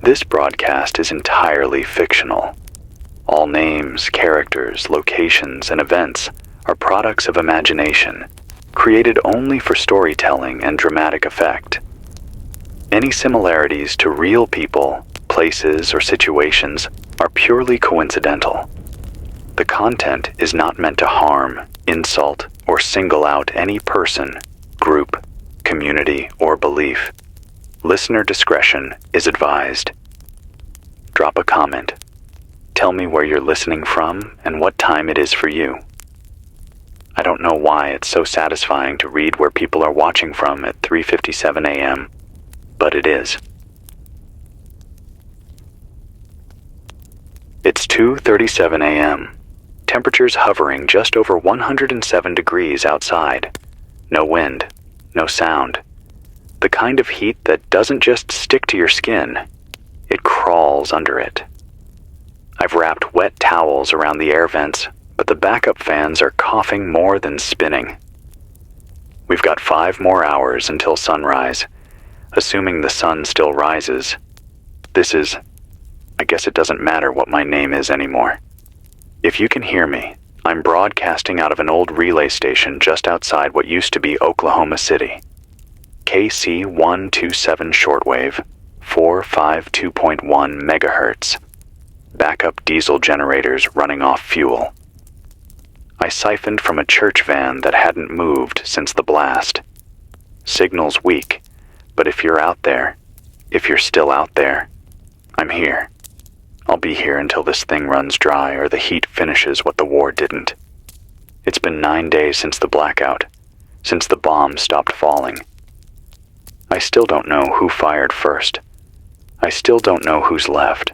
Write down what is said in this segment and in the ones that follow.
This broadcast is entirely fictional. All names, characters, locations, and events are products of imagination, created only for storytelling and dramatic effect. Any similarities to real people, places, or situations are purely coincidental. The content is not meant to harm, insult, or single out any person, group, community, or belief. Listener discretion is advised. Drop a comment. Tell me where you're listening from and what time it is for you. I don't know why it's so satisfying to read where people are watching from at 3:57 a.m., but it is. It's 2:37 a.m. Temperatures hovering just over 107 degrees outside. No wind, no sound. The kind of heat that doesn't just stick to your skin, it crawls under it. I've wrapped wet towels around the air vents, but the backup fans are coughing more than spinning. We've got 5 more hours until sunrise, assuming the sun still rises. I guess it doesn't matter what my name is anymore. If you can hear me, I'm broadcasting out of an old relay station just outside what used to be Oklahoma City. KC 127 shortwave, 452.1 megahertz. Backup diesel generators running off fuel. I siphoned from a church van that hadn't moved since the blast. Signal's weak, but if you're out there, if you're still out there, I'm here. I'll be here until this thing runs dry or the heat finishes what the war didn't. It's been 9 days since the blackout, since the bombs stopped falling. I still don't know who fired first. I still don't know who's left.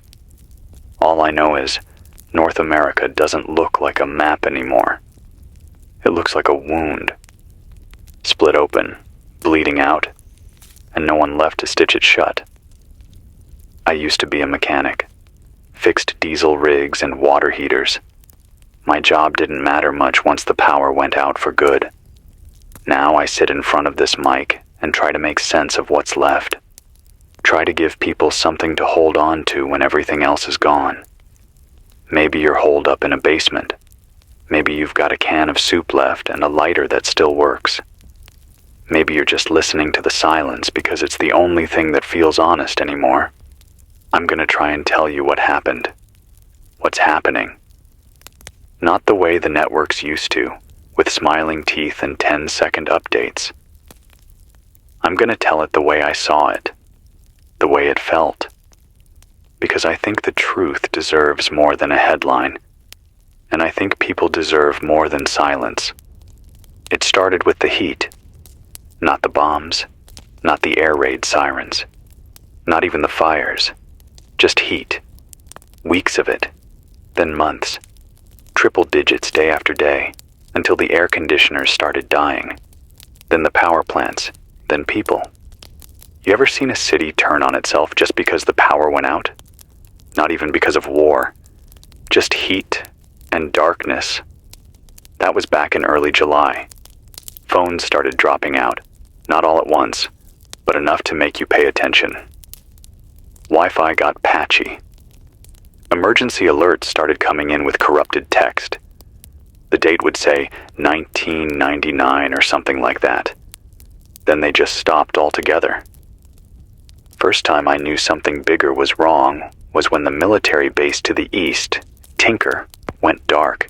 All I know is North America doesn't look like a map anymore. It looks like a wound. Split open, bleeding out, and no one left to stitch it shut. I used to be a mechanic. Fixed diesel rigs and water heaters. My job didn't matter much once the power went out for good. Now I sit in front of this mic and try to make sense of what's left. Try to give people something to hold on to when everything else is gone. Maybe you're holed up in a basement. Maybe you've got a can of soup left and a lighter that still works. Maybe you're just listening to the silence because it's the only thing that feels honest anymore. I'm gonna try and tell you what happened. What's happening. Not the way the networks used to, with smiling teeth and 10-second updates. I'm gonna tell it the way I saw it, the way it felt. Because I think the truth deserves more than a headline, and I think people deserve more than silence. It started with the heat, not the bombs, not the air raid sirens, not even the fires. Just heat. Weeks of it. Then months. Triple digits day after day, until the air conditioners started dying. Then the power plants. Then people. You ever seen a city turn on itself just because the power went out? Not even because of war. Just heat and darkness. That was back in early July. Phones started dropping out. Not all at once, but enough to make you pay attention. Wi-Fi got patchy. Emergency alerts started coming in with corrupted text. The date would say 1999 or something like that. Then they just stopped altogether. First time I knew something bigger was wrong was when the military base to the east, Tinker, went dark.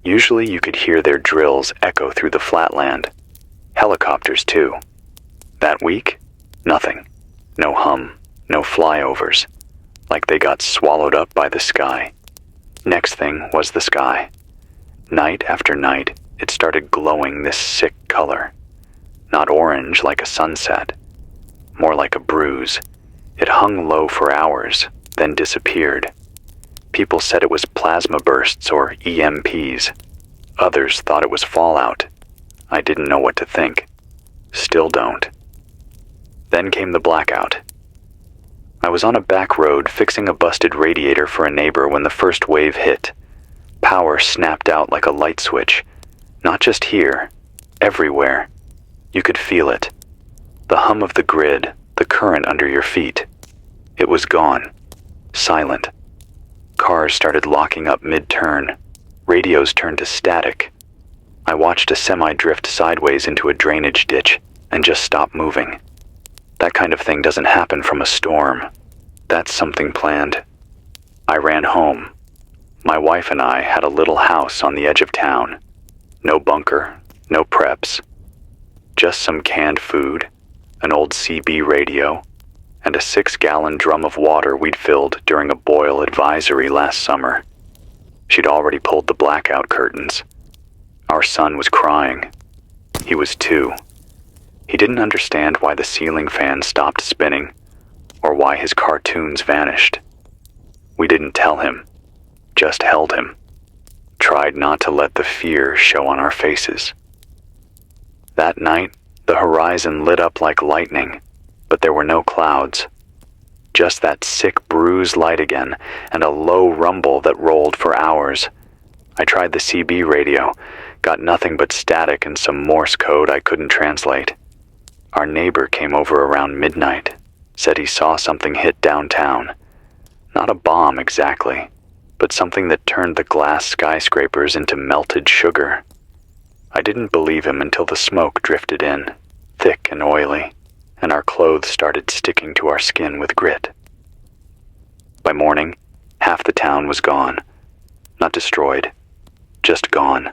Usually you could hear their drills echo through the flatland. Helicopters too. That week, nothing. No hum. No flyovers, like they got swallowed up by the sky. Next thing was the sky. Night after night, it started glowing this sick color. Not orange like a sunset, more like a bruise. It hung low for hours, then disappeared. People said it was plasma bursts or EMPs. Others thought it was fallout. I didn't know what to think. Still don't. Then came the blackout. I was on a back road fixing a busted radiator for a neighbor when the first wave hit. Power snapped out like a light switch. Not just here, everywhere. You could feel it. The hum of the grid, the current under your feet. It was gone. Silent. Cars started locking up mid-turn. Radios turned to static. I watched a semi drift sideways into a drainage ditch and just stop moving. That kind of thing doesn't happen from a storm. That's something planned. I ran home. My wife and I had a little house on the edge of town. No bunker, no preps. Just some canned food, an old CB radio, and a 6-gallon drum of water we'd filled during a boil advisory last summer. She'd already pulled the blackout curtains. Our son was crying. He was 2. He didn't understand why the ceiling fan stopped spinning, or why his cartoons vanished. We didn't tell him, just held him. Tried not to let the fear show on our faces. That night, the horizon lit up like lightning, but there were no clouds. Just that sick bruised light again, and a low rumble that rolled for hours. I tried the CB radio, got nothing but static and some Morse code I couldn't translate. Our neighbor came over around midnight, said he saw something hit downtown. Not a bomb exactly, but something that turned the glass skyscrapers into melted sugar. I didn't believe him until the smoke drifted in, thick and oily, and our clothes started sticking to our skin with grit. By morning, half the town was gone. Not destroyed, just gone.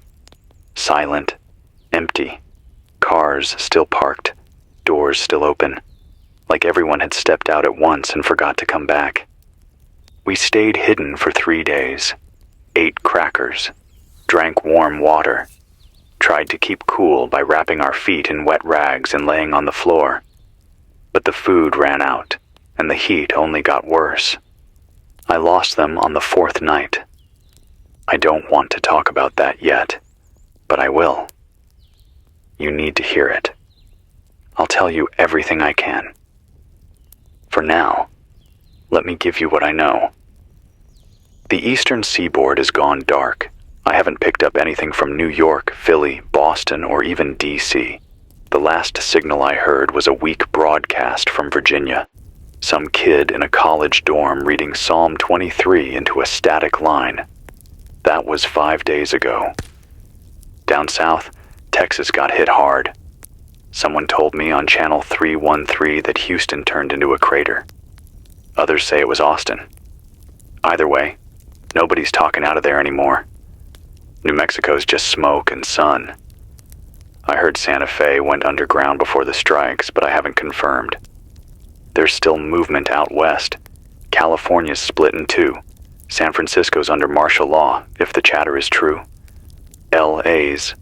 Silent, empty, cars still parked, doors still open, like everyone had stepped out at once and forgot to come back. We stayed hidden for 3 days, ate crackers, drank warm water, tried to keep cool by wrapping our feet in wet rags and laying on the floor. But the food ran out, and the heat only got worse. I lost them on the 4th night. I don't want to talk about that yet, but I will. You need to hear it. I'll tell you everything I can. For now, let me give you what I know. The eastern seaboard has gone dark. I haven't picked up anything from New York, Philly, Boston, or even D.C. The last signal I heard was a weak broadcast from Virginia. Some kid in a college dorm reading Psalm 23 into a static line. That was 5 days ago. Down south, Texas got hit hard. Someone told me on channel 313 that Houston turned into a crater. Others say it was Austin. Either way, nobody's talking out of there anymore. New Mexico's just smoke and sun. I heard Santa Fe went underground before the strikes, but I haven't confirmed. There's still movement out west. California's split in 2. San Francisco's under martial law, if the chatter is true. LA's...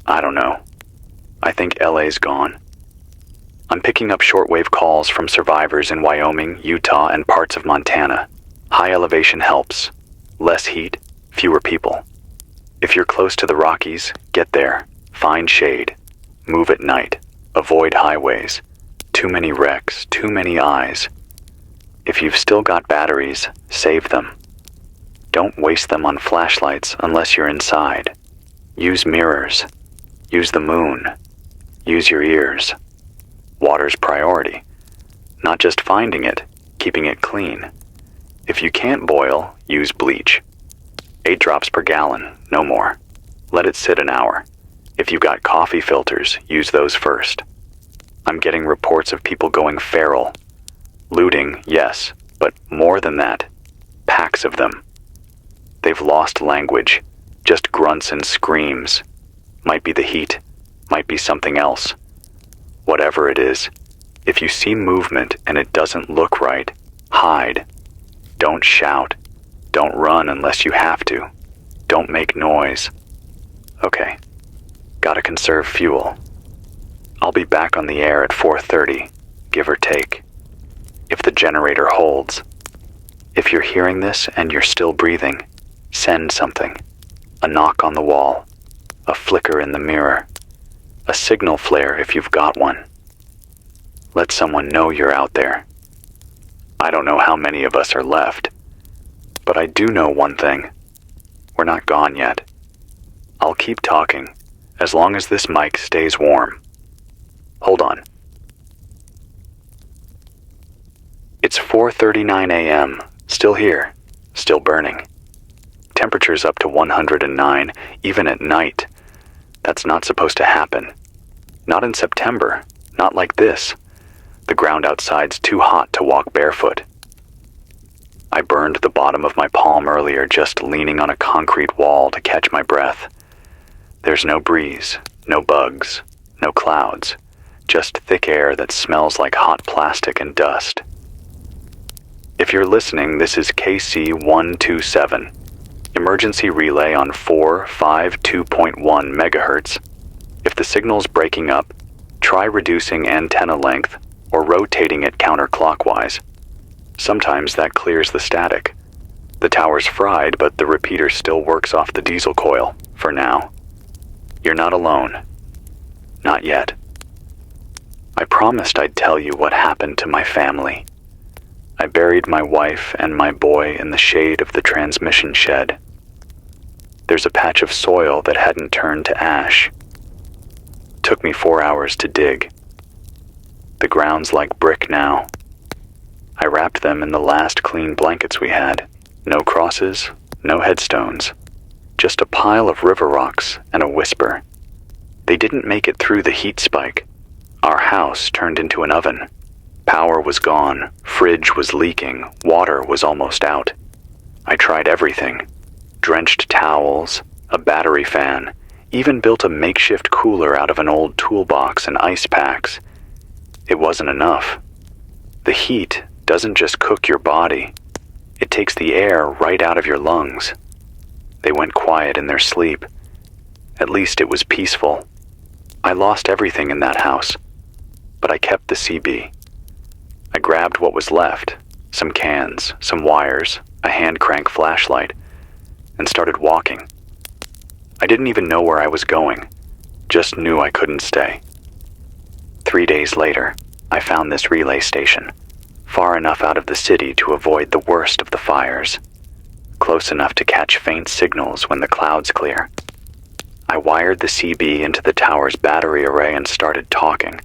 I don't know. I think LA's gone. I'm picking up shortwave calls from survivors in Wyoming, Utah, and parts of Montana. High elevation helps. Less heat, fewer people. If you're close to the Rockies, get there. Find shade. Move at night. Avoid highways. Too many wrecks, too many eyes. If you've still got batteries, save them. Don't waste them on flashlights unless you're inside. Use mirrors. Use the moon. Use your ears. Water's priority. Not just finding it, keeping it clean. If you can't boil, use bleach. 8 drops per gallon, no more. Let it sit an hour. If you've got coffee filters, use those first. I'm getting reports of people going feral. Looting, yes, but more than that, packs of them. They've lost language, just grunts and screams. Might be the heat, might be something else. Whatever it is, if you see movement and it doesn't look right, hide. Don't shout. Don't run unless you have to. Don't make noise. Okay, gotta conserve fuel. I'll be back on the air at 4:30, give or take. If the generator holds. If you're hearing this and you're still breathing, send something. A knock on the wall. A flicker in the mirror. A signal flare if you've got one. Let someone know you're out there. I don't know how many of us are left, but I do know one thing. We're not gone yet. I'll keep talking, as long as this mic stays warm. Hold on. It's 4:39 a.m., still here, still burning. Temperatures up to 109, even at night. That's not supposed to happen. Not in September, not like this. The ground outside's too hot to walk barefoot. I burned the bottom of my palm earlier just leaning on a concrete wall to catch my breath. There's no breeze, no bugs, no clouds, just thick air that smells like hot plastic and dust. If you're listening, this is KC127, emergency relay on 452.1 megahertz. If the signal's breaking up, try reducing antenna length or rotating it counterclockwise. Sometimes that clears the static. The tower's fried, but the repeater still works off the diesel coil, for now. You're not alone. Not yet. I promised I'd tell you what happened to my family. I buried my wife and my boy in the shade of the transmission shed. There's a patch of soil that hadn't turned to ash. Took me 4 hours to dig. The ground's like brick now. I wrapped them in the last clean blankets we had. No crosses, no headstones. Just a pile of river rocks and a whisper. They didn't make it through the heat spike. Our house turned into an oven. Power was gone, fridge was leaking, water was almost out. I tried everything. Drenched towels, a battery fan, even built a makeshift cooler out of an old toolbox and ice packs. It wasn't enough. The heat doesn't just cook your body. It takes the air right out of your lungs. They went quiet in their sleep. At least it was peaceful. I lost everything in that house, but I kept the CB. I grabbed what was left, some cans, some wires, a hand crank flashlight, and started walking. I didn't even know where I was going, just knew I couldn't stay. 3 days later, I found this relay station, far enough out of the city to avoid the worst of the fires, close enough to catch faint signals when the clouds clear. I wired the CB into the tower's battery array and started talking.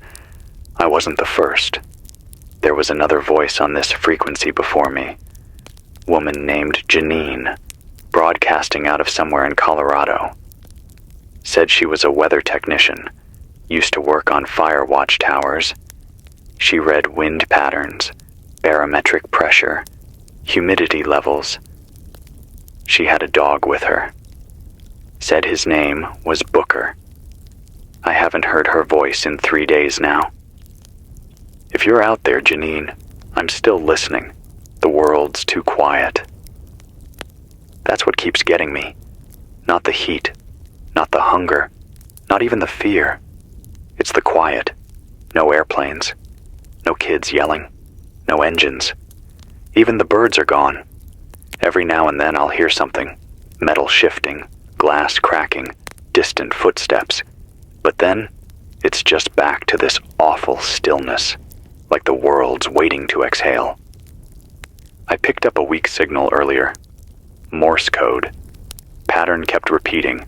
I wasn't the first. There was another voice on this frequency before me. Woman named Janine, broadcasting out of somewhere in Colorado. Said she was a weather technician, used to work on fire watch towers. She read wind patterns, barometric pressure, humidity levels. She had a dog with her. Said his name was Booker. I haven't heard her voice in 3 days now. If you're out there, Janine, I'm still listening. The world's too quiet. That's what keeps getting me. Not the heat, not the hunger, not even the fear. It's the quiet. No airplanes, no kids yelling, no engines. Even the birds are gone. Every now and then I'll hear something, metal shifting, glass cracking, distant footsteps. But then, it's just back to this awful stillness, like the world's waiting to exhale. I picked up a weak signal earlier. Morse code. Pattern kept repeating. ... ... ... ... ... ... ... ... ...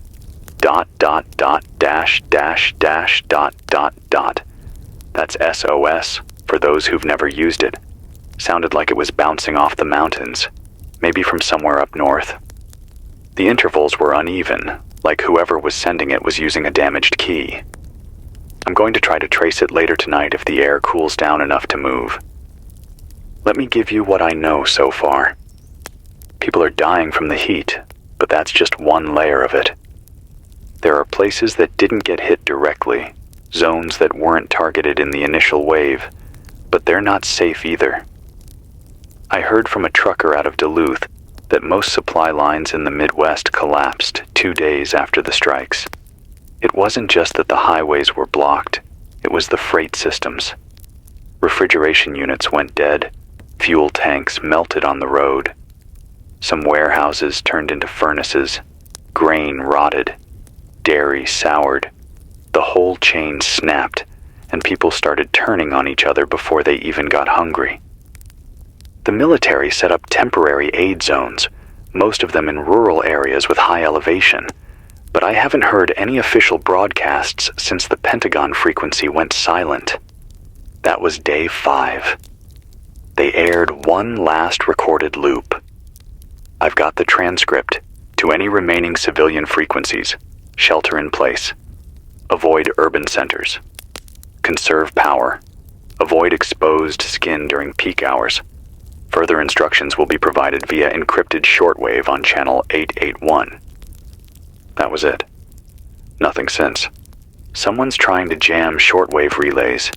That's SOS, for those who've never used it. Sounded like it was bouncing off the mountains, maybe from somewhere up north. The intervals were uneven, like whoever was sending it was using a damaged key. I'm going to try to trace it later tonight if the air cools down enough to move. Let me give you what I know so far. People are dying from the heat, but that's just one layer of it. There are places that didn't get hit directly, zones that weren't targeted in the initial wave, but they're not safe either. I heard from a trucker out of Duluth that most supply lines in the Midwest collapsed 2 days after the strikes. It wasn't just that the highways were blocked, it was the freight systems. Refrigeration units went dead, fuel tanks melted on the road. Some warehouses turned into furnaces, grain rotted, dairy soured. The whole chain snapped, and people started turning on each other before they even got hungry. The military set up temporary aid zones, most of them in rural areas with high elevation, but I haven't heard any official broadcasts since the Pentagon frequency went silent. That was day 5. They aired one last recorded loop. I've got the transcript. To any remaining civilian frequencies, shelter in place. Avoid urban centers. Conserve power. Avoid exposed skin during peak hours. Further instructions will be provided via encrypted shortwave on channel 881. That was it. Nothing since. Someone's trying to jam shortwave relays.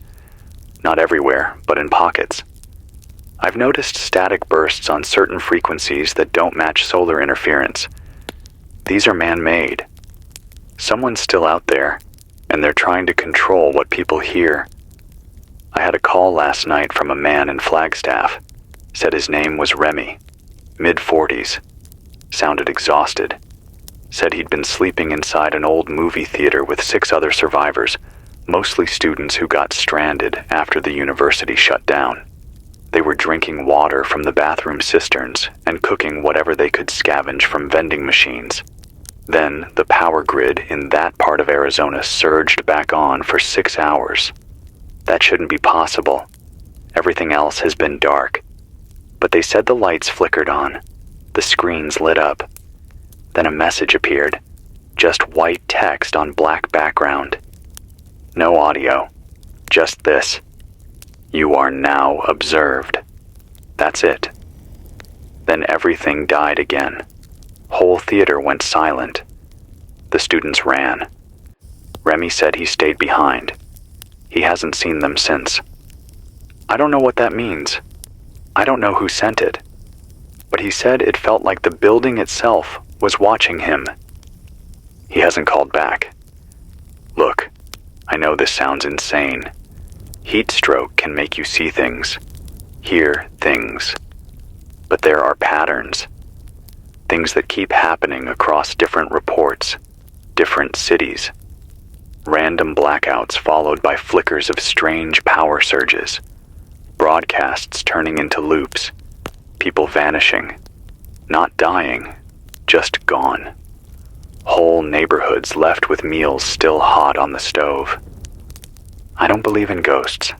Not everywhere, but in pockets. I've noticed static bursts on certain frequencies that don't match solar interference. These are man-made. Someone's still out there, and they're trying to control what people hear. I had a call last night from a man in Flagstaff. Said his name was Remy, mid-40s. Sounded exhausted. Said he'd been sleeping inside an old movie theater with 6 other survivors, mostly students who got stranded after the university shut down. They were drinking water from the bathroom cisterns and cooking whatever they could scavenge from vending machines. Then the power grid in that part of Arizona surged back on for 6 hours. That shouldn't be possible. Everything else has been dark. But they said the lights flickered on. The screens lit up. Then a message appeared. Just white text on black background. No audio. Just this. You are now observed. That's it. Then everything died again. Whole theater went silent. The students ran. Remy said he stayed behind. He hasn't seen them since. I don't know what that means. I don't know who sent it. But he said it felt like the building itself was watching him. He hasn't called back. Look, I know this sounds insane. Heat stroke can make you see things, hear things. But there are patterns. Things that keep happening across different reports, different cities. Random blackouts followed by flickers of strange power surges. Broadcasts turning into loops. People vanishing. Not dying, just gone. Whole neighborhoods left with meals still hot on the stove. I don't believe in ghosts,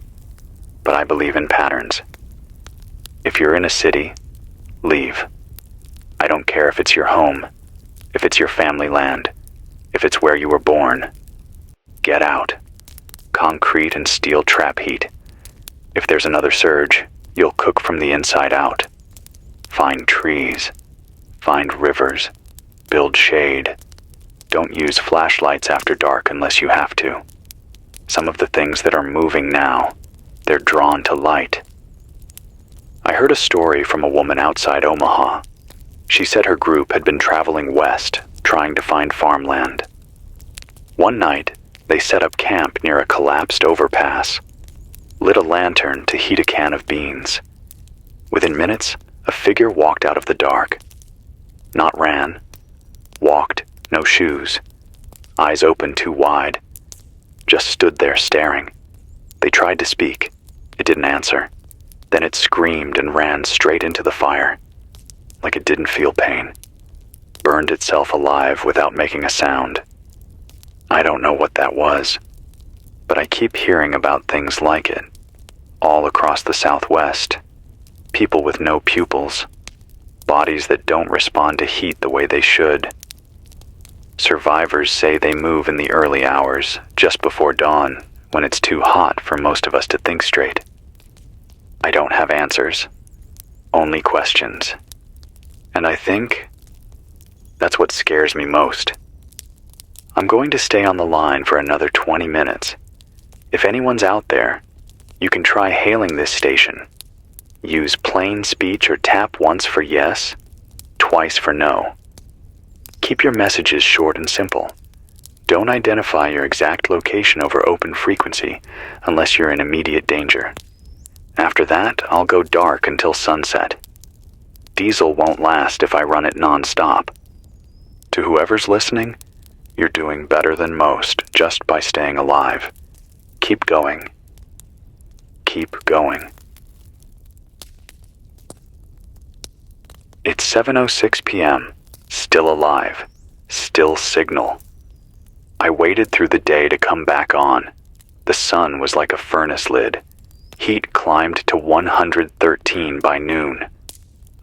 but I believe in patterns. If you're in a city, leave. I don't care if it's your home, if it's your family land, if it's where you were born. Get out. Concrete and steel trap heat. If there's another surge, you'll cook from the inside out. Find trees. Find rivers. Build shade. Don't use flashlights after dark unless you have to. Some of the things that are moving now, they're drawn to light. I heard a story from a woman outside Omaha. She said her group had been traveling west, trying to find farmland. One night, they set up camp near a collapsed overpass, lit a lantern to heat a can of beans. Within minutes, a figure walked out of the dark. Not ran. Walked, no shoes. Eyes open too wide. Just stood there staring. They tried to speak. It didn't answer. Then it screamed and ran straight into the fire. Like it didn't feel pain. Burned itself alive without making a sound. I don't know what that was, but I keep hearing about things like it. All across the Southwest. People with no pupils. Bodies that don't respond to heat the way they should. Survivors say they move in the early hours, just before dawn, when it's too hot for most of us to think straight. I don't have answers, only questions. And I think that's what scares me most. I'm going to stay on the line for another 20 minutes. If anyone's out there, you can try hailing this station. Use plain speech or tap once for yes, twice for no. Keep your messages short and simple. Don't identify your exact location over open frequency unless you're in immediate danger. After that, I'll go dark until sunset. Diesel won't last if I run it non-stop. To whoever's listening, you're doing better than most just by staying alive. Keep going. Keep going. It's 7:06 p.m. Still alive. Still signal. I waited through the day to come back on. The sun was like a furnace lid. Heat climbed to 113 by noon.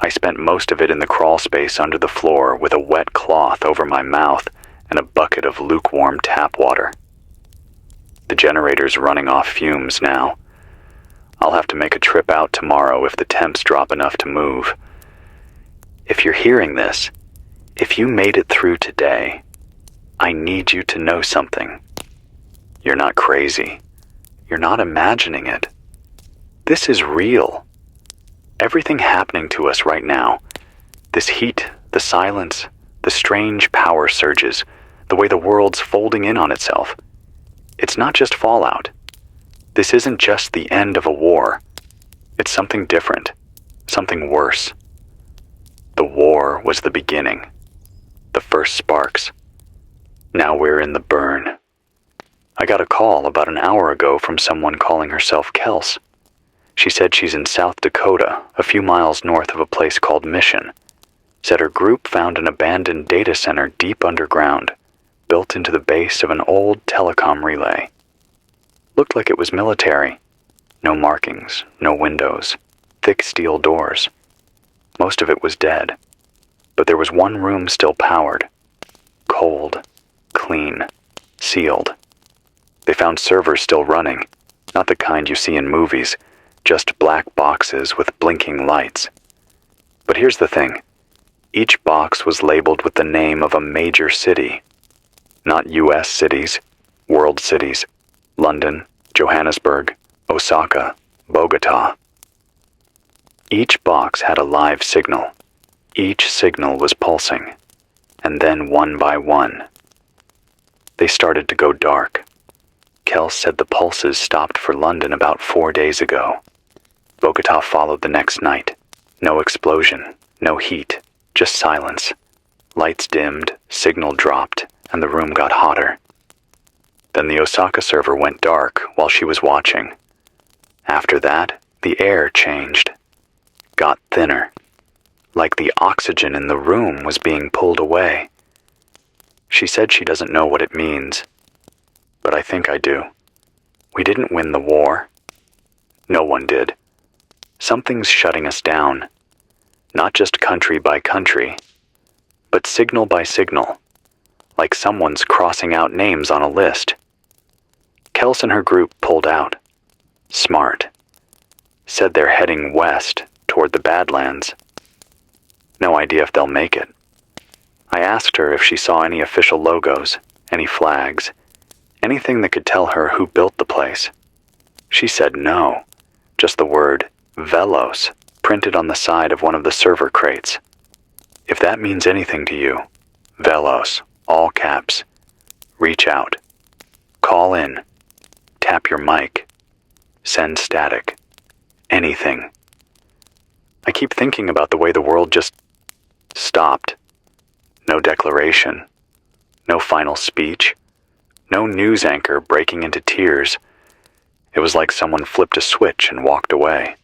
I spent most of it in the crawl space under the floor with a wet cloth over my mouth and a bucket of lukewarm tap water. The generator's running off fumes now. I'll have to make a trip out tomorrow if the temps drop enough to move. If you're hearing this, if you made it through today, I need you to know something. You're not crazy. You're not imagining it. This is real. Everything happening to us right now, this heat, the silence, the strange power surges, the way the world's folding in on itself, it's not just fallout. This isn't just the end of a war. It's something different, something worse. The war was the beginning, the first sparks. Now we're in the burn. I got a call about an hour ago from someone calling herself Kels. She said she's in South Dakota, a few miles north of a place called Mission. Said her group found an abandoned data center deep underground, built into the base of an old telecom relay. Looked like it was military. No markings, no windows, thick steel doors. Most of it was dead, but there was one room still powered. Cold, clean, sealed. They found servers still running, not the kind you see in movies, just black boxes with blinking lights. But here's the thing. Each box was labeled with the name of a major city. Not US cities, world cities. London, Johannesburg, Osaka, Bogota. Each box had a live signal. Each signal was pulsing. And then one by one, they started to go dark. Kels said the pulses stopped for London about 4 days ago. Bogota followed the next night. No explosion, no heat, just silence. Lights dimmed, signal dropped, and the room got hotter. Then the Osaka server went dark while she was watching. After that, the air changed. Got thinner. Like the oxygen in the room was being pulled away. She said she doesn't know what it means. But I think I do. We didn't win the war. No one did. Something's shutting us down. Not just country by country, but signal by signal. Like someone's crossing out names on a list. Kels and her group pulled out. Smart. Said they're heading west toward the Badlands. No idea if they'll make it. I asked her if she saw any official logos, any flags, anything that could tell her who built the place. She said no, just the word Velos printed on the side of one of the server crates. If that means anything to you, Velos, all caps. Reach out. Call in. Tap your mic. Send static. Anything. I keep thinking about the way the world just stopped. No declaration. No final speech. No news anchor breaking into tears. It was like someone flipped a switch and walked away.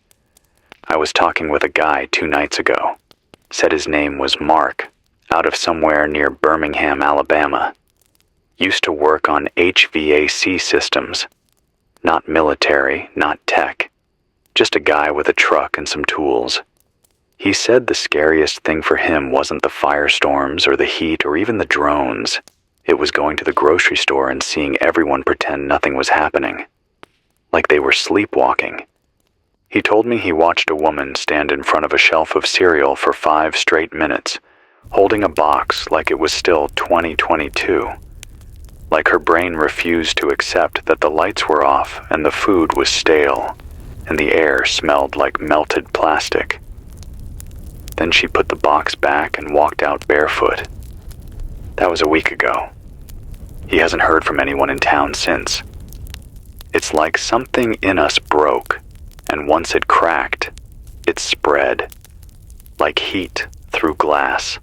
I was talking with a guy 2 nights ago. Said his name was Mark, out of somewhere near Birmingham, Alabama. Used to work on HVAC systems. Not military, not tech. Just a guy with a truck and some tools. He said the scariest thing for him wasn't the firestorms or the heat or even the drones. It was going to the grocery store and seeing everyone pretend nothing was happening. Like they were sleepwalking. He told me he watched a woman stand in front of a shelf of cereal for 5 straight minutes, holding a box like it was still 2022. Like her brain refused to accept that the lights were off and the food was stale, and the air smelled like melted plastic. Then she put the box back and walked out barefoot. That was a week ago. He hasn't heard from anyone in town since. It's like something in us broke, and once it cracked, it spread. Like heat through glass.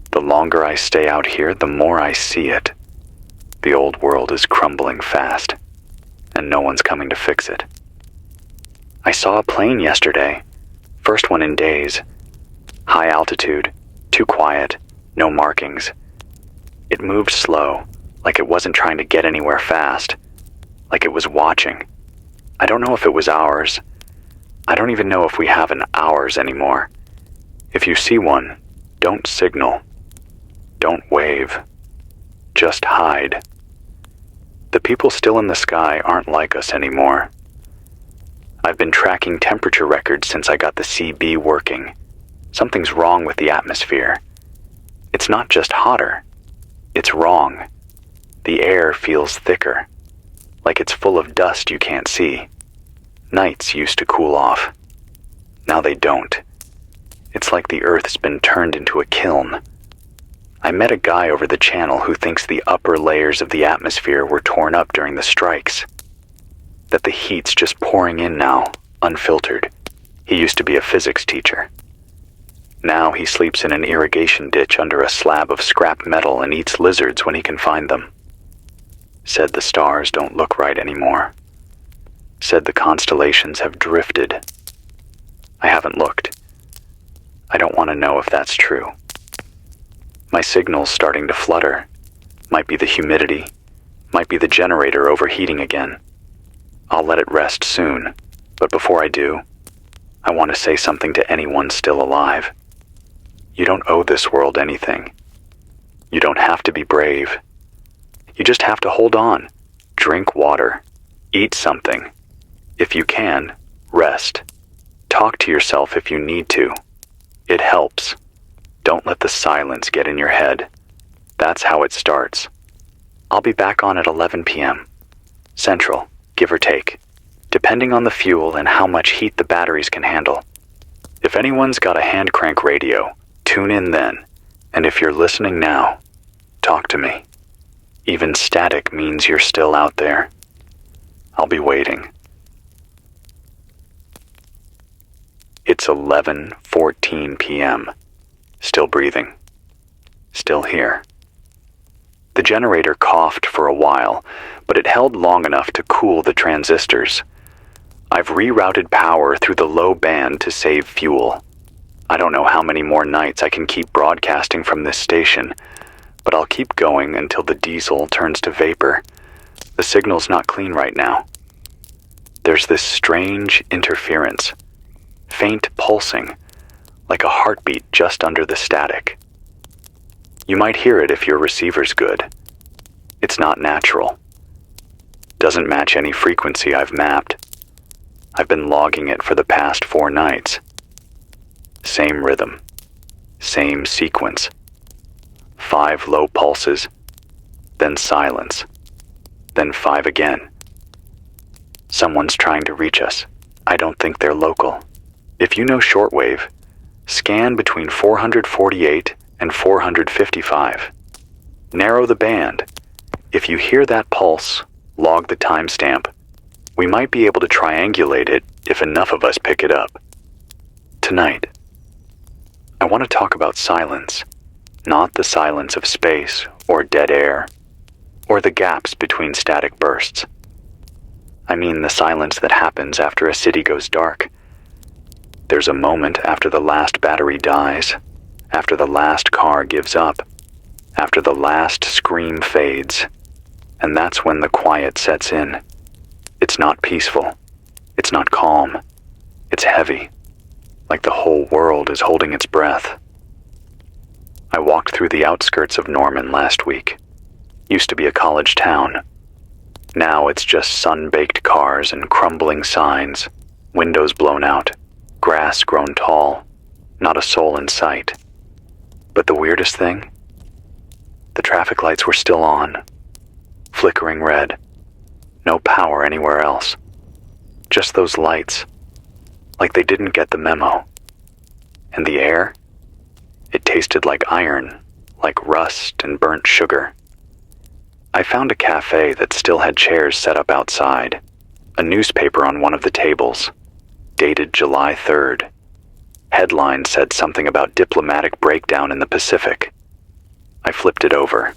The longer I stay out here, the more I see it. The old world is crumbling fast, and no one's coming to fix it. I saw a plane yesterday, first one in days. High altitude, too quiet, no markings. It moved slow, like it wasn't trying to get anywhere fast, like it was watching. I don't know if it was ours. I don't even know if we have an ours anymore. If you see one, don't signal. Don't wave. Just hide. The people still in the sky aren't like us anymore. I've been tracking temperature records since I got the CB working. Something's wrong with the atmosphere. It's not just hotter. It's wrong. The air feels thicker, like it's full of dust you can't see. Nights used to cool off. Now they don't. It's like the Earth's been turned into a kiln. I met a guy over the channel who thinks the upper layers of the atmosphere were torn up during the strikes. That the heat's just pouring in now, unfiltered. He used to be a physics teacher. Now he sleeps in an irrigation ditch under a slab of scrap metal and eats lizards when he can find them. Said the stars don't look right anymore. Said the constellations have drifted. I haven't looked. I don't want to know if that's true. My signal's starting to flutter. Might be the humidity. Might be the generator overheating again. I'll let it rest soon, but before I do, I want to say something to anyone still alive. You don't owe this world anything. You don't have to be brave. You just have to hold on, drink water, eat something. If you can, rest. Talk to yourself if you need to. It helps. Don't let the silence get in your head. That's how it starts. I'll be back on at 11 p.m. Central, give or take, depending on the fuel and how much heat the batteries can handle. If anyone's got a hand crank radio, tune in then, and if you're listening now, talk to me. Even static means you're still out there. I'll be waiting. It's 11:14 p.m. Still breathing. Still here. The generator coughed for a while, but it held long enough to cool the transistors. I've rerouted power through the low band to save fuel. I don't know how many more nights I can keep broadcasting from this station, but I'll keep going until the diesel turns to vapor. The signal's not clean right now. There's this strange interference, faint pulsing, like a heartbeat just under the static. You might hear it if your receiver's good. It's not natural. Doesn't match any frequency I've mapped. I've been logging it for the past 4 nights. Same rhythm, same sequence. 5 low pulses, then silence, then 5 again. Someone's trying to reach us. I don't think they're local. If you know shortwave, scan between 448 and 455. Narrow the band. If you hear that pulse, log the timestamp. We might be able to triangulate it if enough of us pick it up. Tonight, I want to talk about silence, not the silence of space or dead air, or the gaps between static bursts. I mean the silence that happens after a city goes dark. There's a moment after the last battery dies, after the last car gives up, after the last scream fades, and that's when the quiet sets in. It's not peaceful. It's not calm. It's heavy, like the whole world is holding its breath. I walked through the outskirts of Norman last week. Used to be a college town. Now it's just sun-baked cars and crumbling signs, windows blown out, grass grown tall, not a soul in sight. But the weirdest thing? The traffic lights were still on, flickering red. No power anywhere else. Just those lights, like they didn't get the memo. And the air? It tasted like iron, like rust and burnt sugar. I found a cafe that still had chairs set up outside, a newspaper on one of the tables, dated July 3rd. Headline said something about diplomatic breakdown in the Pacific. I flipped it over.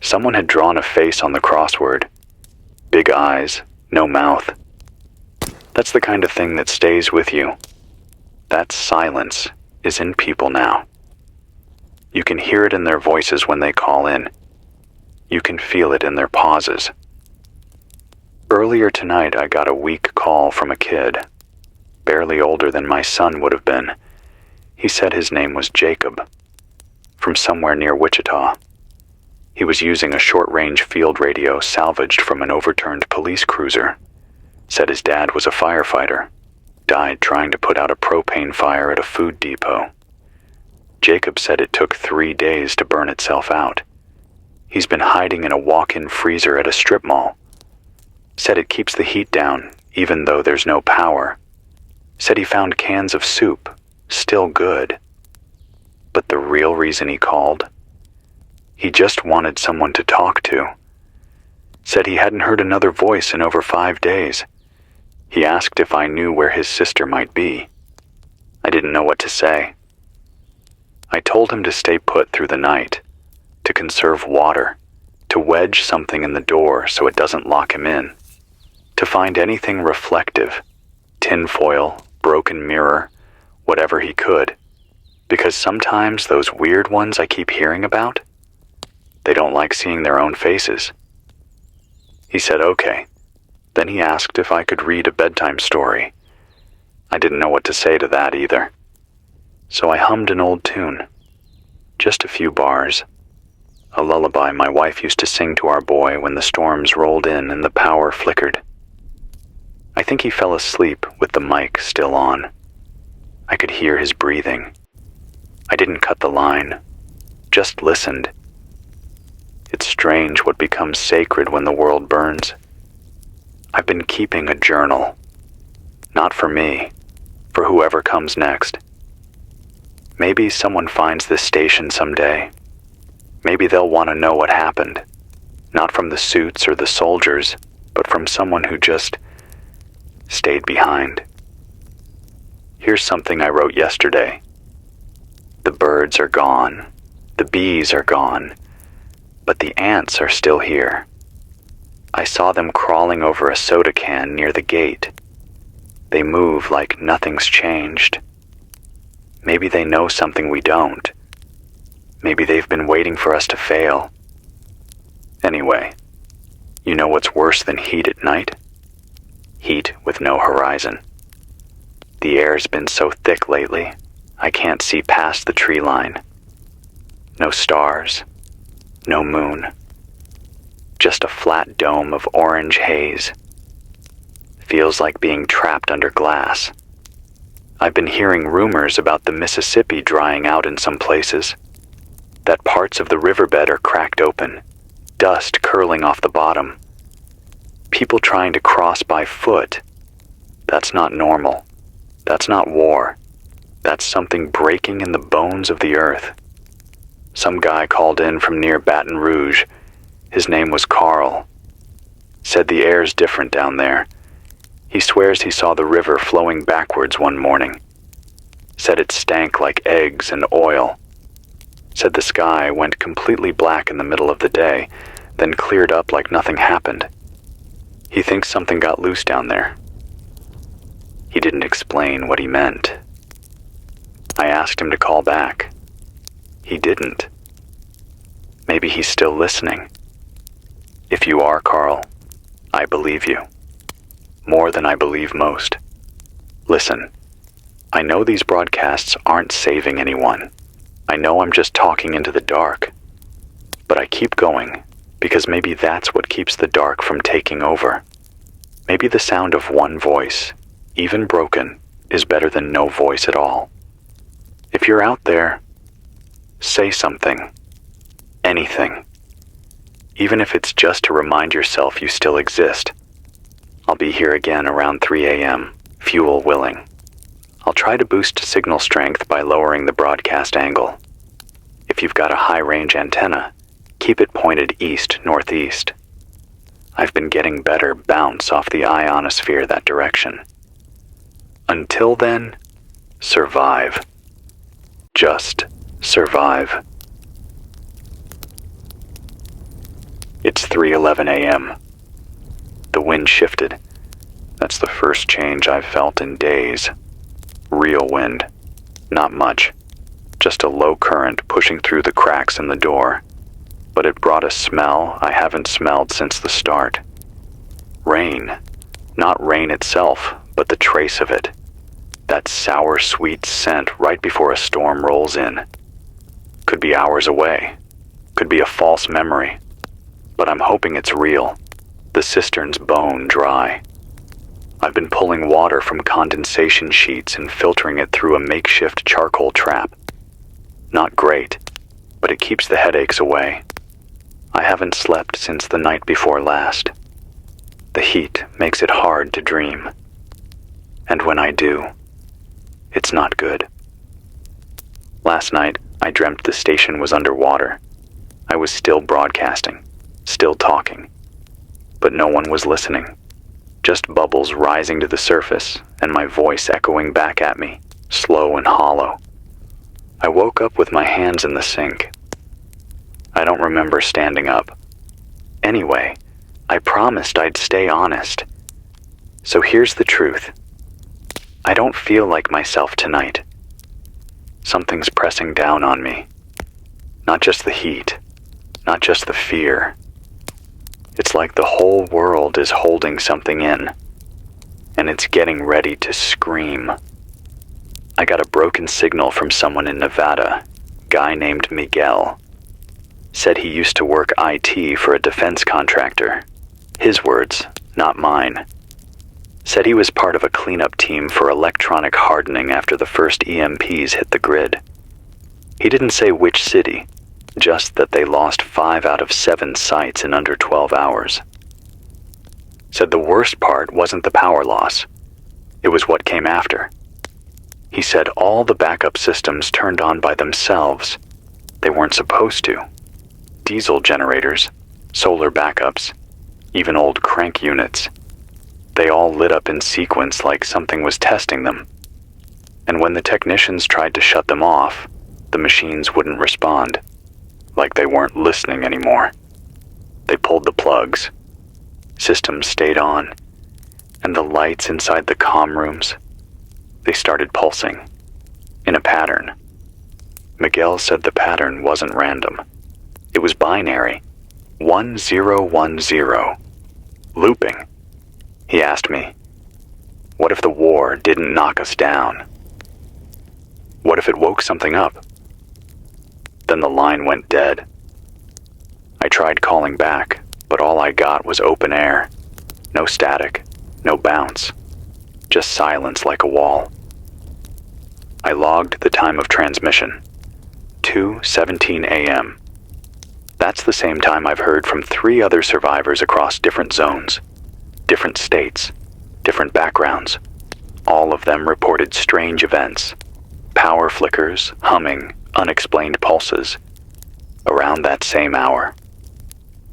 Someone had drawn a face on the crossword. Big eyes, no mouth. That's the kind of thing that stays with you. That silence is in people now. You can hear it in their voices when they call in. You can feel it in their pauses. Earlier tonight, I got a weak call from a kid, barely older than my son would have been. He said his name was Jacob, from somewhere near Wichita. He was using a short-range field radio salvaged from an overturned police cruiser. Said his dad was a firefighter, died trying to put out a propane fire at a food depot. Jacob said it took 3 days to burn itself out. He's been hiding in a walk-in freezer at a strip mall. Said it keeps the heat down, even though there's no power. Said he found cans of soup, still good. But the real reason he called? He just wanted someone to talk to. Said he hadn't heard another voice in over 5 days. He asked if I knew where his sister might be. I didn't know what to say. I told him to stay put through the night, to conserve water, to wedge something in the door so it doesn't lock him in, to find anything reflective, tinfoil, broken mirror, whatever he could, because sometimes those weird ones I keep hearing about, they don't like seeing their own faces. He said okay. Then he asked if I could read a bedtime story. I didn't know what to say to that either. So I hummed an old tune. Just a few bars. A lullaby my wife used to sing to our boy when the storms rolled in and the power flickered. I think he fell asleep with the mic still on. I could hear his breathing. I didn't cut the line, just listened. It's strange what becomes sacred when the world burns. I've been keeping a journal. Not for me, for whoever comes next. Maybe someone finds this station someday. Maybe they'll want to know what happened. Not from the suits or the soldiers, but from someone who just stayed behind. Here's something I wrote yesterday. The birds are gone. The bees are gone. But the ants are still here. I saw them crawling over a soda can near the gate. They move like nothing's changed. Maybe they know something we don't. Maybe they've been waiting for us to fail. Anyway, you know what's worse than heat at night? Heat with no horizon. The air's been so thick lately, I can't see past the tree line. No stars, no moon. Just a flat dome of orange haze. Feels like being trapped under glass. I've been hearing rumors about the Mississippi drying out in some places. That parts of the riverbed are cracked open, dust curling off the bottom. People trying to cross by foot. That's not normal. That's not war. That's something breaking in the bones of the earth. Some guy called in from near Baton Rouge. His name was Carl. Said the air's different down there. He swears he saw the river flowing backwards one morning. Said it stank like eggs and oil. Said the sky went completely black in the middle of the day, then cleared up like nothing happened. He thinks something got loose down there. He didn't explain what he meant. I asked him to call back. He didn't. Maybe he's still listening. If you are, Carl, I believe you. More than I believe most. Listen, I know these broadcasts aren't saving anyone. I know I'm just talking into the dark. But I keep going, because maybe that's what keeps the dark from taking over. Maybe the sound of one voice, even broken, is better than no voice at all. If you're out there, say something. Anything. Even if it's just to remind yourself you still exist. I'll be here again around 3 a.m., fuel willing. I'll try to boost signal strength by lowering the broadcast angle. If you've got a high-range antenna, keep it pointed east-northeast. I've been getting better bounce off the ionosphere that direction. Until then, survive. Just survive. It's 3:11 a.m. The wind shifted. That's the first change I've felt in days. Real wind. Not much. Just a low current pushing through the cracks in the door. But it brought a smell I haven't smelled since the start. Rain. Not rain itself, but the trace of it. That sour, sweet scent right before a storm rolls in. Could be hours away. Could be a false memory. But I'm hoping it's real. The cistern's bone dry. I've been pulling water from condensation sheets and filtering it through a makeshift charcoal trap. Not great, but it keeps the headaches away. I haven't slept since the night before last. The heat makes it hard to dream. And when I do, it's not good. Last night, I dreamt the station was underwater. I was still broadcasting, still talking, but no one was listening. Just bubbles rising to the surface and my voice echoing back at me, slow and hollow. I woke up with my hands in the sink. I don't remember standing up. Anyway, I promised I'd stay honest. So here's the truth. I don't feel like myself tonight. Something's pressing down on me. Not just the heat, not just the fear. It's like the whole world is holding something in, and it's getting ready to scream. I got a broken signal from someone in Nevada, guy named Miguel. Said he used to work IT for a defense contractor. His words, not mine. Said he was part of a cleanup team for electronic hardening after the first EMPs hit the grid. He didn't say which city, just that they lost 5 out of 7 sites in under 12 hours. Said the worst part wasn't the power loss. It was what came after. He said all the backup systems turned on by themselves. They weren't supposed to. Diesel generators, solar backups, even old crank units. They all lit up in sequence like something was testing them. And when the technicians tried to shut them off, the machines wouldn't respond. Like they weren't listening anymore. They pulled the plugs. Systems stayed on. And the lights inside the comm rooms, they started pulsing. In a pattern. Miguel said the pattern wasn't random. It was binary. 1010. Looping. He asked me, what if the war didn't knock us down? What if it woke something up? Then the line went dead. I tried calling back, but all I got was open air. No static, no bounce. Just silence like a wall. I logged the time of transmission. 2:17 a.m. That's the same time I've heard from 3 other survivors across different zones, different states, different backgrounds. All of them reported strange events. Power flickers, humming, unexplained pulses. Around that same hour.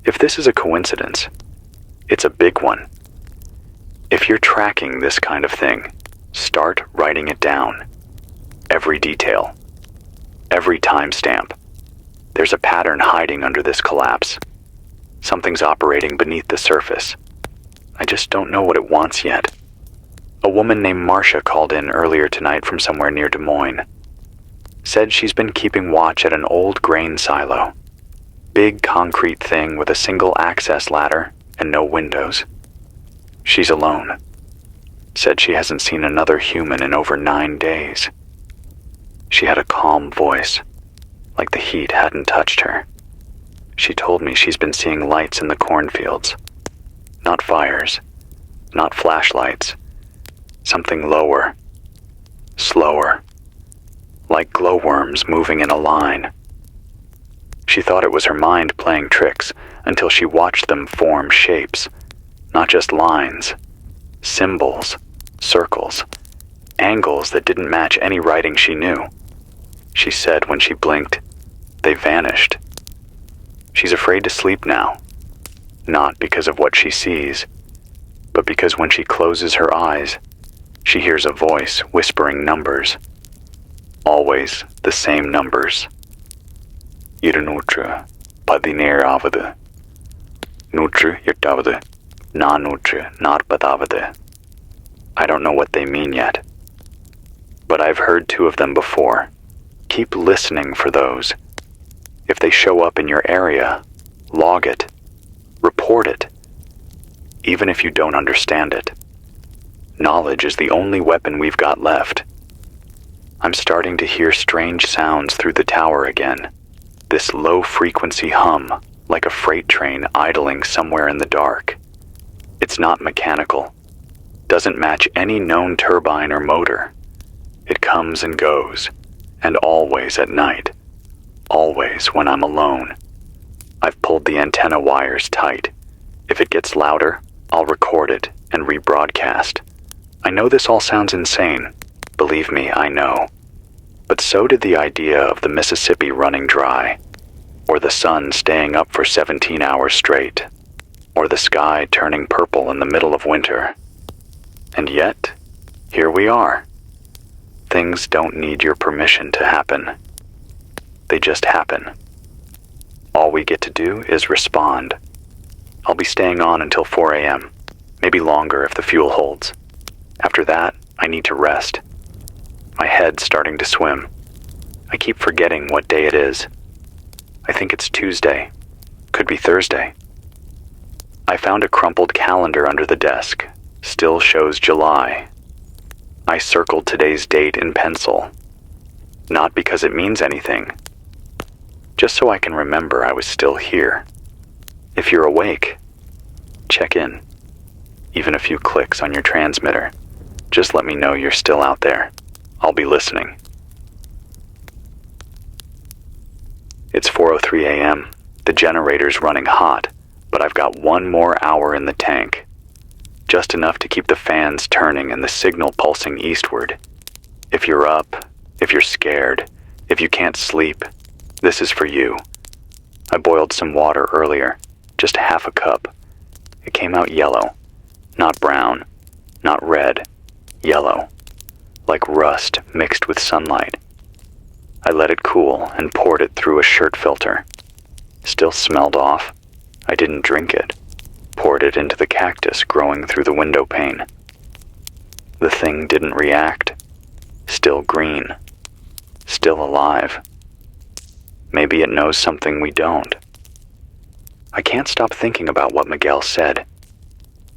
If this is a coincidence, it's a big one. If you're tracking this kind of thing, start writing it down. Every detail. Every timestamp. There's a pattern hiding under this collapse. Something's operating beneath the surface. I just don't know what it wants yet. A woman named Marcia called in earlier tonight from somewhere near Des Moines. Said she's been keeping watch at an old grain silo. Big concrete thing with a single access ladder and no windows. She's alone. Said she hasn't seen another human in over 9 days. She had a calm voice, like the heat hadn't touched her. She told me she's been seeing lights in the cornfields. Not fires, not flashlights. Something lower, slower, like glowworms moving in a line. She thought it was her mind playing tricks until she watched them form shapes, not just lines, symbols, circles, angles that didn't match any writing she knew. She said when she blinked, they vanished. She's afraid to sleep now, not because of what she sees, but because when she closes her eyes, she hears a voice whispering numbers. Always the same numbers. 200 17 108 440. I don't know what they mean yet, but I've heard 2 of them before. Keep listening for those. If they show up in your area, log it, report it. even if you don't understand it. Knowledge is the only weapon we've got left. I'm starting to hear strange sounds through the tower again. This low-frequency hum, like a freight train idling somewhere in the dark. It's not mechanical. Doesn't match any known turbine or motor. It comes and goes, and always at night. Always when I'm alone. I've pulled the antenna wires tight. If it gets louder, I'll record it and rebroadcast. I know this all sounds insane. Believe me, I know. But so did the idea of the Mississippi running dry, or the sun staying up for 17 hours straight, or the sky turning purple in the middle of winter. And yet, here we are. Things don't need your permission to happen. They just happen. All we get to do is respond. I'll be staying on until 4 a.m., maybe longer if the fuel holds. After that, I need to rest. My head's starting to swim. I keep forgetting what day it is. I think it's Tuesday. Could be Thursday. I found a crumpled calendar under the desk. Still shows July. I circled today's date in pencil. Not because it means anything. Just so I can remember I was still here. If you're awake, check in. Even a few clicks on your transmitter. Just let me know you're still out there. I'll be listening. It's 4:03 a.m. The generator's running hot, but I've got one more hour in the tank. Just enough to keep the fans turning and the signal pulsing eastward. If you're up, if you're scared, if you can't sleep, this is for you. I boiled some water earlier, just half a cup. It came out yellow, not brown, not red, yellow, like rust mixed with sunlight. I let it cool and poured it through a shirt filter. Still smelled off. I didn't drink it. Poured it into the cactus growing through the window pane. The thing didn't react. Still green. Still alive. Maybe it knows something we don't. I can't stop thinking about what Miguel said.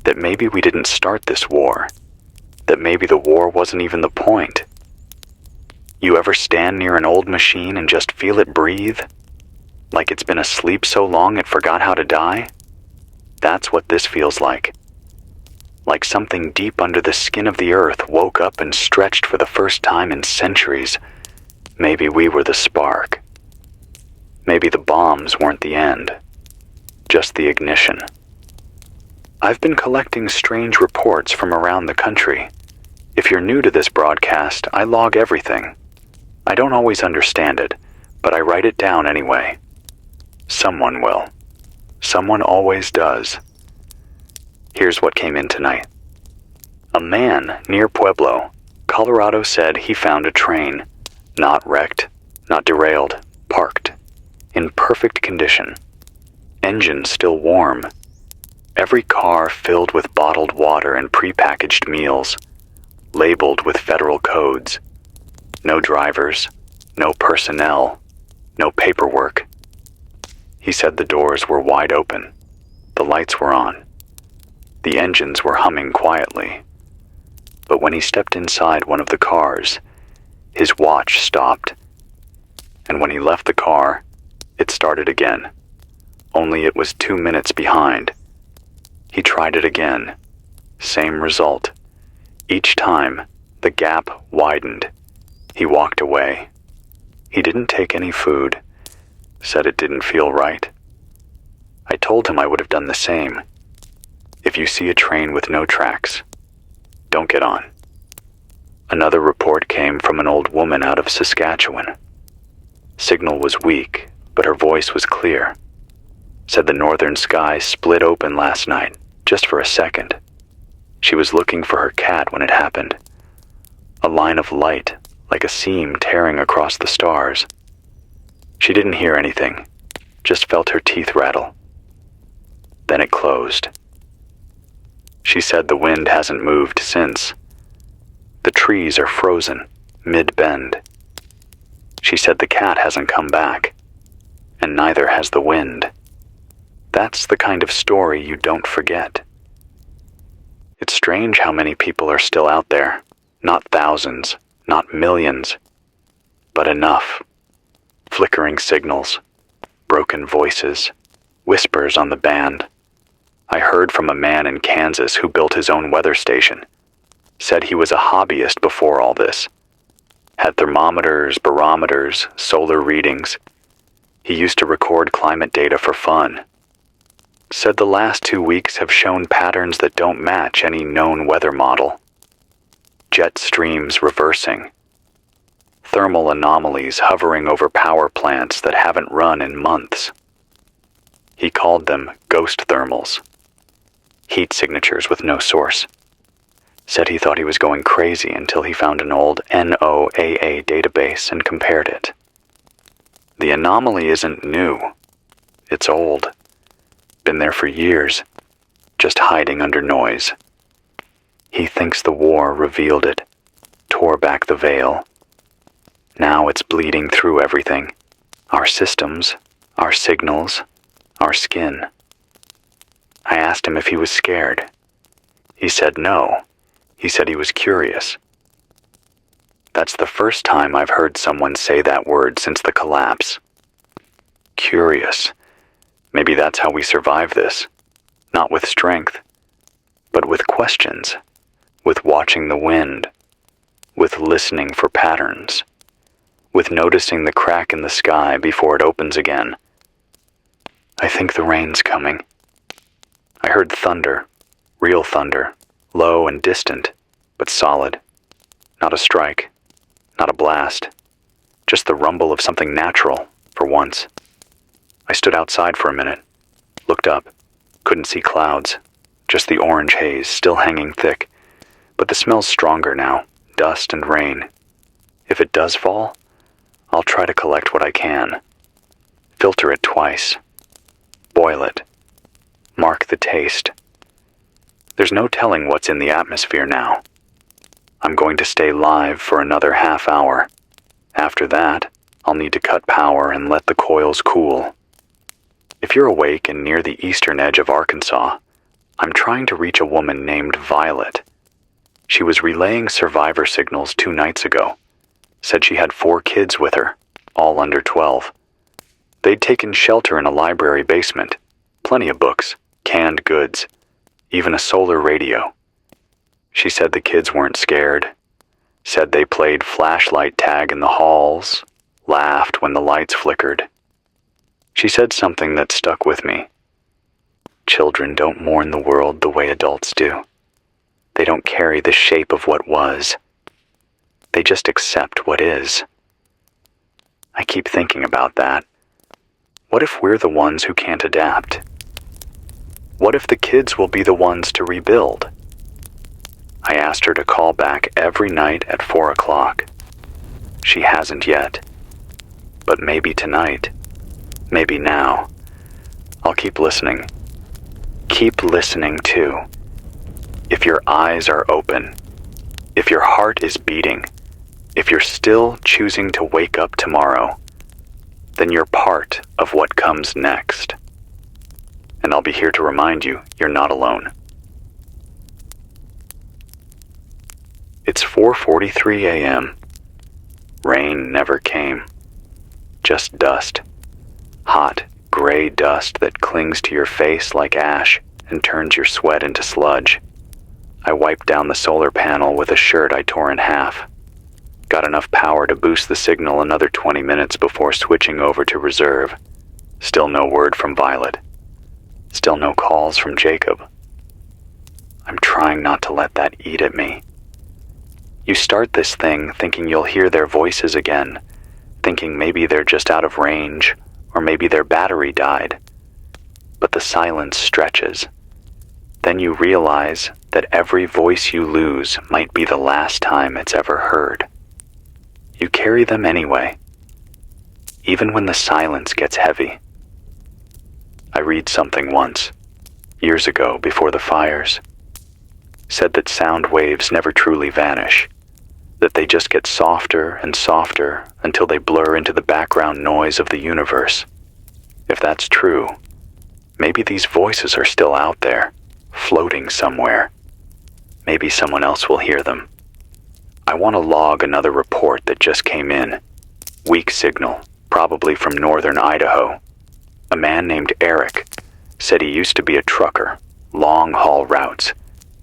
That maybe we didn't start this war. That maybe the war wasn't even the point. You ever stand near an old machine and just feel it breathe? Like it's been asleep so long it forgot how to die? That's what this feels like. Like something deep under the skin of the earth woke up and stretched for the first time in centuries. Maybe we were the spark. Maybe the bombs weren't the end. Just the ignition. I've been collecting strange reports from around the country. If you're new to this broadcast, I log everything. I don't always understand it, but I write it down anyway. Someone will. Someone always does. Here's what came in tonight. A man near Pueblo, Colorado said he found a train. Not wrecked, not derailed, parked. In perfect condition. Engine still warm. Every car filled with bottled water and prepackaged meals. Labeled with federal codes. No drivers, no personnel, no paperwork. He said the doors were wide open. The lights were on. The engines were humming quietly. But when he stepped inside one of the cars, his watch stopped. And when he left the car, it started again. Only it was 2 minutes behind. He tried it again. Same result. Each time, the gap widened. He walked away. He didn't take any food. Said it didn't feel right. I told him I would have done the same. If you see a train with no tracks, don't get on. Another report came from an old woman out of Saskatchewan. Signal was weak, but her voice was clear. Said the northern sky split open last night, just for a second. She was looking for her cat when it happened. A line of light, like a seam tearing across the stars. She didn't hear anything, just felt her teeth rattle. Then it closed. She said the wind hasn't moved since. The trees are frozen, mid-bend. She said the cat hasn't come back, and neither has the wind. That's the kind of story you don't forget. It's strange how many people are still out there. Not thousands, not millions, but enough. Flickering signals, broken voices, whispers on the band. I heard from a man in Kansas who built his own weather station. Said he was a hobbyist before all this. Had thermometers, barometers, solar readings. He used to record climate data for fun. Said the last 2 weeks have shown patterns that don't match any known weather model. Jet streams reversing. Thermal anomalies hovering over power plants that haven't run in months. He called them ghost thermals. Heat signatures with no source. Said he thought he was going crazy until he found an old NOAA database and compared it. The anomaly isn't new. It's old. Been there for years, just hiding under noise. He thinks the war revealed it, tore back the veil. Now it's bleeding through everything. Our systems, our signals, our skin. I asked him if he was scared. He said no. He said he was curious. That's the first time I've heard someone say that word since the collapse. Curious. Maybe that's how we survive this. Not with strength, but with questions, with watching the wind, with listening for patterns, with noticing the crack in the sky before it opens again. I think the rain's coming. I heard thunder, real thunder, low and distant, but solid. Not a strike, not a blast, just the rumble of something natural, for once. I stood outside for a minute, looked up, couldn't see clouds, just the orange haze still hanging thick, but the smell's stronger now, dust and rain. If it does fall, I'll try to collect what I can. Filter it twice. Boil it. Mark the taste. There's no telling what's in the atmosphere now. I'm going to stay live for another half hour. After that, I'll need to cut power and let the coils cool. If you're awake and near the eastern edge of Arkansas, I'm trying to reach a woman named Violet. She was relaying survivor signals 2 nights ago. Said she had 4 kids with her, all under 12. They'd taken shelter in a library basement. Plenty of books, canned goods, even a solar radio. She said the kids weren't scared. Said they played flashlight tag in the halls, laughed when the lights flickered. She said something that stuck with me. Children don't mourn the world the way adults do. They don't carry the shape of what was. They just accept what is. I keep thinking about that. What if we're the ones who can't adapt? What if the kids will be the ones to rebuild? I asked her to call back every night at 4 o'clock. She hasn't yet. But maybe tonight. Maybe now. I'll keep listening. Keep listening too. If your eyes are open, if your heart is beating, if you're still choosing to wake up tomorrow, then you're part of what comes next. And I'll be here to remind you you're not alone. It's 4:43 a.m. Rain never came. Just dust. Hot, gray dust that clings to your face like ash and turns your sweat into sludge. I wiped down the solar panel with a shirt I tore in half. Got enough power to boost the signal another 20 minutes before switching over to reserve. Still no word from Violet. Still no calls from Jacob. I'm trying not to let that eat at me. You start this thing thinking you'll hear their voices again, thinking maybe they're just out of range, or maybe their battery died. But the silence stretches. Then you realize that every voice you lose might be the last time it's ever heard. You carry them anyway, even when the silence gets heavy. I read something once, years ago before the fires. Said that sound waves never truly vanish, that they just get softer and softer until they blur into the background noise of the universe. If that's true, maybe these voices are still out there, floating somewhere, Maybe someone else will hear them. I want to log another report that just came in. Weak signal, probably from northern Idaho. A man named Eric said he used to be a trucker, long-haul routes,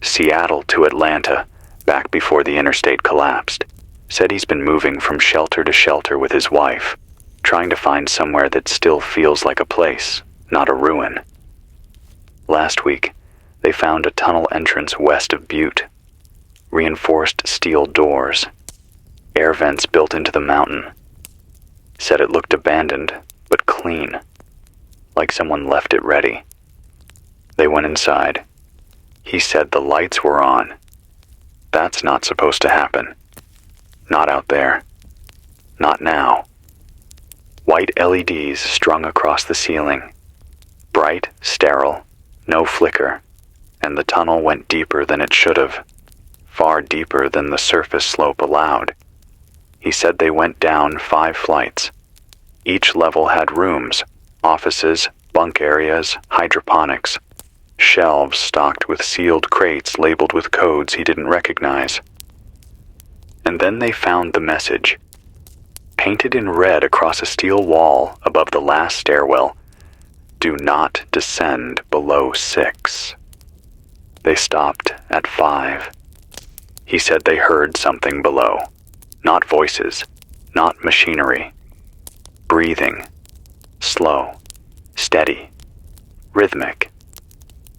Seattle to Atlanta, back before the interstate collapsed. Said he's been moving from shelter to shelter with his wife, trying to find somewhere that still feels like a place, not a ruin. Last week, they found a tunnel entrance west of Butte. Reinforced steel doors, air vents built into the mountain. Said it looked abandoned, but clean, like someone left it ready. They went inside. He said the lights were on. That's not supposed to happen. Not out there. Not now. White LEDs strung across the ceiling. Bright, sterile, no flicker, and the tunnel went deeper than it should have. Far deeper than the surface slope allowed. He said they went down 5 flights. Each level had rooms, offices, bunk areas, hydroponics, shelves stocked with sealed crates labeled with codes he didn't recognize. And then they found the message, painted in red across a steel wall above the last stairwell: "Do not descend below 6. They stopped at 5. He said they heard something below. Not voices, not machinery. Breathing. Slow, steady, rhythmic,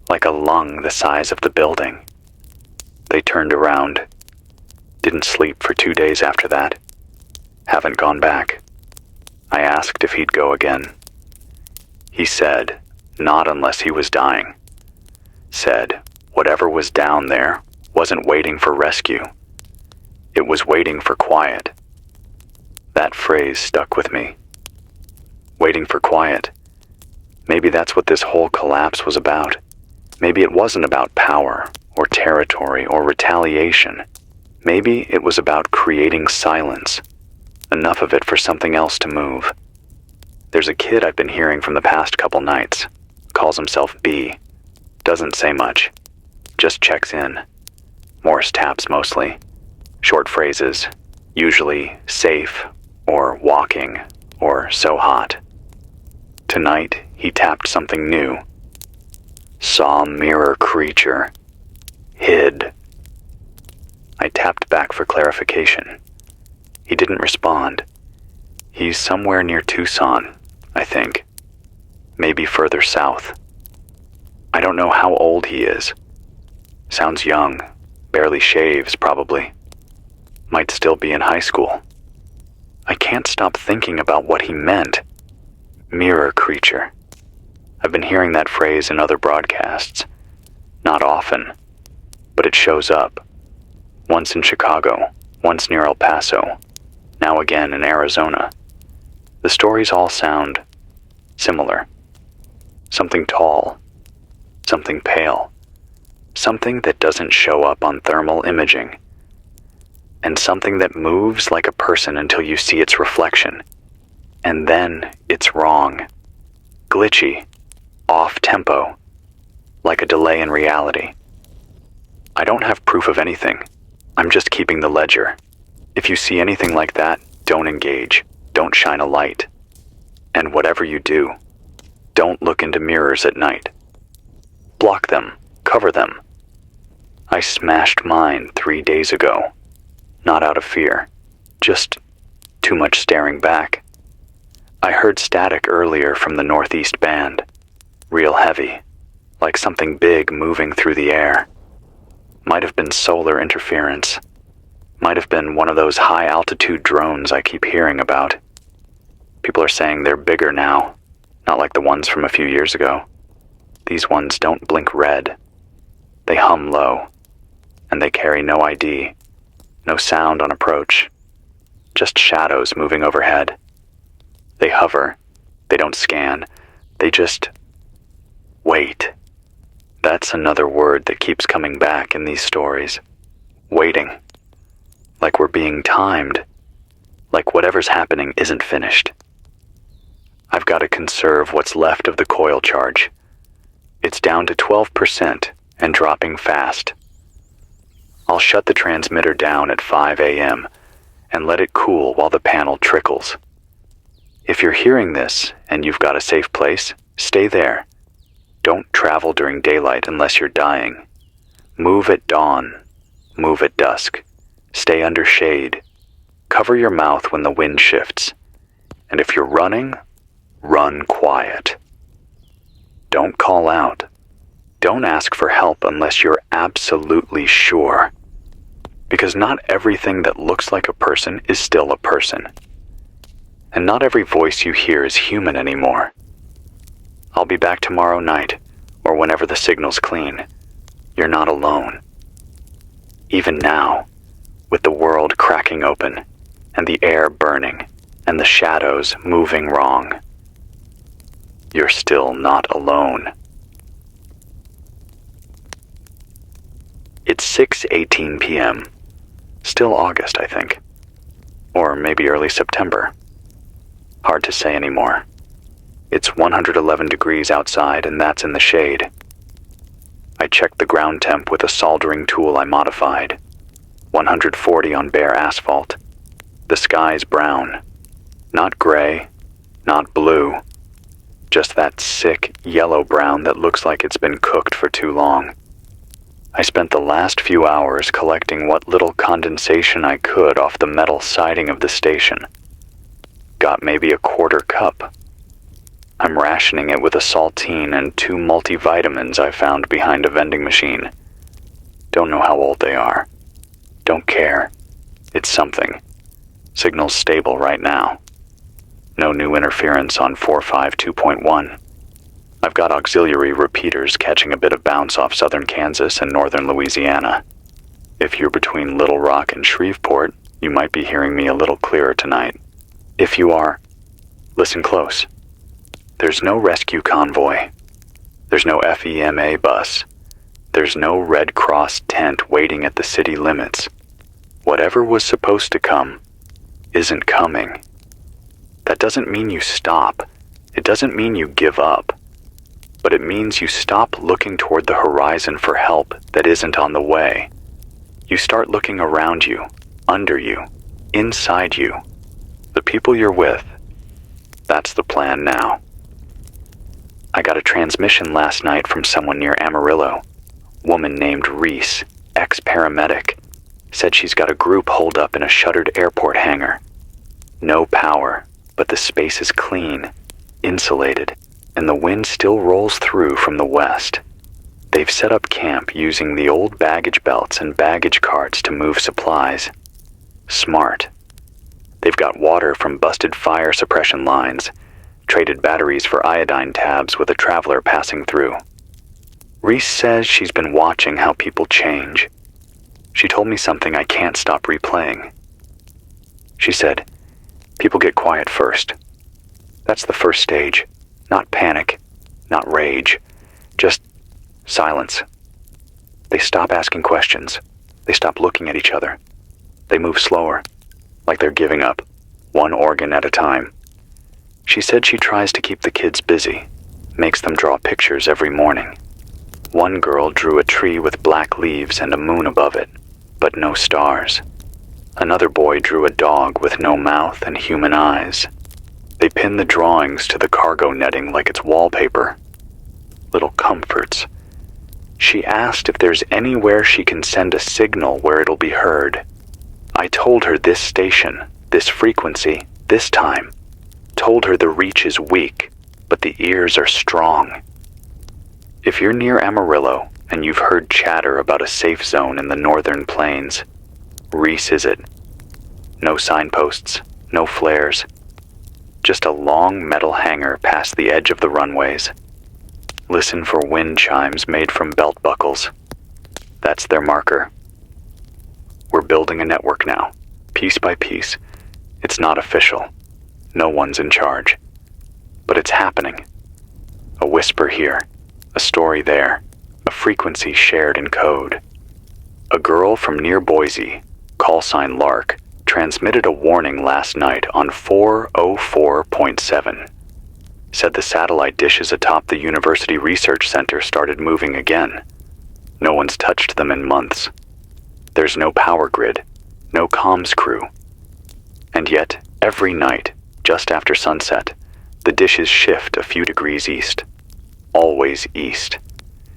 like a lung the size of the building. They turned around. Didn't sleep for 2 days after that. Haven't gone back. I asked if he'd go again. He said, not unless he was dying. Said, whatever was down there wasn't waiting for rescue. It was waiting for quiet. That phrase stuck with me. Waiting for quiet. Maybe that's what this whole collapse was about. Maybe it wasn't about power, or territory, or retaliation. Maybe it was about creating silence. Enough of it for something else to move. There's a kid I've been hearing from the past couple nights. Calls himself B. Doesn't say much. Just checks in. Morse taps mostly. Short phrases. Usually safe, or walking, or so hot. Tonight, he tapped something new. Saw mirror creature. Hid. I tapped back for clarification. He didn't respond. He's somewhere near Tucson, I think. Maybe further south. I don't know how old he is. Sounds young. Barely shaves, probably. Might still be in high school. I can't stop thinking about what he meant. Mirror creature. I've been hearing that phrase in other broadcasts. Not often, but it shows up. Once in Chicago, once near El Paso, now again in Arizona. The stories all sound similar. Something tall, something pale, something that doesn't show up on thermal imaging, and something that moves like a person until you see its reflection. And then it's wrong, glitchy, off-tempo, like a delay in reality. I don't have proof of anything. I'm just keeping the ledger. If you see anything like that, don't engage. Don't shine a light. And whatever you do, don't look into mirrors at night. Block them. Cover them. I smashed mine 3 days ago. Not out of fear. Just too much staring back. I heard static earlier from the northeast band. Real heavy. Like something big moving through the air. Might have been solar interference. Might have been one of those high-altitude drones I keep hearing about. People are saying they're bigger now, not like the ones from a few years ago. These ones don't blink red. They hum low, and they carry no ID, no sound on approach, just shadows moving overhead. They hover, they don't scan, they just wait. That's another word that keeps coming back in these stories. Waiting. Like we're being timed. Like whatever's happening isn't finished. I've got to conserve what's left of the coil charge. It's down to 12% and dropping fast. I'll shut the transmitter down at 5 a.m. and let it cool while the panel trickles. If you're hearing this and you've got a safe place, stay there. Don't travel during daylight unless you're dying. Move at dawn. Move at dusk. Stay under shade. Cover your mouth when the wind shifts. And if you're running, run quiet. Don't call out. Don't ask for help unless you're absolutely sure. Because not everything that looks like a person is still a person. And not every voice you hear is human anymore. I'll be back tomorrow night, or whenever the signal's clean. You're not alone. Even now, with the world cracking open, and the air burning, and the shadows moving wrong, you're still not alone. It's 6:18 p.m. Still August, I think. Or maybe early September. Hard to say anymore. It's 111 degrees outside, and that's in the shade. I checked the ground temp with a soldering tool I modified. 140 on bare asphalt. The sky's brown. Not gray, not blue. Just that sick yellow brown that looks like it's been cooked for too long. I spent the last few hours collecting what little condensation I could off the metal siding of the station. Got maybe a quarter cup. I'm rationing it with a saltine and 2 multivitamins I found behind a vending machine. Don't know how old they are. Don't care. It's something. Signal's stable right now. No new interference on 452.1. I've got auxiliary repeaters catching a bit of bounce off southern Kansas and northern Louisiana. If you're between Little Rock and Shreveport, you might be hearing me a little clearer tonight. If you are, listen close. There's no rescue convoy. There's no FEMA bus. There's no Red Cross tent waiting at the city limits. Whatever was supposed to come isn't coming. That doesn't mean you stop. It doesn't mean you give up. But it means you stop looking toward the horizon for help that isn't on the way. You start looking around you, under you, inside you, the people you're with. That's the plan now. I got a transmission last night from someone near Amarillo. Woman named Reese, ex-paramedic, said she's got a group holed up in a shuttered airport hangar. No power, but the space is clean, insulated, and the wind still rolls through from the west. They've set up camp using the old baggage belts and baggage carts to move supplies. Smart. They've got water from busted fire suppression lines, traded batteries for iodine tabs with a traveler passing through. Reese says she's been watching how people change. She told me something I can't stop replaying. She said, people get quiet first. That's the first stage. Not panic, not rage, just silence. They stop asking questions. They stop looking at each other. They move slower, like they're giving up, one organ at a time. She said she tries to keep the kids busy, makes them draw pictures every morning. One girl drew a tree with black leaves and a moon above it, but no stars. Another boy drew a dog with no mouth and human eyes. They pinned the drawings to the cargo netting like it's wallpaper. Little comforts. She asked if there's anywhere she can send a signal where it'll be heard. I told her this station, this frequency, this time. Told her the reach is weak, but the ears are strong. If you're near Amarillo and you've heard chatter about a safe zone in the northern plains, Reese is it. No signposts, no flares. Just a long metal hangar past the edge of the runways. Listen for wind chimes made from belt buckles. That's their marker. We're building a network now, piece by piece. It's not official. No one's in charge. But it's happening. A whisper here, a story there, a frequency shared in code. A girl from near Boise, call sign Lark, transmitted a warning last night on 404.7. Said the satellite dishes atop the University Research Center started moving again. No one's touched them in months. There's no power grid, no comms crew. And yet, every night, just after sunset, the dishes shift a few degrees east. Always east.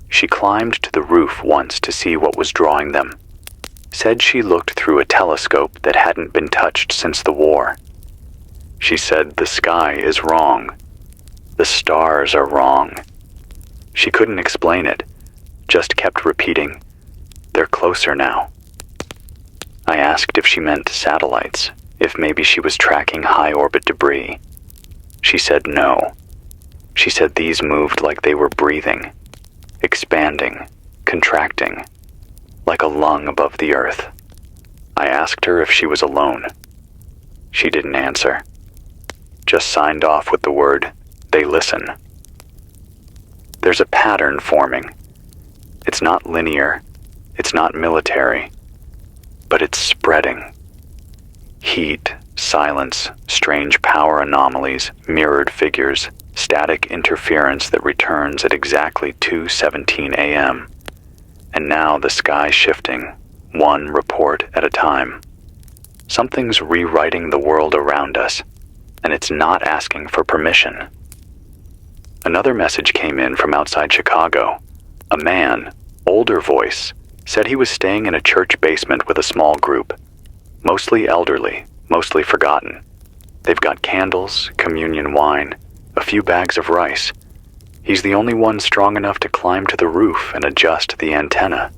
She climbed to the roof once to see what was drawing them. Said she looked through a telescope that hadn't been touched since the war. She said the sky is wrong. The stars are wrong. She couldn't explain it, just kept repeating, "They're closer now." I asked if she meant satellites, if maybe she was tracking high-orbit debris. She said no. She said these moved like they were breathing, expanding, contracting, like a lung above the earth. I asked her if she was alone. She didn't answer. Just signed off with the word, "They listen." There's a pattern forming. It's not linear. It's not military. But it's spreading. Heat, silence, strange power anomalies, mirrored figures, static interference that returns at exactly 2:17 a.m. And now the sky shifting, one report at a time. Something's rewriting the world around us, and it's not asking for permission. Another message came in from outside Chicago. A man, older voice, said he was staying in a church basement with a small group. Mostly elderly, mostly forgotten. They've got candles, communion wine, a few bags of rice. He's the only one strong enough to climb to the roof and adjust the antenna.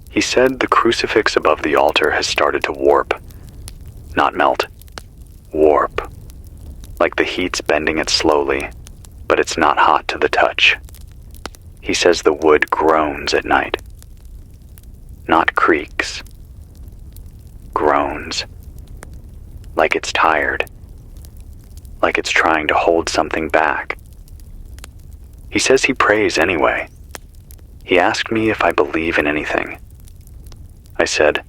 He said the crucifix above the altar has started to warp. Not melt. Warp. Like the heat's bending it slowly, but it's not hot to the touch. He says the wood groans at night. Not creaks. Groans. Like it's tired. Like it's trying to hold something back. He says he prays anyway. He asked me if I believe in anything. I said,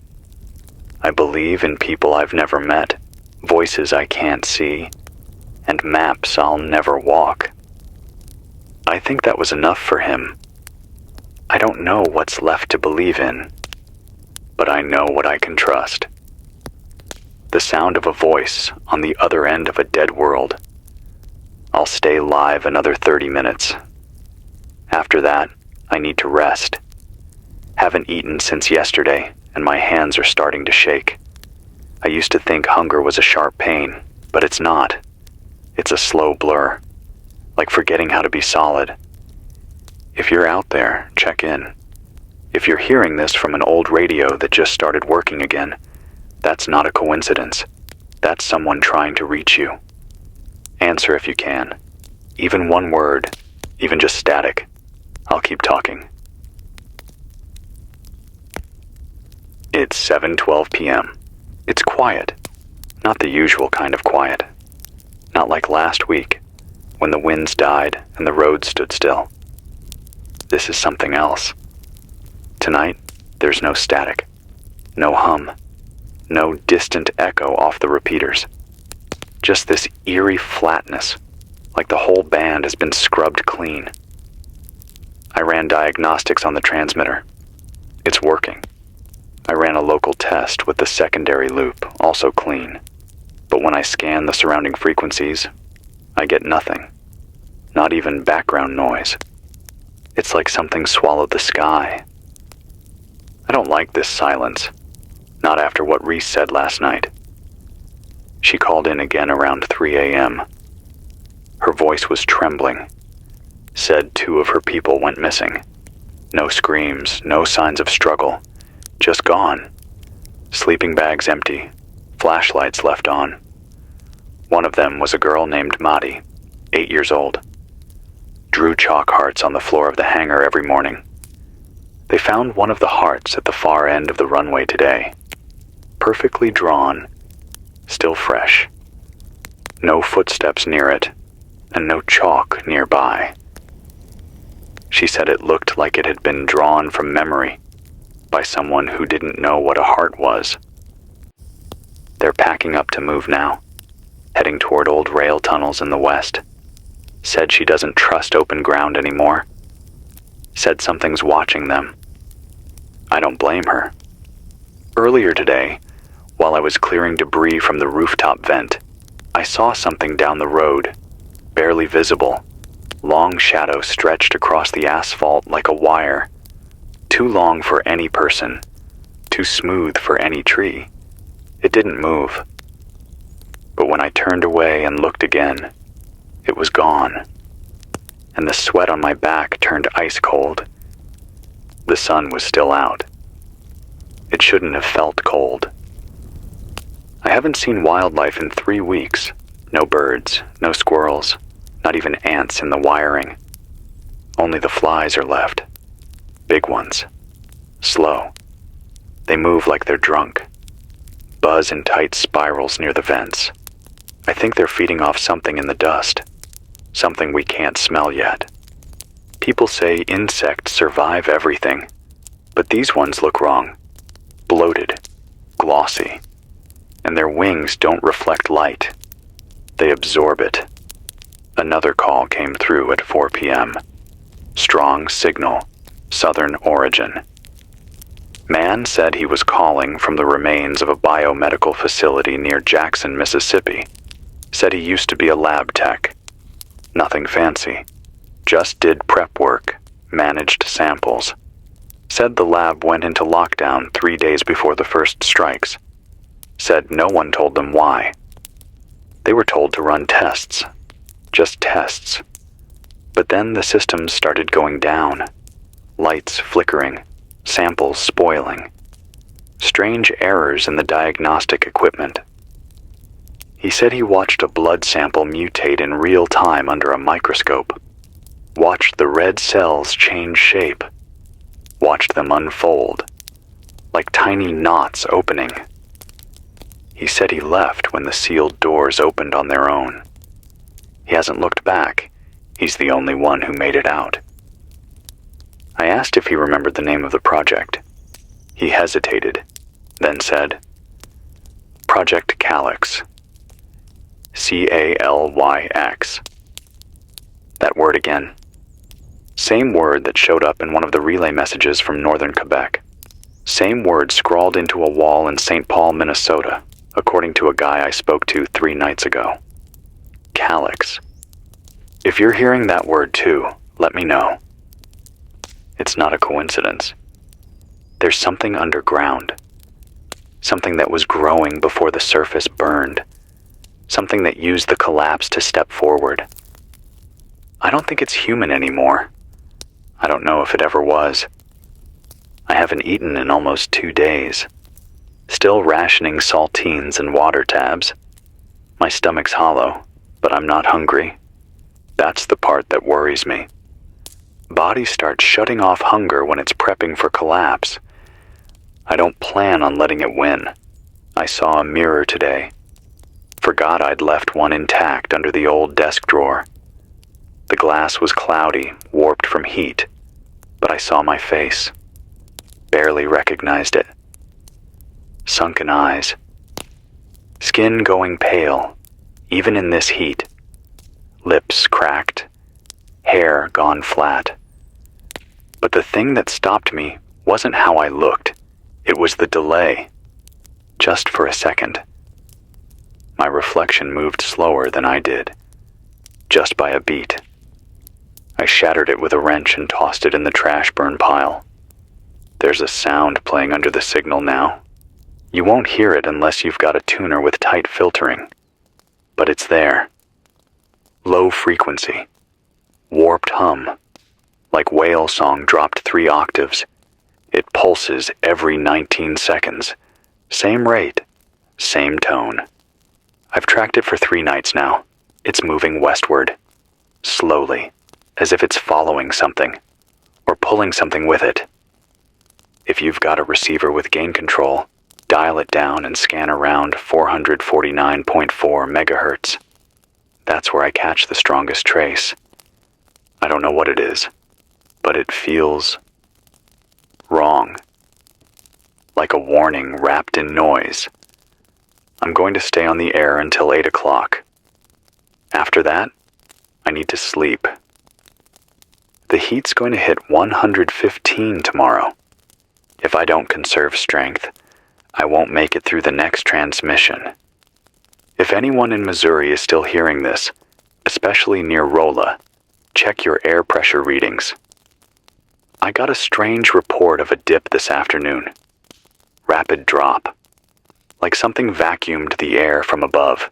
I believe in people I've never met, voices I can't see, and maps I'll never walk. I think that was enough for him. I don't know what's left to believe in, but I know what I can trust. The sound of a voice on the other end of a dead world. I'll stay live another 30 minutes. After that, I need to rest. Haven't eaten since yesterday, and my hands are starting to shake. I used to think hunger was a sharp pain, but it's not. It's a slow blur, like forgetting how to be solid. If you're out there, check in. If you're hearing this from an old radio that just started working again, that's not a coincidence. That's someone trying to reach you. Answer if you can. Even one word, even just static. I'll keep talking. It's 7:12 p.m. It's quiet. Not the usual kind of quiet. Not like last week, when the winds died and the roads stood still. This is something else. Tonight, there's no static, no hum, no distant echo off the repeaters. Just this eerie flatness, like the whole band has been scrubbed clean. I ran diagnostics on the transmitter. It's working. I ran a local test with the secondary loop, also clean. But when I scan the surrounding frequencies, I get nothing. Not even background noise. It's like something swallowed the sky. I don't like this silence. Not after what Reese said last night. She called in again around 3 a.m. Her voice was trembling. Said 2 of her people went missing. No screams, no signs of struggle. Just gone. Sleeping bags empty. Flashlights left on. One of them was a girl named Madi, 8 years old. Drew chalk hearts on the floor of the hangar every morning. They found one of the hearts at the far end of the runway today. Perfectly drawn, still fresh. No footsteps near it, and no chalk nearby. She said it looked like it had been drawn from memory by someone who didn't know what a heart was. They're packing up to move now, heading toward old rail tunnels in the west. Said she doesn't trust open ground anymore. Said something's watching them. I don't blame her. Earlier today, while I was clearing debris from the rooftop vent, I saw something down the road, barely visible. Long shadow stretched across the asphalt like a wire. Too long for any person, too smooth for any tree. It didn't move. But when I turned away and looked again, it was gone. And the sweat on my back turned ice cold. The sun was still out. It shouldn't have felt cold. I haven't seen wildlife in 3 weeks. No birds, no squirrels, not even ants in the wiring. Only the flies are left. Big ones. Slow. They move like they're drunk. Buzz in tight spirals near the vents. I think they're feeding off something in the dust. Something we can't smell yet. People say insects survive everything, but these ones look wrong. Bloated, glossy, and their wings don't reflect light. They absorb it. Another call came through at 4 p.m. Strong signal, southern origin. Man said he was calling from the remains of a biomedical facility near Jackson, Mississippi. Said he used to be a lab tech. Nothing fancy. Just did prep work, managed samples. Said the lab went into lockdown 3 days before the first strikes. Said no one told them why. They were told to run tests. Just tests. But then the systems started going down. Lights flickering, samples spoiling. Strange errors in the diagnostic equipment. He said he watched a blood sample mutate in real time under a microscope. Watched the red cells change shape. Watched them unfold, like tiny knots opening. He said he left when the sealed doors opened on their own. He hasn't looked back. He's the only one who made it out. I asked if he remembered the name of the project. He hesitated, then said, Project Calyx. C-A-L-Y-X. That word again. Same word that showed up in one of the relay messages from northern Quebec. Same word scrawled into a wall in St. Paul, Minnesota, according to a guy I spoke to 3 nights ago. Calyx. If you're hearing that word too, let me know. It's not a coincidence. There's something underground. Something that was growing before the surface burned. Something that used the collapse to step forward. I don't think it's human anymore. I don't know if it ever was. I haven't eaten in almost 2 days. Still rationing saltines and water tabs. My stomach's hollow, but I'm not hungry. That's the part that worries me. Body starts shutting off hunger when it's prepping for collapse. I don't plan on letting it win. I saw a mirror today. Forgot I'd left one intact under the old desk drawer. The glass was cloudy, warped from heat, but I saw my face. Barely recognized it. Sunken eyes. Skin going pale, even in this heat. Lips cracked. Hair gone flat. But the thing that stopped me wasn't how I looked. It was the delay. Just for a second. My reflection moved slower than I did. Just by a beat. I shattered it with a wrench and tossed it in the trash burn pile. There's a sound playing under the signal now. You won't hear it unless you've got a tuner with tight filtering. But it's there. Low frequency. Warped hum. Like whale song dropped 3 octaves. It pulses every 19 seconds. Same rate. Same tone. I've tracked it for 3 nights now. It's moving westward. Slowly. As if it's following something. Or pulling something with it. If you've got a receiver with gain control, dial it down and scan around 449.4 megahertz. That's where I catch the strongest trace. I don't know what it is, but it feels wrong. Like a warning wrapped in noise. I'm going to stay on the air until 8 o'clock. After that, I need to sleep. The heat's going to hit 115 tomorrow. If I don't conserve strength, I won't make it through the next transmission. If anyone in Missouri is still hearing this, especially near Rolla, check your air pressure readings. I got a strange report of a dip this afternoon. Rapid drop. Like something vacuumed the air from above.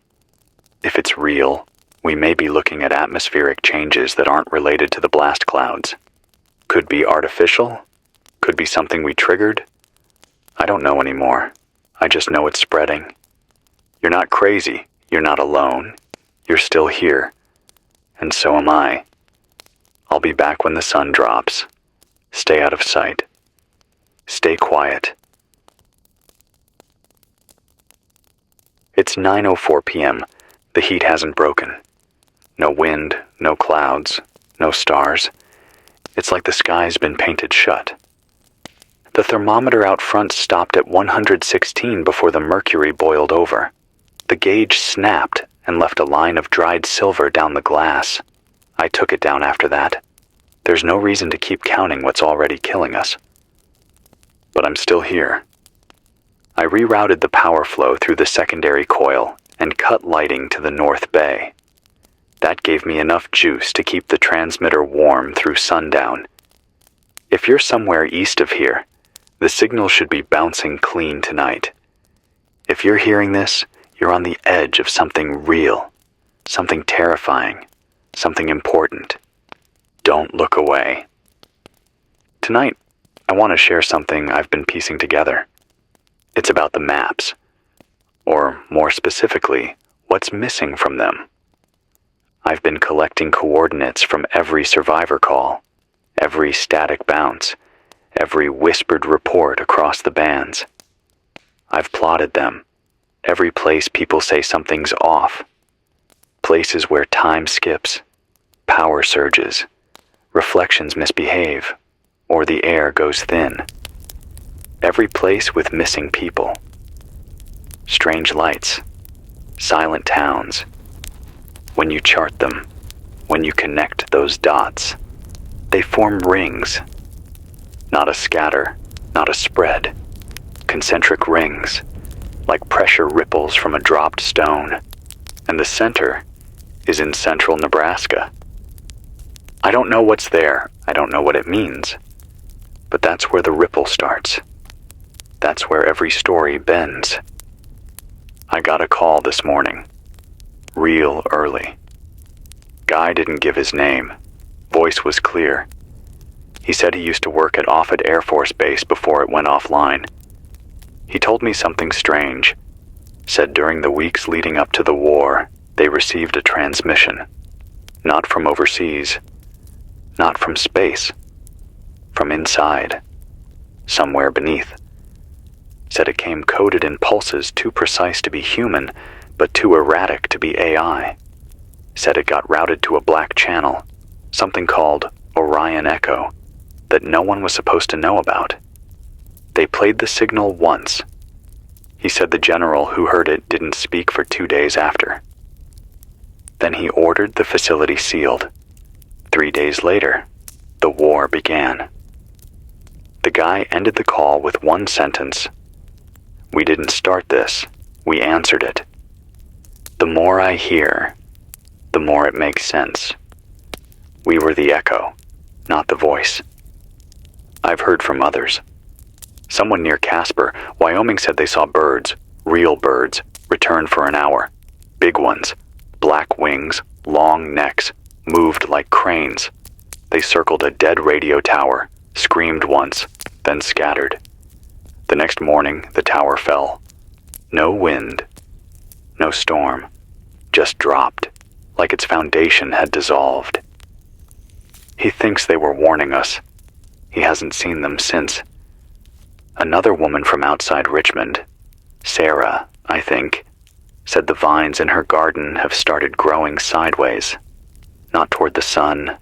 If it's real, we may be looking at atmospheric changes that aren't related to the blast clouds. Could be artificial. Could be something we triggered. I don't know anymore. I just know it's spreading. You're not crazy. You're not alone. You're still here. And so am I. I'll be back when the sun drops. Stay out of sight. Stay quiet. It's 9:04 p.m. The heat hasn't broken. No wind, no clouds, no stars. It's like the sky's been painted shut. The thermometer out front stopped at 116 before the mercury boiled over. The gauge snapped and left a line of dried silver down the glass. I took it down after that. There's no reason to keep counting what's already killing us. But I'm still here. I rerouted the power flow through the secondary coil and cut lighting to the north bay. That gave me enough juice to keep the transmitter warm through sundown. If you're somewhere east of here, the signal should be bouncing clean tonight. If you're hearing this, you're on the edge of something real, something terrifying, something important. Don't look away. Tonight, I want to share something I've been piecing together. It's about the maps, or more specifically, what's missing from them. I've been collecting coordinates from every survivor call, every static bounce, every whispered report across the bands. I've plotted them, every place people say something's off, places where time skips, power surges, reflections misbehave, or the air goes thin. Every place with missing people. Strange lights, silent towns. When you chart them, when you connect those dots, they form rings. Not a scatter, not a spread. Concentric rings, like pressure ripples from a dropped stone. And the center is in central Nebraska. I don't know what's there, I don't know what it means. But that's where the ripple starts. That's where every story bends. I got a call this morning. Real early. Guy didn't give his name. Voice was clear. He said he used to work at Offutt Air Force Base before it went offline. He told me something strange. Said during the weeks leading up to the war, they received a transmission. Not from overseas. Not from space. From inside. Somewhere beneath. Said it came coded in pulses too precise to be human, but too erratic to be AI. Said it got routed to a black channel, something called Orion Echo, that no one was supposed to know about. They played the signal once. He said the general who heard it didn't speak for 2 days after. Then he ordered the facility sealed. 3 days later, the war began. The guy ended the call with one sentence. We didn't start this, we answered it. The more I hear, the more it makes sense. We were the echo, not the voice. I've heard from others. Someone near Casper, Wyoming said they saw birds, real birds, return for an hour. Big ones, black wings, long necks, moved like cranes. They circled a dead radio tower, screamed once, then scattered. The next morning, the tower fell. No wind, no storm, just dropped, like its foundation had dissolved. He thinks they were warning us. He hasn't seen them since. Another woman from outside Richmond, Sarah, I think, said the vines in her garden have started growing sideways. Not toward the sun,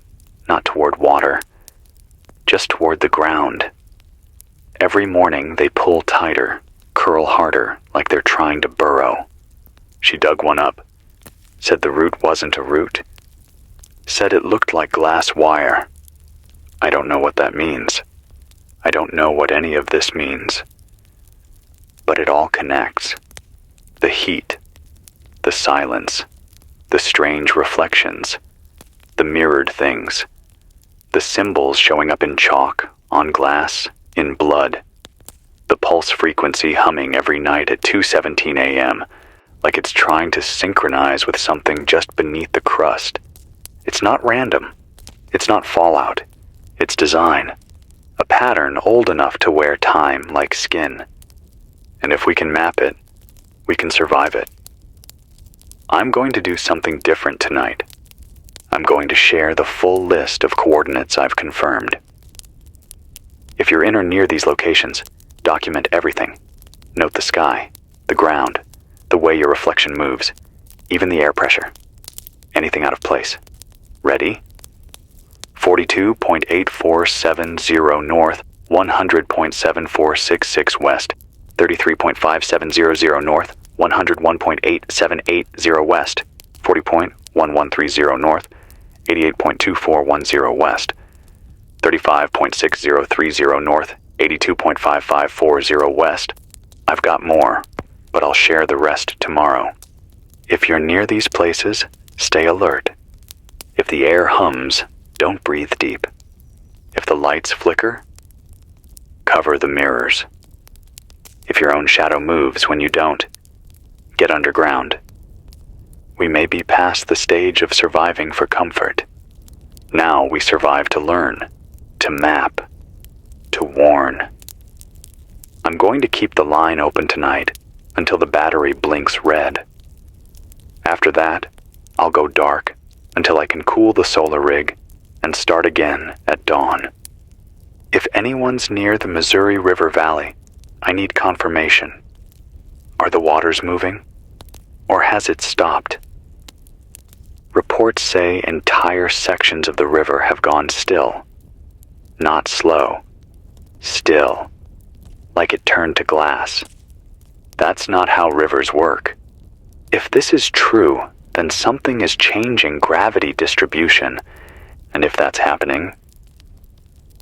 not toward water, just toward the ground. Every morning they pull tighter, curl harder, like they're trying to burrow. She dug one up, said the root wasn't a root, said it looked like glass wire. I don't know what that means. I don't know what any of this means. But it all connects. The heat, the silence, the strange reflections, the mirrored things, the symbols showing up in chalk, on glass, in blood, the pulse frequency humming every night at 2:17 a.m., like it's trying to synchronize with something just beneath the crust. It's not random. It's not fallout. It's design. A pattern old enough to wear time like skin. And if we can map it, we can survive it. I'm going to do something different tonight. I'm going to share the full list of coordinates I've confirmed. If you're in or near these locations, document everything. Note the sky, the ground, the way your reflection moves, even the air pressure. Anything out of place. Ready? 42.8470 north, 100.7466 west, 33.5700 north, 101.8780 west, 40.1130 north, 88.2410 west, 35.6030 north, 82.5540 west. I've got more, but I'll share the rest tomorrow. If you're near these places, stay alert. If the air hums, don't breathe deep. If the lights flicker, cover the mirrors. If your own shadow moves when you don't, get underground. We may be past the stage of surviving for comfort. Now we survive to learn, to map, to warn. I'm going to keep the line open tonight until the battery blinks red. After that, I'll go dark until I can cool the solar rig and start again at dawn. If anyone's near the Missouri River Valley, I need confirmation. Are the waters moving? Or has it stopped? Reports say entire sections of the river have gone still. Not slow. Still. Like it turned to glass. That's not how rivers work. If this is true, then something is changing gravity distribution. And if that's happening,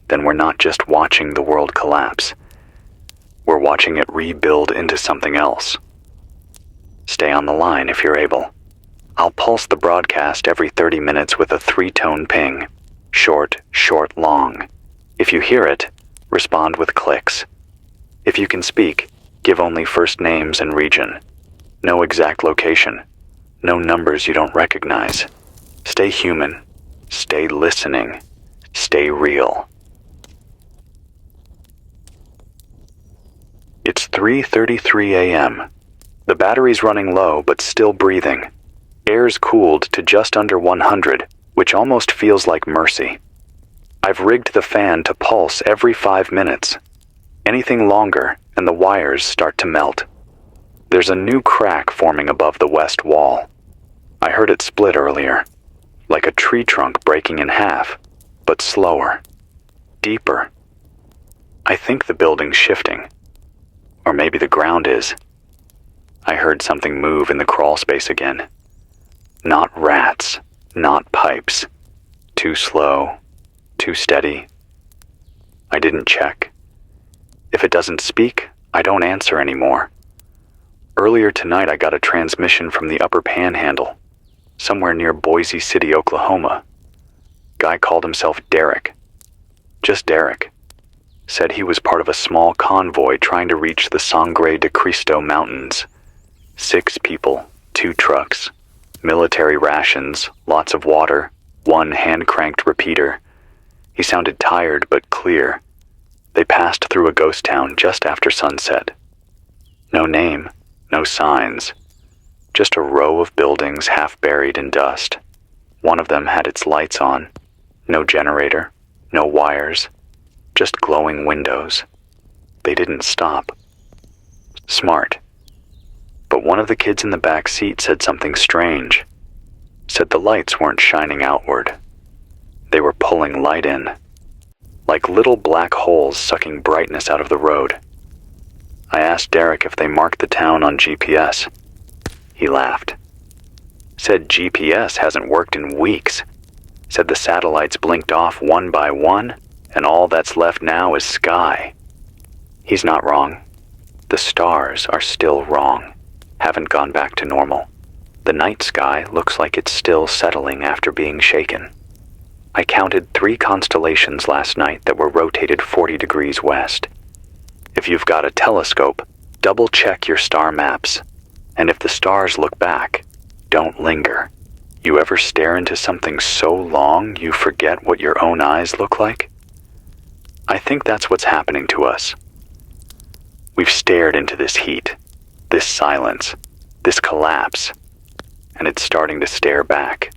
then we're not just watching the world collapse. We're watching it rebuild into something else. Stay on the line if you're able. I'll pulse the broadcast every 30 minutes with a 3-tone ping. Short, short, long. If you hear it, respond with clicks. If you can speak, give only first names and region. No exact location. No numbers you don't recognize. Stay human. Stay listening. Stay real. It's 3:33 a.m. The battery's running low but still breathing. Air's cooled to just under 100, which almost feels like mercy. I've rigged the fan to pulse every 5 minutes. Anything longer and the wires start to melt. There's a new crack forming above the west wall. I heard it split earlier, like a tree trunk breaking in half, but slower, deeper. I think the building's shifting. Or maybe the ground is. I heard something move in the crawl space again. Not rats, not pipes. Too slow, too steady. I didn't check. If it doesn't speak, I don't answer anymore. Earlier tonight I got a transmission from the Upper Panhandle, somewhere near Boise City, Oklahoma. Guy called himself Derek. Just Derek. Said he was part of a small convoy trying to reach the Sangre de Cristo Mountains. 6 people, 2 trucks, military rations, lots of water, 1 hand-cranked repeater. He sounded tired but clear. They passed through a ghost town just after sunset. No name, no signs. Just a row of buildings half buried in dust. One of them had its lights on. No generator, no wires. Just glowing windows. They didn't stop. Smart. But one of the kids in the back seat said something strange. Said the lights weren't shining outward. They were pulling light in. Like little black holes sucking brightness out of the road. I asked Derek if they marked the town on GPS. He laughed. Said GPS hasn't worked in weeks. Said the satellites blinked off one by one, and all that's left now is sky. He's not wrong. The stars are still wrong, haven't gone back to normal. The night sky looks like it's still settling after being shaken. I counted 3 constellations last night that were rotated 40 degrees west. If you've got a telescope, double-check your star maps. And if the stars look back, don't linger. You ever stare into something so long you forget what your own eyes look like? I think that's what's happening to us. We've stared into this heat, this silence, this collapse, and it's starting to stare back.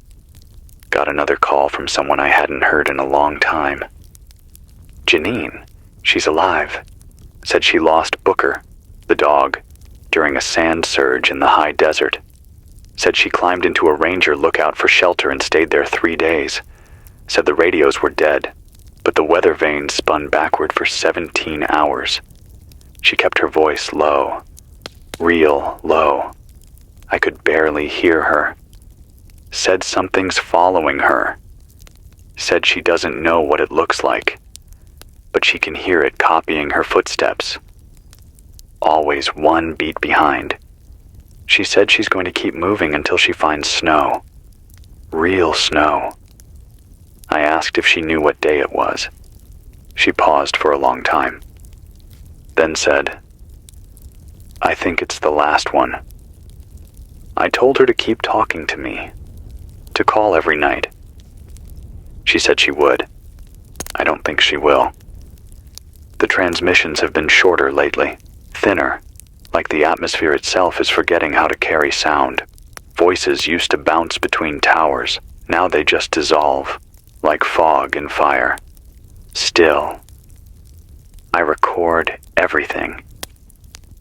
Got another call from someone I hadn't heard in a long time. Janine, she's alive, said she lost Booker, the dog, during a sand surge in the high desert. Said she climbed into a ranger lookout for shelter and stayed there 3 days. Said the radios were dead, but the weather vane spun backward for 17 hours. She kept her voice low, real low. I could barely hear her. Said something's following her. Said she doesn't know what it looks like, but she can hear it copying her footsteps. Always one beat behind. She said she's going to keep moving until she finds snow. Real snow. I asked if she knew what day it was. She paused for a long time, then said, "I think it's the last one." I told her to keep talking to me, to call every night. She said she would. I don't think she will. The transmissions have been shorter lately, thinner, like the atmosphere itself is forgetting how to carry sound. Voices used to bounce between towers. Now they just dissolve, like fog in fire. Still, I record everything.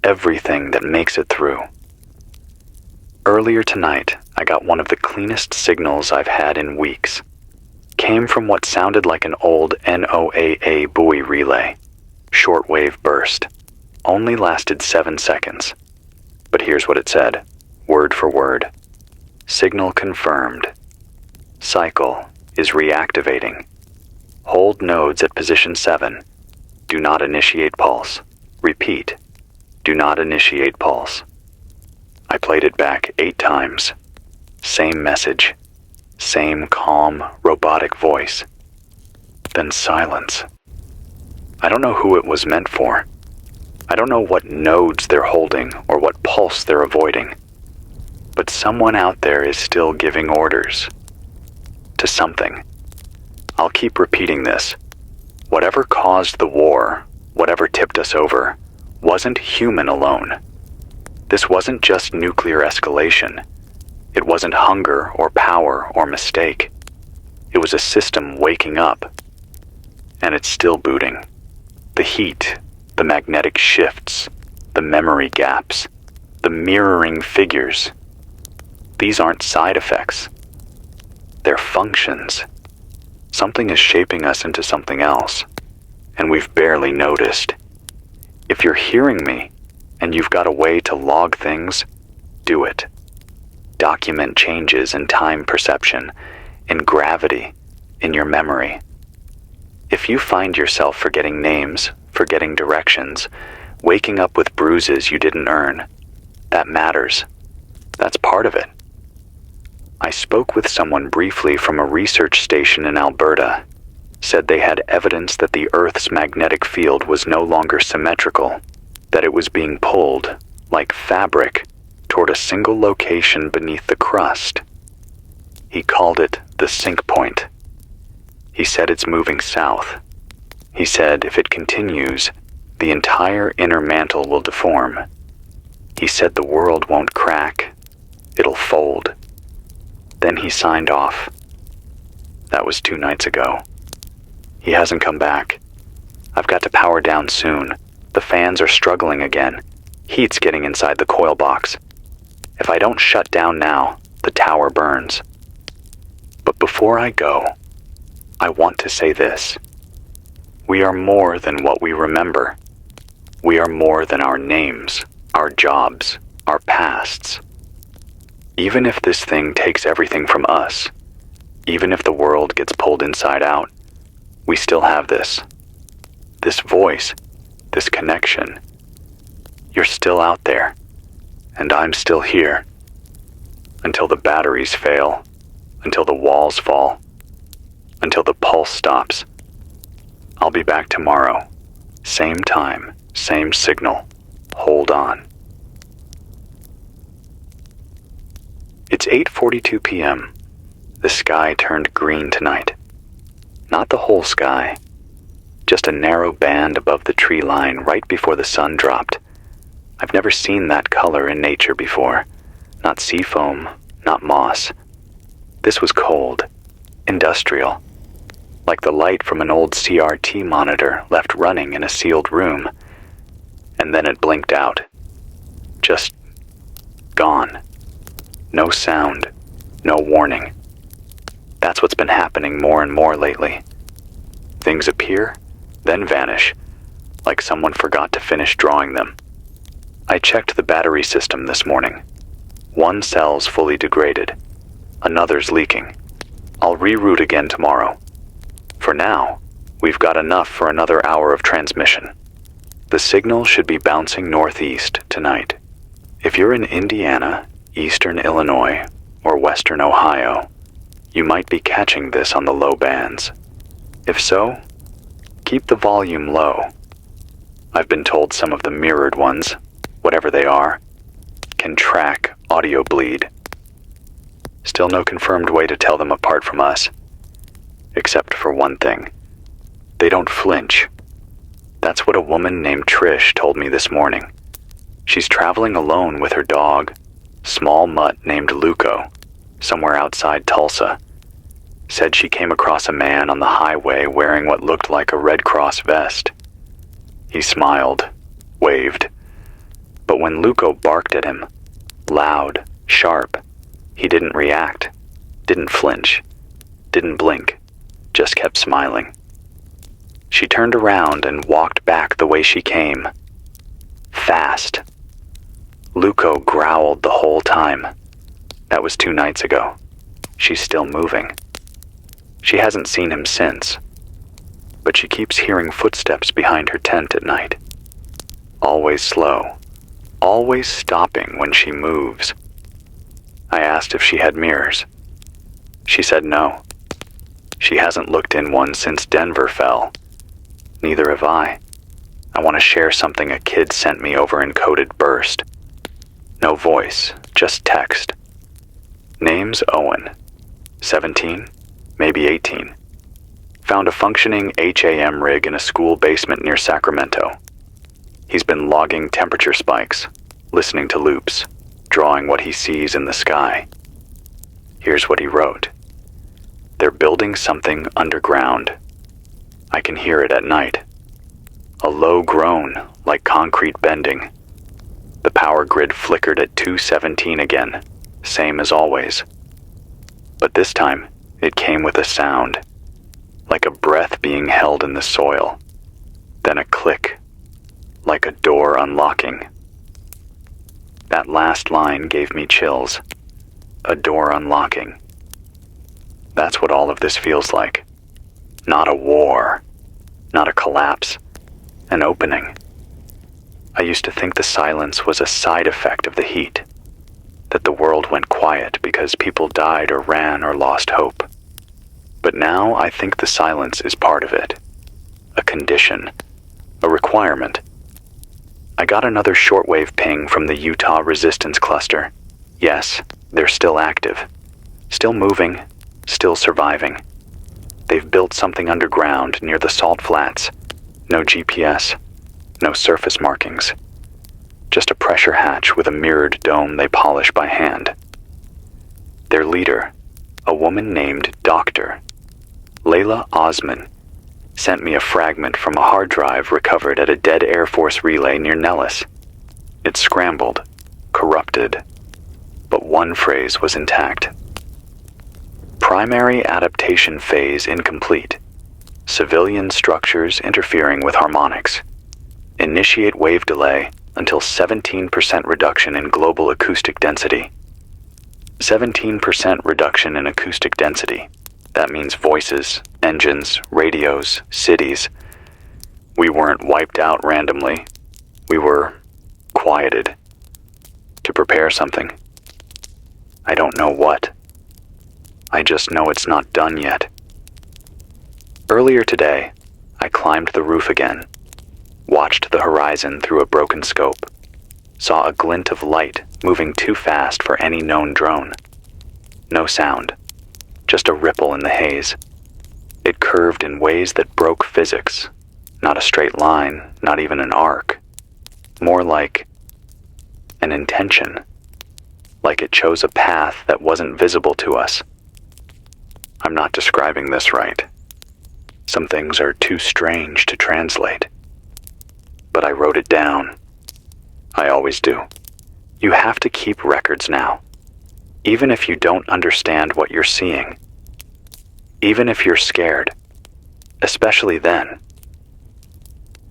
Everything that makes it through. Earlier tonight, I got one of the cleanest signals I've had in weeks. Came from what sounded like an old NOAA buoy relay. Shortwave burst. Only lasted 7 seconds. But here's what it said, word for word. Signal confirmed. Cycle is reactivating. Hold nodes at position 7. Do not initiate pulse. Repeat. Do not initiate pulse. I played it back 8 times. Same message. Same calm, robotic voice. Then silence. I don't know who it was meant for. I don't know what nodes they're holding or what pulse they're avoiding. But someone out there is still giving orders. To something. I'll keep repeating this. Whatever caused the war, whatever tipped us over, wasn't human alone. This wasn't just nuclear escalation. It wasn't hunger or power or mistake. It was a system waking up. And it's still booting. The heat, the magnetic shifts, the memory gaps, the mirroring figures. These aren't side effects. They're functions. Something is shaping us into something else, and we've barely noticed. If you're hearing me, and you've got a way to log things, do it. Document changes in time perception, in gravity, in your memory. If you find yourself forgetting names, forgetting directions, waking up with bruises you didn't earn, that matters. That's part of it. I spoke with someone briefly from a research station in Alberta, said they had evidence that the Earth's magnetic field was no longer symmetrical, that it was being pulled, like fabric, toward a single location beneath the crust. He called it the sink point. He said it's moving south. He said if it continues, the entire inner mantle will deform. He said the world won't crack, it'll fold. Then he signed off. That was 2 nights ago. He hasn't come back. I've got to power down soon. The fans are struggling again. Heat's getting inside the coil box. If I don't shut down now, the tower burns. But before I go, I want to say this. We are more than what we remember. We are more than our names, our jobs, our pasts. Even if this thing takes everything from us, even if the world gets pulled inside out, we still have this. This voice, this connection. You're still out there, and I'm still here. Until the batteries fail, until the walls fall, until the pulse stops. I'll be back tomorrow. Same time, same signal. Hold on. It's 8:42 p.m. The sky turned green tonight. Not the whole sky, just a narrow band above the tree line right before the sun dropped. I've never seen that color in nature before. Not seafoam, not moss. This was cold, industrial, like the light from an old CRT monitor left running in a sealed room. And then it blinked out. Just gone. No sound, no warning. That's what's been happening more and more lately. Things appear, then vanish, like someone forgot to finish drawing them. I checked the battery system this morning. One cell's fully degraded. Another's leaking. I'll reroute again tomorrow. For now, we've got enough for another hour of transmission. The signal should be bouncing northeast tonight. If you're in Indiana, eastern Illinois, or western Ohio, you might be catching this on the low bands. If so, keep the volume low. I've been told some of the mirrored ones, whatever they are, can track audio bleed. Still no confirmed way to tell them apart from us. Except for one thing. They don't flinch. That's what a woman named Trish told me this morning. She's traveling alone with her dog, small mutt named Luco, somewhere outside Tulsa. Said she came across a man on the highway wearing what looked like a Red Cross vest. He smiled, waved. But when Luco barked at him, loud, sharp, he didn't react, didn't flinch, didn't blink, just kept smiling. She turned around and walked back the way she came. Fast. Luco growled the whole time. That was 2 nights ago. She's still moving. She hasn't seen him since, but she keeps hearing footsteps behind her tent at night. Always slow, always stopping when she moves. I asked if she had mirrors. She said no. She hasn't looked in one since Denver fell. Neither have I. I want to share something a kid sent me over encoded burst. No voice, just text. Name's Owen. 17, maybe 18. Found a functioning HAM rig in a school basement near Sacramento. He's been logging temperature spikes, listening to loops, drawing what he sees in the sky. Here's what he wrote. They're building something underground. I can hear it at night. A low groan, like concrete bending. The power grid flickered at 2:17 again, same as always. But this time, it came with a sound, like a breath being held in the soil. Then a click, like a door unlocking. That last line gave me chills. A door unlocking. That's what all of this feels like. Not a war, not a collapse, an opening. I used to think the silence was a side effect of the heat, that the world went quiet because people died or ran or lost hope. But now I think the silence is part of it, a condition, a requirement. I got another shortwave ping from the Utah Resistance Cluster. Yes, they're still active, still moving, still surviving. They've built something underground near the salt flats. No GPS, no surface markings. Just a pressure hatch with a mirrored dome they polish by hand. Their leader, a woman named Dr. Layla Osman, sent me a fragment from a hard drive recovered at a dead Air Force relay near Nellis. It scrambled, corrupted, but one phrase was intact. Primary adaptation phase incomplete. Civilian structures interfering with harmonics. Initiate wave delay until 17% reduction in global acoustic density. 17% reduction in acoustic density. That means voices, engines, radios, cities. We weren't wiped out randomly. We were, quieted. To prepare something. I don't know what. I just know it's not done yet. Earlier today, I climbed the roof again, watched the horizon through a broken scope, saw a glint of light moving too fast for any known drone. No sound, just a ripple in the haze. It curved in ways that broke physics. Not a straight line, not even an arc. More like an intention. Like it chose a path that wasn't visible to us. I'm not describing this right. Some things are too strange to translate. But I wrote it down. I always do. You have to keep records now. Even if you don't understand what you're seeing. Even if you're scared. Especially then.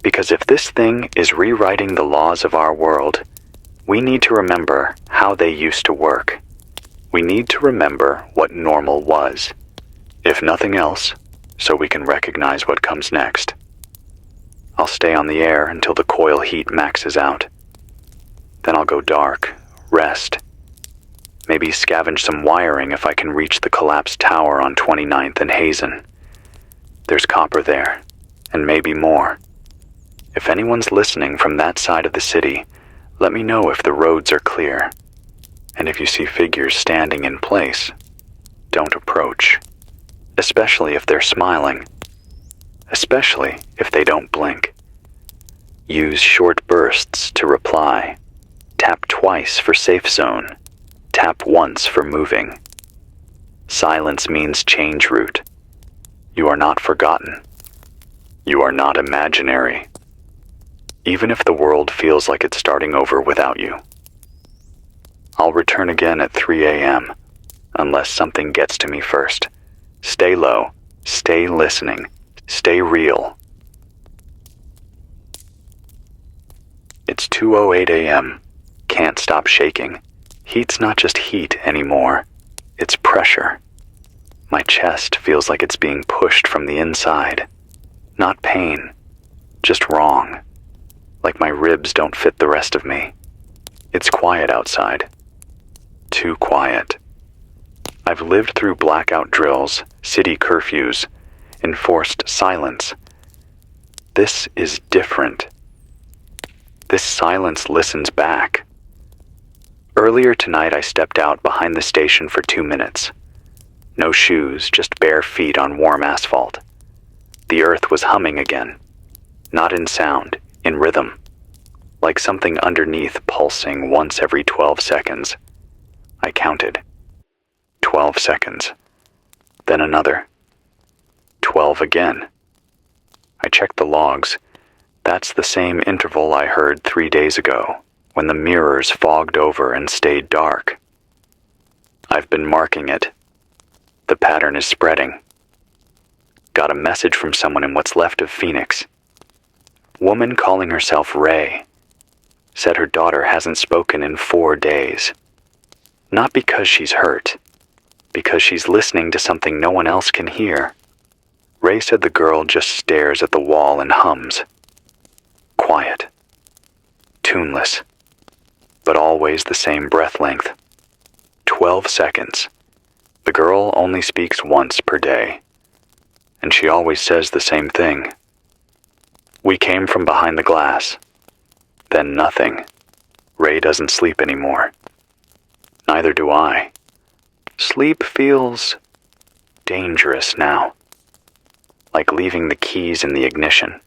Because if this thing is rewriting the laws of our world, we need to remember how they used to work. We need to remember what normal was. If nothing else, so we can recognize what comes next. I'll stay on the air until the coil heat maxes out. Then I'll go dark, rest. Maybe scavenge some wiring if I can reach the collapsed tower on 29th and Hazen. There's copper there, and maybe more. If anyone's listening from that side of the city, let me know if the roads are clear. And if you see figures standing in place, don't approach. Especially if they're smiling. Especially if they don't blink. Use short bursts to reply. Tap twice for safe zone. Tap once for moving. Silence means change route. You are not forgotten. You are not imaginary. Even if the world feels like it's starting over without you. I'll return again at 3 a.m. unless something gets to me first. Stay low, stay listening, stay real. It's 2:08 a.m. Can't stop shaking. Heat's not just heat anymore. It's pressure. My chest feels like it's being pushed from the inside. Not pain, just wrong. Like my ribs don't fit the rest of me. It's quiet outside. Too quiet. I've lived through blackout drills, city curfews, enforced silence. This is different. This silence listens back. Earlier tonight I stepped out behind the station for 2 minutes. No shoes, just bare feet on warm asphalt. The earth was humming again. Not in sound, in rhythm. Like something underneath pulsing once every 12 seconds. I counted. 12 seconds. Then another. 12 again. I checked the logs. That's the same interval I heard 3 days ago, when the mirrors fogged over and stayed dark. I've been marking it. The pattern is spreading. Got a message from someone in what's left of Phoenix. Woman calling herself Ray. Said her daughter hasn't spoken in 4 days. Not because she's hurt. Because she's listening to something no one else can hear. Ray said the girl just stares at the wall and hums. Quiet. Tuneless. But always the same breath length. 12 seconds. The girl only speaks once per day. And she always says the same thing. We came from behind the glass. Then nothing. Ray doesn't sleep anymore. Neither do I. Sleep feels dangerous now. Like leaving the keys in the ignition.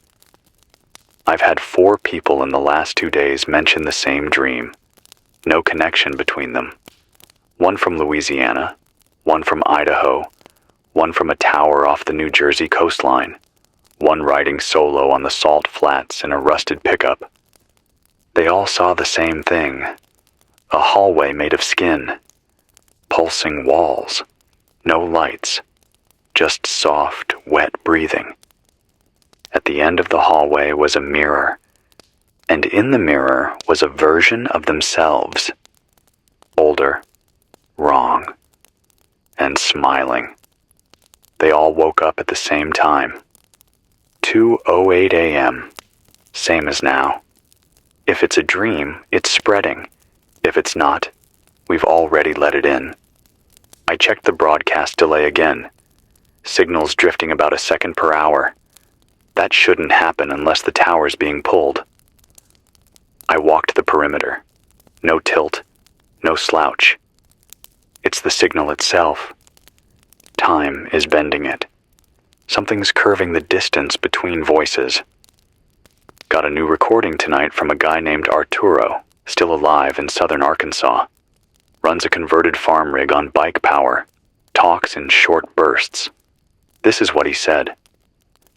I've had 4 people in the last 2 days mention the same dream. No connection between them. One from Louisiana, one from Idaho, one from a tower off the New Jersey coastline, one riding solo on the salt flats in a rusted pickup. They all saw the same thing. A hallway made of skin. Pulsing walls. No lights. Just soft, wet breathing. At the end of the hallway was a mirror. And in the mirror was a version of themselves. Older. Wrong. And smiling. They all woke up at the same time. 2:08 a.m. Same as now. If it's a dream, it's spreading. If it's not, we've already let it in. I checked the broadcast delay again. Signals drifting about a second per hour. That shouldn't happen unless the tower's being pulled. I walked the perimeter. No tilt, no slouch. It's the signal itself. Time is bending it. Something's curving the distance between voices. Got a new recording tonight from a guy named Arturo, still alive in southern Arkansas. Runs a converted farm rig on bike power. Talks in short bursts. This is what he said.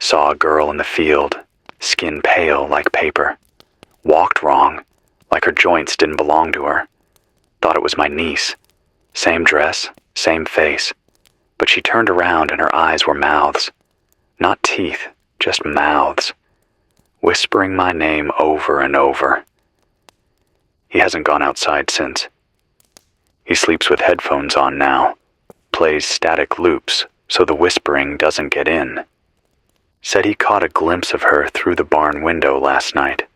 Saw a girl in the field, skin pale like paper. Walked wrong, like her joints didn't belong to her. Thought it was my niece. Same dress, same face. But she turned around and her eyes were mouths. Not teeth, just mouths. Whispering my name over and over. He hasn't gone outside since. He sleeps with headphones on now. Plays static loops so the whispering doesn't get in. Said he caught a glimpse of her through the barn window last night.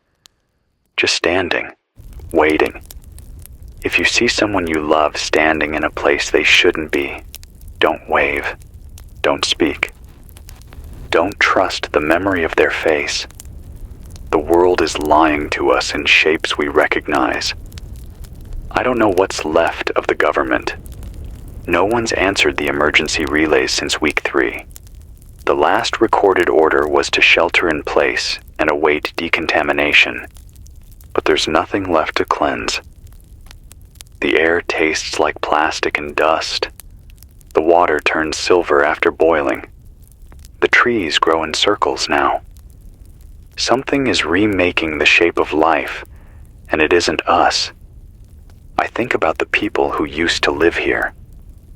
Just standing, waiting. If you see someone you love standing in a place they shouldn't be, don't wave. Don't speak. Don't trust the memory of their face. The world is lying to us in shapes we recognize. I don't know what's left of the government. No one's answered the emergency relays since week 3. The last recorded order was to shelter in place and await decontamination. But there's nothing left to cleanse. The air tastes like plastic and dust. The water turns silver after boiling. The trees grow in circles now. Something is remaking the shape of life, and it isn't us. I think about the people who used to live here.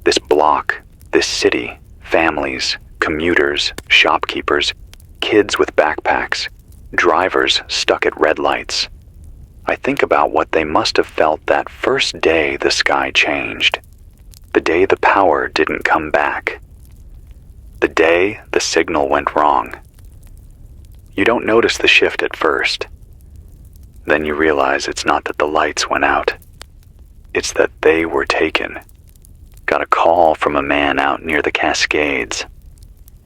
This block, this city, families, commuters, shopkeepers, kids with backpacks, drivers stuck at red lights. I think about what they must have felt that first day the sky changed. The day the power didn't come back. The day the signal went wrong. You don't notice the shift at first. Then you realize it's not that the lights went out. It's that they were taken. Got a call from a man out near the Cascades.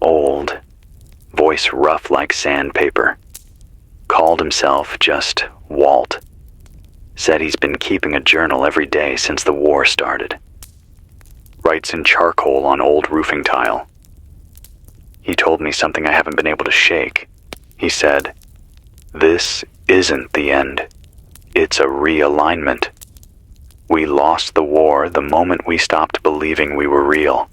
Old. Voice rough like sandpaper. Called himself just Walt. Said he's been keeping a journal every day since the war started. Writes in charcoal on old roofing tile. He told me something I haven't been able to shake. He said, "This isn't the end. It's a realignment. We lost the war the moment we stopped believing we were real.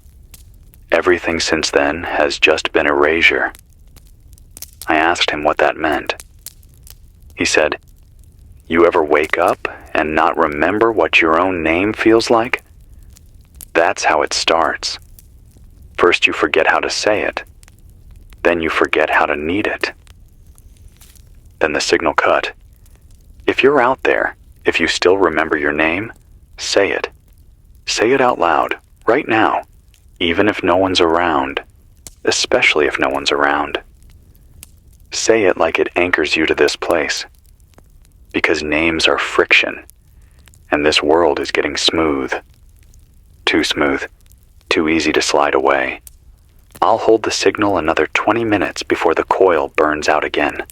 Everything since then has just been erasure." I asked him what that meant. He said, "You ever wake up and not remember what your own name feels like? That's how it starts. First you forget how to say it. Then you forget how to need it." Then the signal cut. If you're out there, if you still remember your name, say it. Say it out loud, right now, even if no one's around, especially if no one's around. Say it like it anchors you to this place. Because names are friction, and this world is getting smooth. Too smooth, too easy to slide away. I'll hold the signal another 20 minutes before the coil burns out again.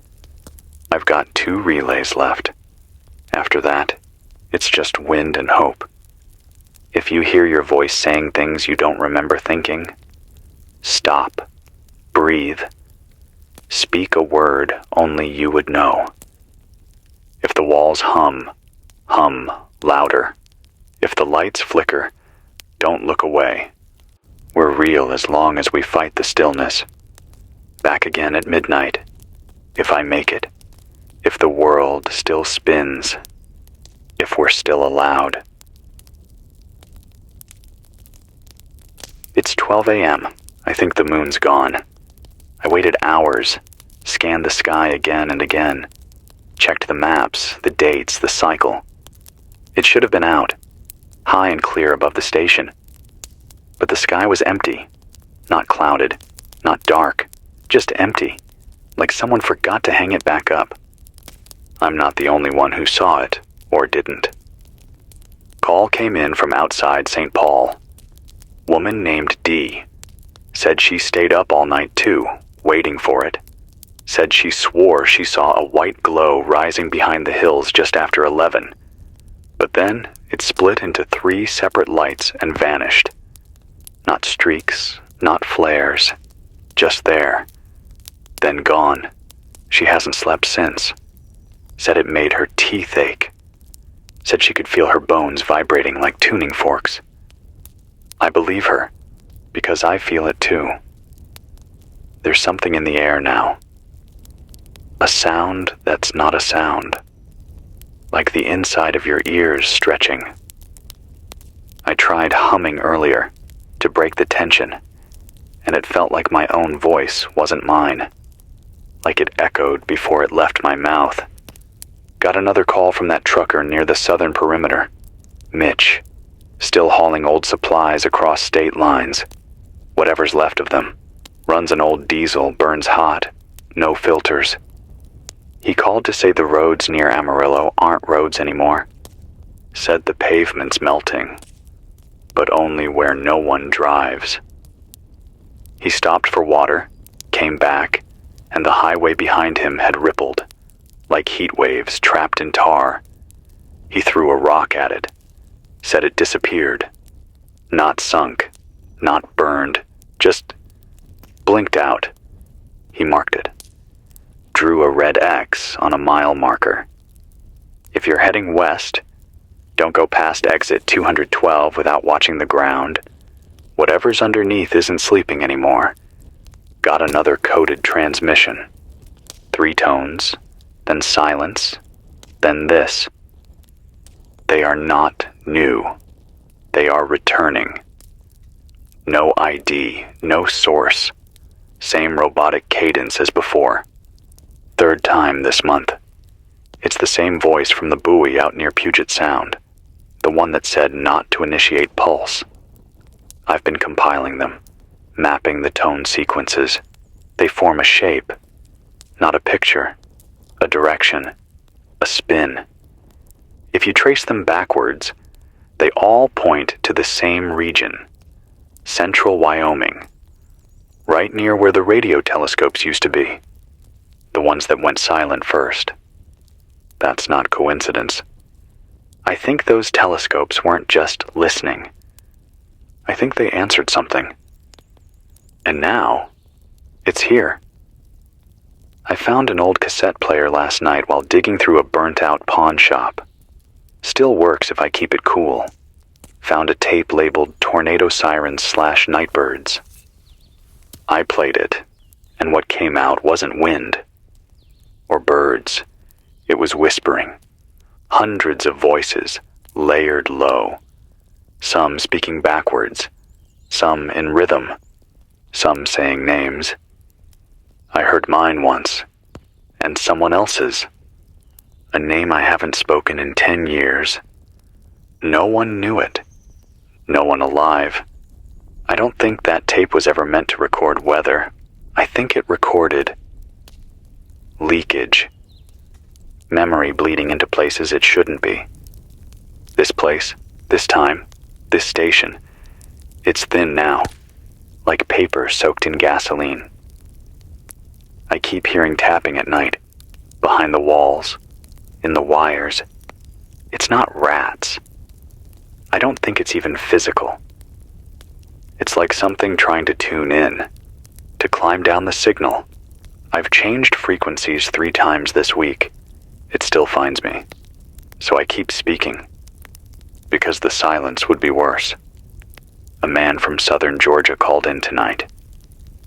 I've got 2 relays left. After that, it's just wind and hope. If you hear your voice saying things you don't remember thinking, stop, breathe, speak a word only you would know. If the walls hum, hum louder. If the lights flicker, don't look away. We're real as long as we fight the stillness. Back again at midnight, if I make it. If the world still spins. If we're still allowed. It's 12 a.m. I think the moon's gone. I waited hours, scanned the sky again and again, checked the maps, the dates, the cycle. It should have been out, high and clear above the station. But the sky was empty, not clouded, not dark, just empty, like someone forgot to hang it back up. I'm not the only one who saw it, or didn't. Call came in from outside St. Paul. Woman named D. Said she stayed up all night too, waiting for it. Said she swore she saw a white glow rising behind the hills just after 11. But then it split into 3 separate lights and vanished. Not streaks, not flares, just there. Then gone. She hasn't slept since. Said it made her teeth ache. Said she could feel her bones vibrating like tuning forks. I believe her, because I feel it too. There's something in the air now. A sound that's not a sound. Like the inside of your ears stretching. I tried humming earlier to break the tension, and it felt like my own voice wasn't mine. Like it echoed before it left my mouth. Got another call from that trucker near the southern perimeter. Mitch, still hauling old supplies across state lines. Whatever's left of them. Runs an old diesel, burns hot, no filters. He called to say the roads near Amarillo aren't roads anymore. Said the pavement's melting, but only where no one drives. He stopped for water, came back, and the highway behind him had rippled, like heat waves trapped in tar. He threw a rock at it, said it disappeared. Not sunk, not burned, just blinked out. He marked it. Drew a red X on a mile marker. If you're heading west, don't go past exit 212 without watching the ground. Whatever's underneath isn't sleeping anymore. Got another coded transmission. 3 tones, then silence, then this. They are not new. They are returning. No ID, no source. Same robotic cadence as before. 3rd time this month. It's the same voice from the buoy out near Puget Sound. The one that said not to initiate pulse. I've been compiling them, mapping the tone sequences. They form a shape, not a picture, a direction, a spin. If you trace them backwards, they all point to the same region, central Wyoming, right near where the radio telescopes used to be, the ones that went silent first. That's not coincidence. I think those telescopes weren't just listening. I think they answered something. And now, it's here. I found an old cassette player last night while digging through a burnt-out pawn shop. Still works if I keep it cool. Found a tape labeled Tornado Sirens / Nightbirds. I played it, and what came out wasn't wind or birds. It was whispering. Hundreds of voices, layered low. Some speaking backwards, some in rhythm, some saying names. I heard mine once, and someone else's. A name I haven't spoken in 10 years. No one knew it. No one alive. I don't think that tape was ever meant to record weather. I think it recorded leakage. Memory bleeding into places it shouldn't be. This place, this time, this station. It's thin now, like paper soaked in gasoline. I keep hearing tapping at night, behind the walls, in the wires. It's not rats. I don't think it's even physical. It's like something trying to tune in, to climb down the signal. I've changed frequencies 3 times this week. It still finds me. So I keep speaking, because the silence would be worse. A man from southern Georgia called in tonight.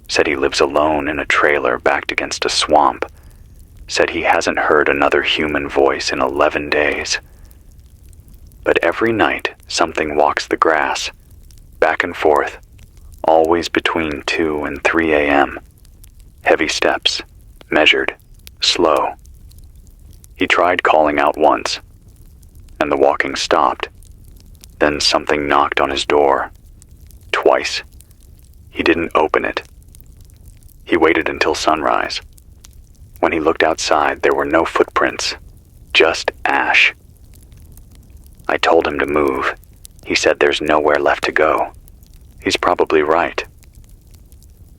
Said he lives alone in a trailer backed against a swamp. Said he hasn't heard another human voice in 11 days. But every night, something walks the grass, back and forth, always between 2 and 3 a.m. Heavy steps, measured, slow. He tried calling out once, and the walking stopped. Then something knocked on his door. Twice. He didn't open it. He waited until sunrise. When he looked outside, there were no footprints, Just ash. I told him to move. He said there's nowhere left to go. He's probably right.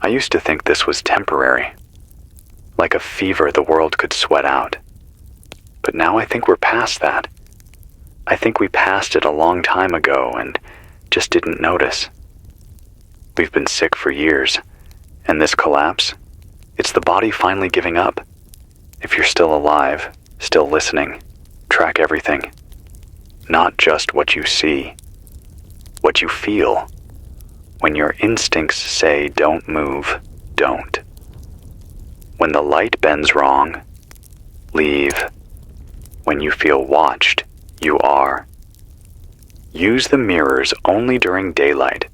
I used to think this was temporary. Like a fever the world could sweat out. But now I think we're past that. I think we passed it a long time ago and just didn't notice. We've been sick for years, and this collapse, it's the body finally giving up. If you're still alive, still listening, track everything. Not just what you see, what you feel. When your instincts say don't move, don't. When the light bends wrong, leave. When you feel watched, you are. Use the mirrors only during daylight.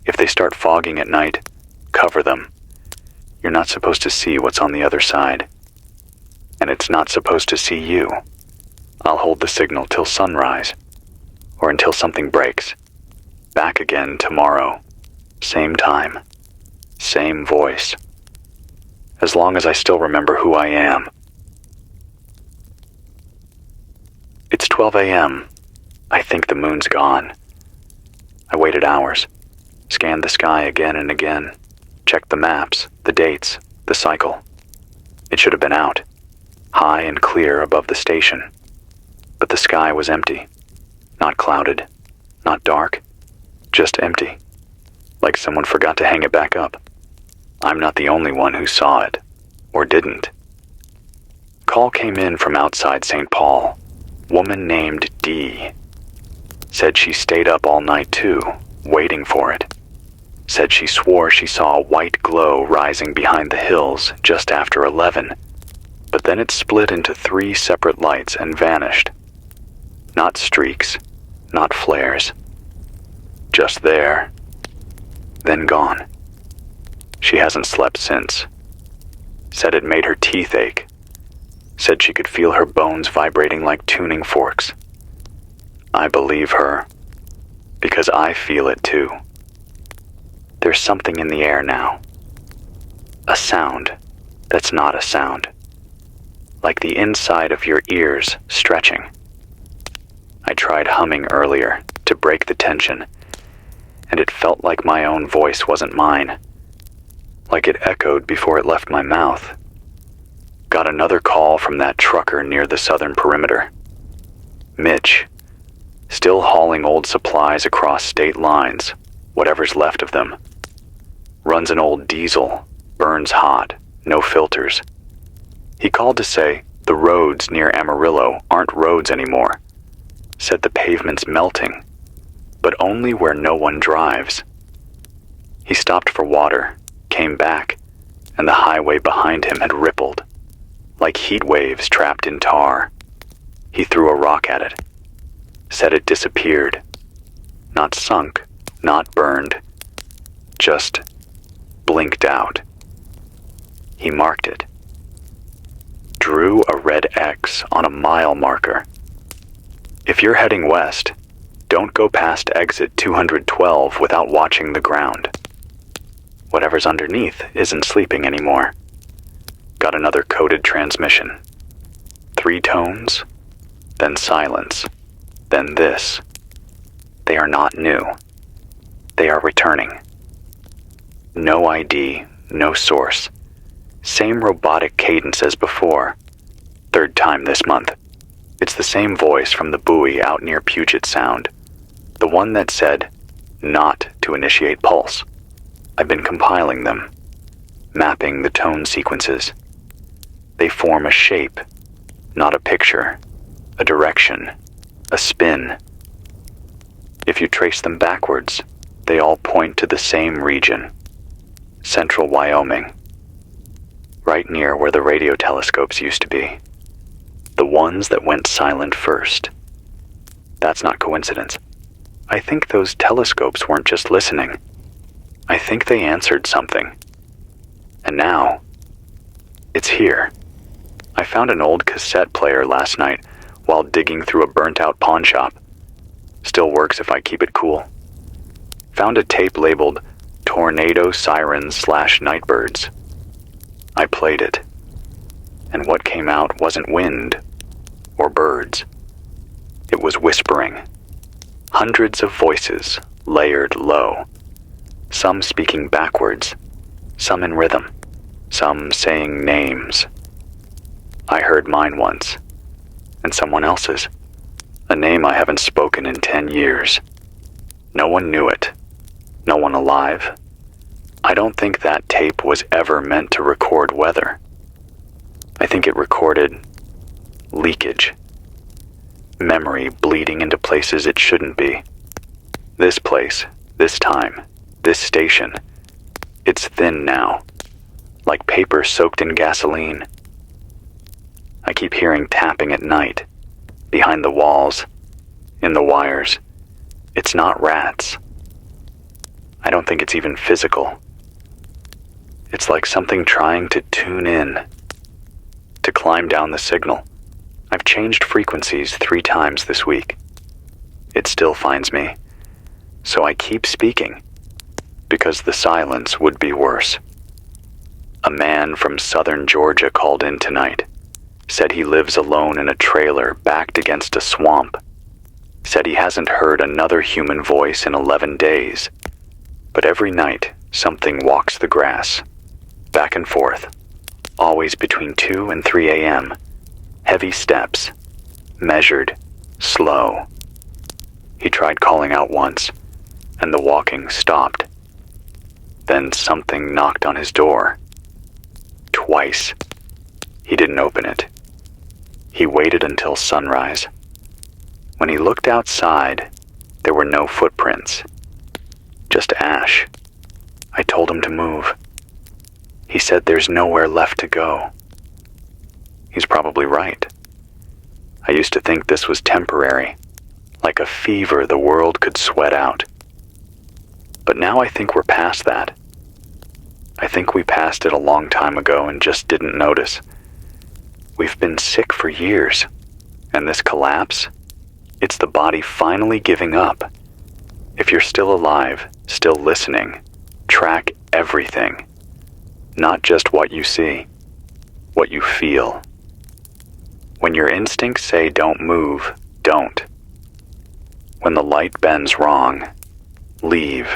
If they start fogging at night, cover them. You're not supposed to see what's on the other side. And it's not supposed to see you. I'll hold the signal till sunrise, or until something breaks. Back again tomorrow. Same time. Same voice. As long as I still remember who I am. It's 12 a.m. I think the moon's gone. I waited hours, scanned the sky again and again, checked the maps, the dates, the cycle. It should have been out, high and clear above the station. But the sky was empty, not clouded, not dark, just empty, like someone forgot to hang it back up. I'm not the only one who saw it, or didn't. Call came in from outside St. Paul. Woman named D. Said she stayed up all night too, waiting for it. Said she swore she saw a white glow rising behind the hills just after 11, but then it split into 3 separate lights and vanished. Not streaks, not flares. Just there, then gone. She hasn't slept since. Said it made her teeth ache. Said she could feel her bones vibrating like tuning forks. I believe her, because I feel it too. There's something in the air now. A sound that's not a sound. Like the inside of your ears stretching. I tried humming earlier to break the tension, and it felt like my own voice wasn't mine. Like it echoed before it left my mouth. Got another call from that trucker near the southern perimeter. Mitch, still hauling old supplies across state lines, whatever's left of them. Runs an old diesel, burns hot, no filters. He called to say the roads near Amarillo aren't roads anymore. Said the pavement's melting, but only where no one drives. He stopped for water, came back, and the highway behind him had rippled. Like heat waves trapped in tar. He threw a rock at it. Said it disappeared. Not sunk, not burned. Just blinked out. He marked it. Drew a red X on a mile marker. If you're heading west, don't go past exit 212 without watching the ground. Whatever's underneath isn't sleeping anymore. Got another coded transmission. 3 tones, then silence, then this. They are not new. They are returning. No ID, no source. Same robotic cadence as before. 3rd time this month. It's the same voice from the buoy out near Puget Sound. The one that said, not to initiate pulse. I've been compiling them, mapping the tone sequences. They form a shape, not a picture, a direction, a spin. If you trace them backwards, they all point to the same region, central Wyoming, right near where the radio telescopes used to be. The ones that went silent first. That's not coincidence. I think those telescopes weren't just listening. I think they answered something. And now, it's here. I found an old cassette player last night while digging through a burnt-out pawn shop. Still works if I keep it cool. Found a tape labeled Tornado Sirens / Nightbirds. I played it, and what came out wasn't wind or birds. It was whispering. Hundreds of voices, layered low. Some speaking backwards, some in rhythm, some saying names. I heard mine once, and someone else's. A name I haven't spoken in 10 years. No one knew it. No one alive. I don't think that tape was ever meant to record weather. I think it recorded leakage. Memory bleeding into places it shouldn't be. This place, this time, this station, it's thin now, like paper soaked in gasoline. I keep hearing tapping at night, behind the walls, in the wires. It's not rats. I don't think it's even physical. It's like something trying to tune in, to climb down the signal. I've changed frequencies 3 times this week. It still finds me, so I keep speaking, because the silence would be worse. A man from southern Georgia called in tonight. Said he lives alone in a trailer backed against a swamp. Said he hasn't heard another human voice in 11 days. But every night, something walks the grass, back and forth, always between 2 and 3 a.m. Heavy steps, measured, slow. He tried calling out once, and the walking stopped. Then something knocked on his door. Twice. He didn't open it. He waited until sunrise. When he looked outside, there were no footprints. Just ash. I told him to move. He said there's nowhere left to go. He's probably right. I used to think this was temporary, like a fever the world could sweat out. But now I think we're past that. I think we passed it a long time ago and just didn't notice. We've been sick for years, and this collapse, it's the body finally giving up. If you're still alive, still listening, track everything. Not just what you see, what you feel. When your instincts say don't move, don't. When the light bends wrong, leave.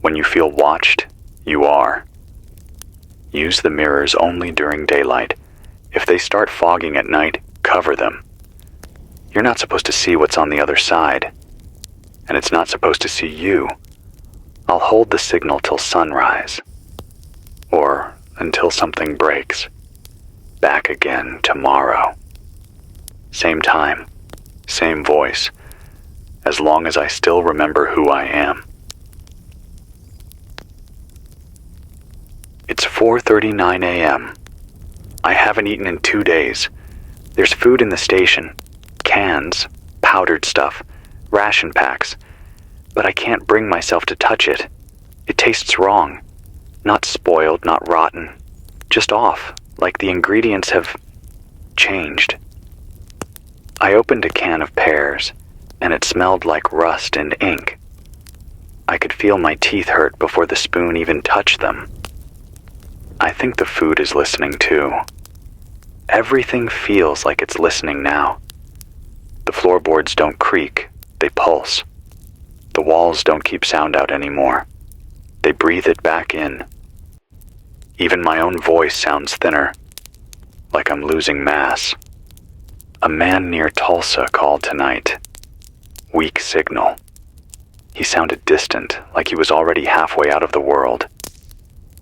When you feel watched, you are. Use the mirrors only during daylight. If they start fogging at night, cover them. You're not supposed to see what's on the other side, and it's not supposed to see you. I'll hold the signal till sunrise, or until something breaks. Back again tomorrow. Same time, same voice, as long as I still remember who I am. It's 4:39 a.m. I haven't eaten in 2 days. There's food in the station. Cans, powdered stuff, ration packs. But I can't bring myself to touch it. It tastes wrong. Not spoiled, not rotten. Just off, like the ingredients have changed. I opened a can of pears, and it smelled like rust and ink. I could feel my teeth hurt before the spoon even touched them. I think the food is listening too. Everything feels like it's listening now. The floorboards don't creak, they pulse. The walls don't keep sound out anymore. They breathe it back in. Even my own voice sounds thinner, like I'm losing mass. A man near Tulsa called tonight. Weak signal. He sounded distant, like he was already halfway out of the world.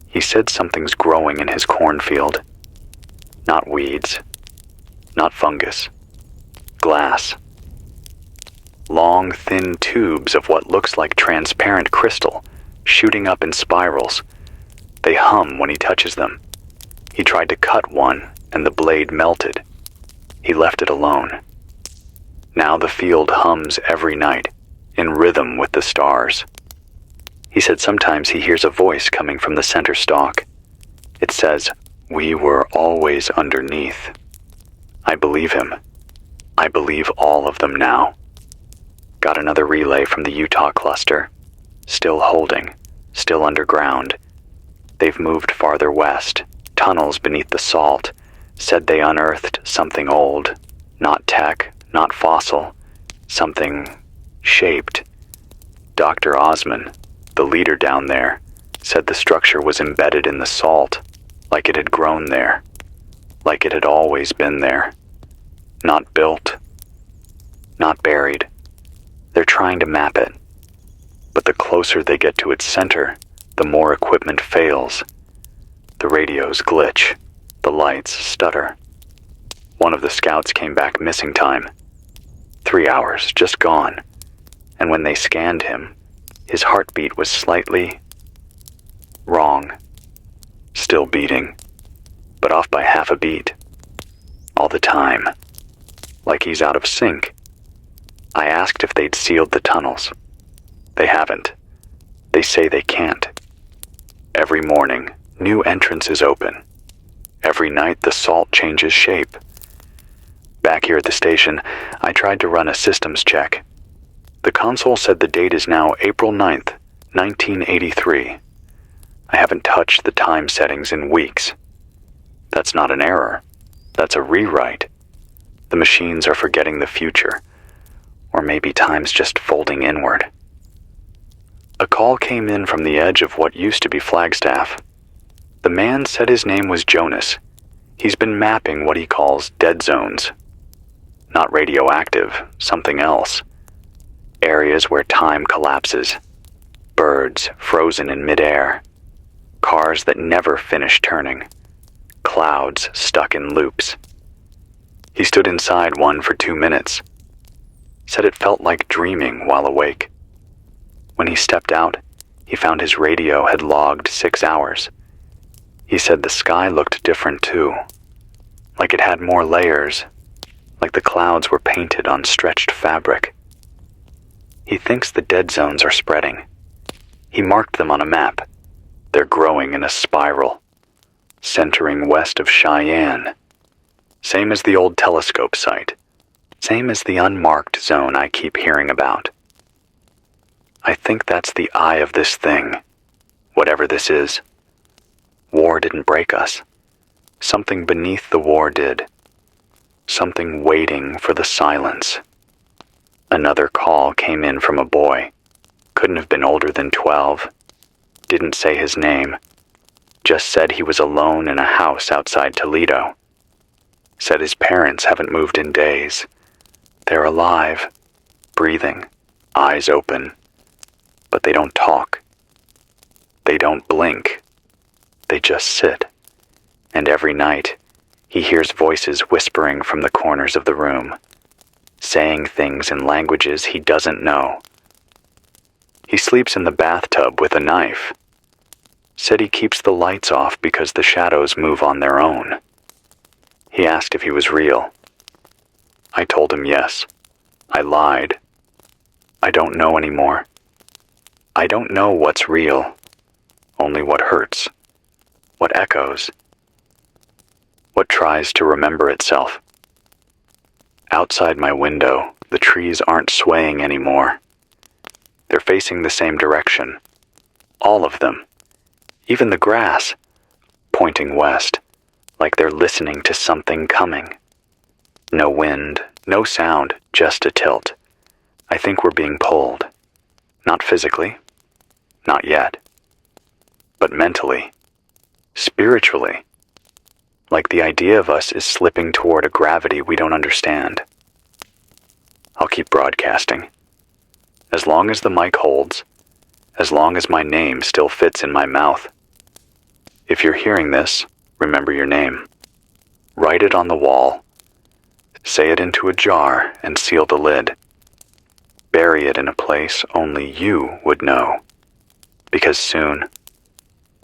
He said something's growing in his cornfield. Not weeds. Not fungus. Glass. Long, thin tubes of what looks like transparent crystal, shooting up in spirals. They hum when he touches them. He tried to cut one, and the blade melted. He left it alone. Now the field hums every night, in rhythm with the stars. He said sometimes he hears a voice coming from the center stalk. It says, "We were always underneath." I believe him. I believe all of them now. Got another relay from the Utah cluster. Still holding, still underground. They've moved farther west, tunnels beneath the salt. Said they unearthed something old, Not tech, not fossil, something shaped. Dr. Osman, the leader down there, said the structure was embedded in the salt, like it had grown there, like it had always been there. Not built, not buried. They're trying to map it. But the closer they get to its center, the more equipment fails. The radios glitch, the lights stutter. One of the scouts came back missing time. 3 hours, just gone. And when they scanned him, his heartbeat was slightly wrong. Still beating, but off by half a beat. All the time. Like he's out of sync. I asked if they'd sealed the tunnels. They haven't. They say they can't. Every morning, new entrances open. Every night, the salt changes shape. Back here at the station, I tried to run a systems check. The console said the date is now April 9th, 1983. I haven't touched the time settings in weeks. That's not an error. That's a rewrite. The machines are forgetting the future. Or maybe time's just folding inward. A call came in from the edge of what used to be Flagstaff. The man said his name was Jonas. He's been mapping what he calls dead zones. Not radioactive, something else. Areas where time collapses. Birds frozen in midair. Cars that never finish turning. Clouds stuck in loops. He stood inside one for 2 minutes. Said it felt like dreaming while awake. When he stepped out, he found his radio had logged 6 hours. He said the sky looked different too. Like it had more layers. Like the clouds were painted on stretched fabric. He thinks the dead zones are spreading. He marked them on a map. They're growing in a spiral, centering west of Cheyenne. Same as the old telescope site. Same as the unmarked zone I keep hearing about. I think that's the eye of this thing, whatever this is. War didn't break us. Something beneath the war did. Something waiting for the silence. Another call came in from a boy. Couldn't have been older than 12. Didn't say his name. Just said he was alone in a house outside Toledo. Said his parents haven't moved in days. They're alive, breathing, eyes open. But they don't talk. They don't blink. They just sit. And every night, he hears voices whispering from the corners of the room, saying things in languages he doesn't know. He sleeps in the bathtub with a knife. Said he keeps the lights off because the shadows move on their own. He asked if he was real. I told him yes. I lied. I don't know anymore. I don't know what's real, only what hurts, what echoes, what tries to remember itself. Outside my window, the trees aren't swaying anymore. They're facing the same direction, all of them, even the grass, pointing west, like they're listening to something coming. No wind, no sound, just a tilt. I think we're being pulled. Not physically. Not yet. But mentally. Spiritually. Like the idea of us is slipping toward a gravity we don't understand. I'll keep broadcasting. As long as the mic holds. As long as my name still fits in my mouth. If you're hearing this, remember your name. Write it on the wall. Say it into a jar and seal the lid. Bury it in a place only you would know. Because soon,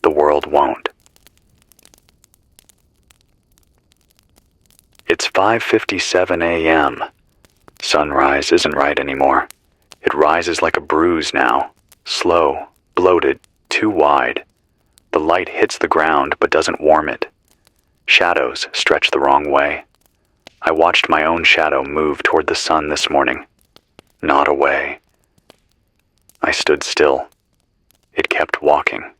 the world won't. It's 5:57 a.m. Sunrise isn't right anymore. It rises like a bruise now. Slow, bloated, too wide. The light hits the ground but doesn't warm it. Shadows stretch the wrong way. I watched my own shadow move toward the sun this morning. Not away. I stood still. It kept walking.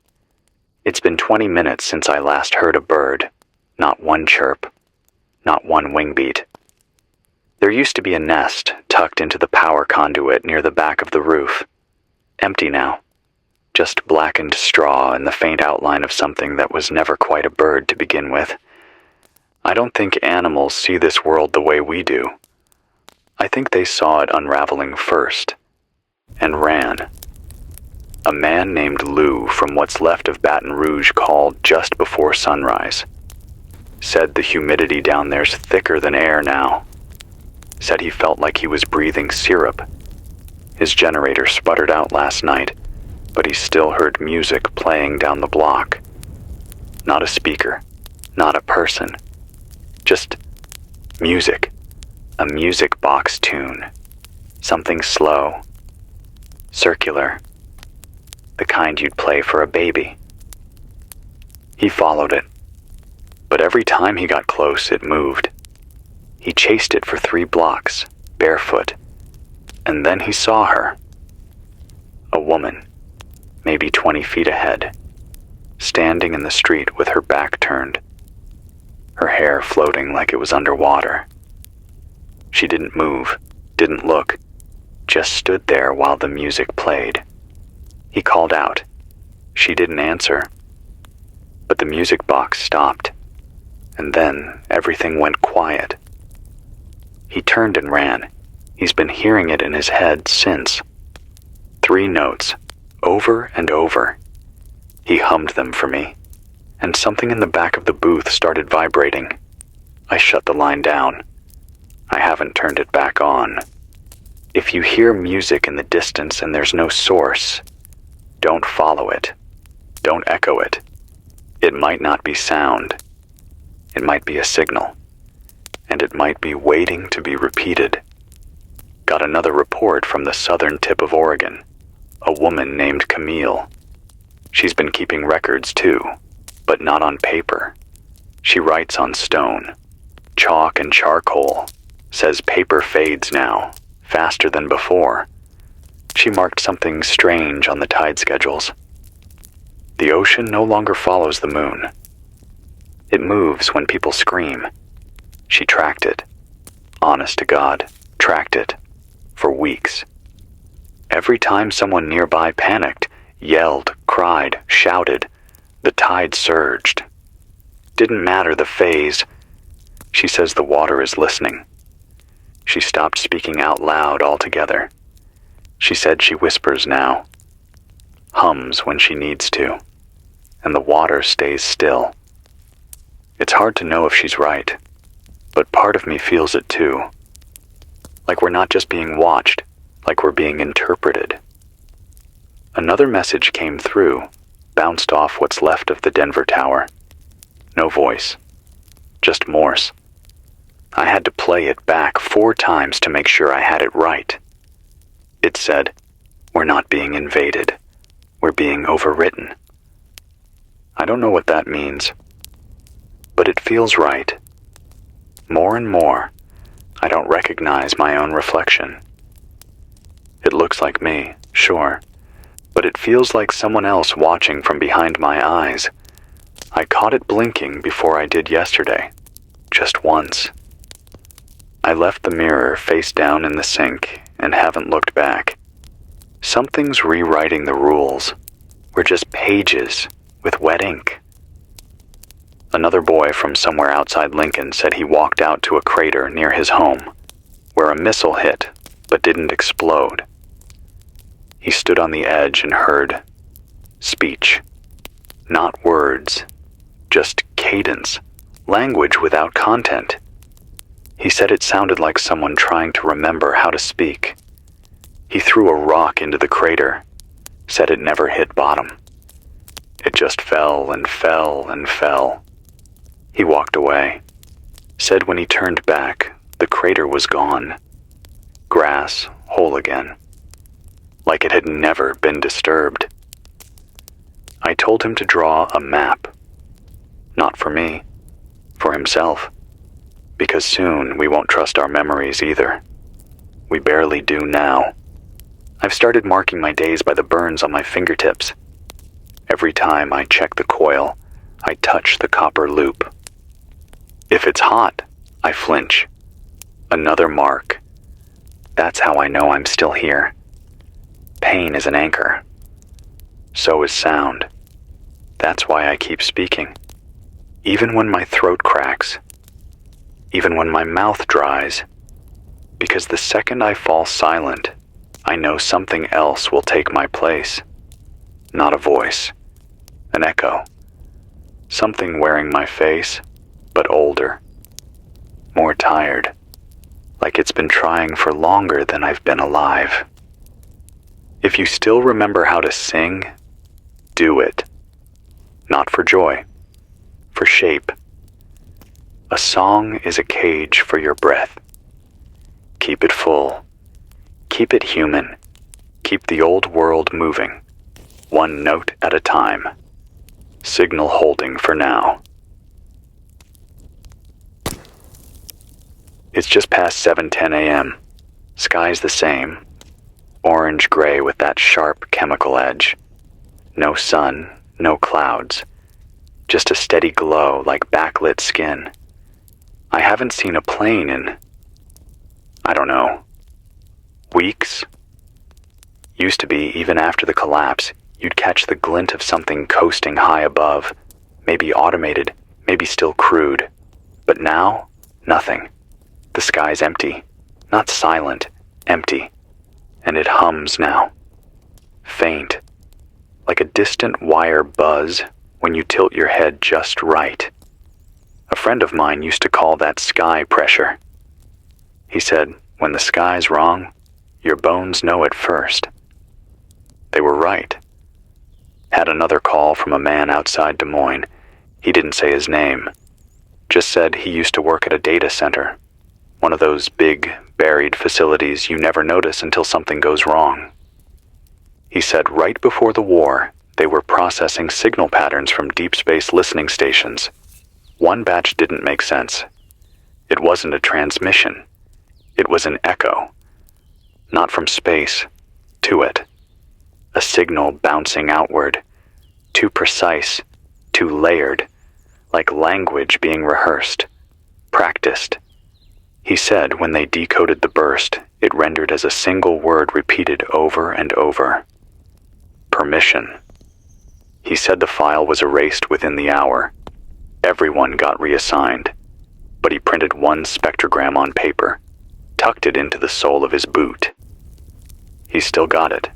It's been 20 minutes since I last heard a bird. Not one chirp. Not one wing beat. There used to be a nest tucked into the power conduit near the back of the roof. Empty now. Just blackened straw and the faint outline of something that was never quite a bird to begin with. I don't think animals see this world the way we do. I think they saw it unraveling first, and ran. A man named Lou from what's left of Baton Rouge called just before sunrise. Said the humidity down there's thicker than air now. Said he felt like he was breathing syrup. His generator sputtered out last night, but he still heard music playing down the block. Not a speaker, not a person. Just music. A music box tune. Something slow. Circular. The kind you'd play for a baby. He followed it. But every time he got close, it moved. He chased it for 3 blocks, barefoot. And then he saw her. A woman, maybe 20 feet ahead, standing in the street with her back turned. Her hair floating like it was underwater. She didn't move, didn't look, just stood there while the music played. He called out. She didn't answer. But the music box stopped, and then everything went quiet. He turned and ran. He's been hearing it in his head since. 3 notes, over and over. He hummed them for me, and something in the back of the booth started vibrating. I shut the line down. I haven't turned it back on. If you hear music in the distance and there's no source, don't follow it. Don't echo it. It might not be sound. It might be a signal. And it might be waiting to be repeated. Got another report from the southern tip of Oregon. A woman named Camille. She's been keeping records too, but not on paper. She writes on stone, chalk and charcoal. Says paper fades now, faster than before. She marked something strange on the tide schedules. The ocean no longer follows the moon. It moves when people scream. She tracked it. Honest to God, tracked it. For weeks. Every time someone nearby panicked, yelled, cried, shouted, the tide surged. Didn't matter the phase. She says the water is listening. She stopped speaking out loud altogether. She said she whispers now. Hums when she needs to. And the water stays still. It's hard to know if she's right, but part of me feels it too. Like we're not just being watched, like we're being interpreted. Another message came through, bounced off what's left of the Denver tower. No voice, just Morse. I had to play it back 4 times to make sure I had it right. It said, "We're not being invaded. We're being overwritten." I don't know what that means, but it feels right. More and more, I don't recognize my own reflection. It looks like me, sure, but it feels like someone else watching from behind my eyes. I caught it blinking before I did yesterday, just once. I left the mirror face down in the sink and haven't looked back. Something's rewriting the rules. We're just pages with wet ink. Another boy from somewhere outside Lincoln said he walked out to a crater near his home, where a missile hit but didn't explode. He stood on the edge and heard speech. Not words, just cadence, language without content. He said it sounded like someone trying to remember how to speak. He threw a rock into the crater, said it never hit bottom. It just fell and fell and fell. He walked away, said when he turned back, the crater was gone. Grass, whole again, like it had never been disturbed. I told him to draw a map. Not for me, for himself. Because soon we won't trust our memories either. We barely do now. I've started marking my days by the burns on my fingertips. Every time I check the coil, I touch the copper loop. If it's hot, I flinch. Another mark. That's how I know I'm still here. Pain is an anchor. So is sound. That's why I keep speaking. Even when my throat cracks. Even when my mouth dries. Because the second I fall silent, I know something else will take my place. Not a voice. An echo. Something wearing my face, but older. More tired. Like it's been trying for longer than I've been alive. If you still remember how to sing, do it. Not for joy, for shape. A song is a cage for your breath. Keep it full. Keep it human. Keep the old world moving. One note at a time. Signal holding for now. It's just past 7:10 a.m. Sky's the same. Orange-gray with that sharp chemical edge. No sun, no clouds. Just a steady glow like backlit skin. I haven't seen a plane in, I don't know, weeks? Used to be, even after the collapse, you'd catch the glint of something coasting high above. Maybe automated, maybe still crude. But now, nothing. The sky's empty. Not silent, empty. And it hums now. Faint. Like a distant wire buzz when you tilt your head just right. A friend of mine used to call that sky pressure. He said, when the sky's wrong, your bones know it first. They were right. Had another call from a man outside Des Moines. He didn't say his name. Just said he used to work at a data center. One of those big, buried facilities you never notice until something goes wrong. He said right before the war, they were processing signal patterns from deep space listening stations. One batch didn't make sense. It wasn't a transmission. It was an echo. Not from space, to it. A signal bouncing outward. Too precise, too layered, like language being rehearsed, practiced. He said when they decoded the burst, it rendered as a single word repeated over and over. Permission. He said the file was erased within the hour. Everyone got reassigned, but he printed one spectrogram on paper, tucked it into the sole of his boot. He still got it.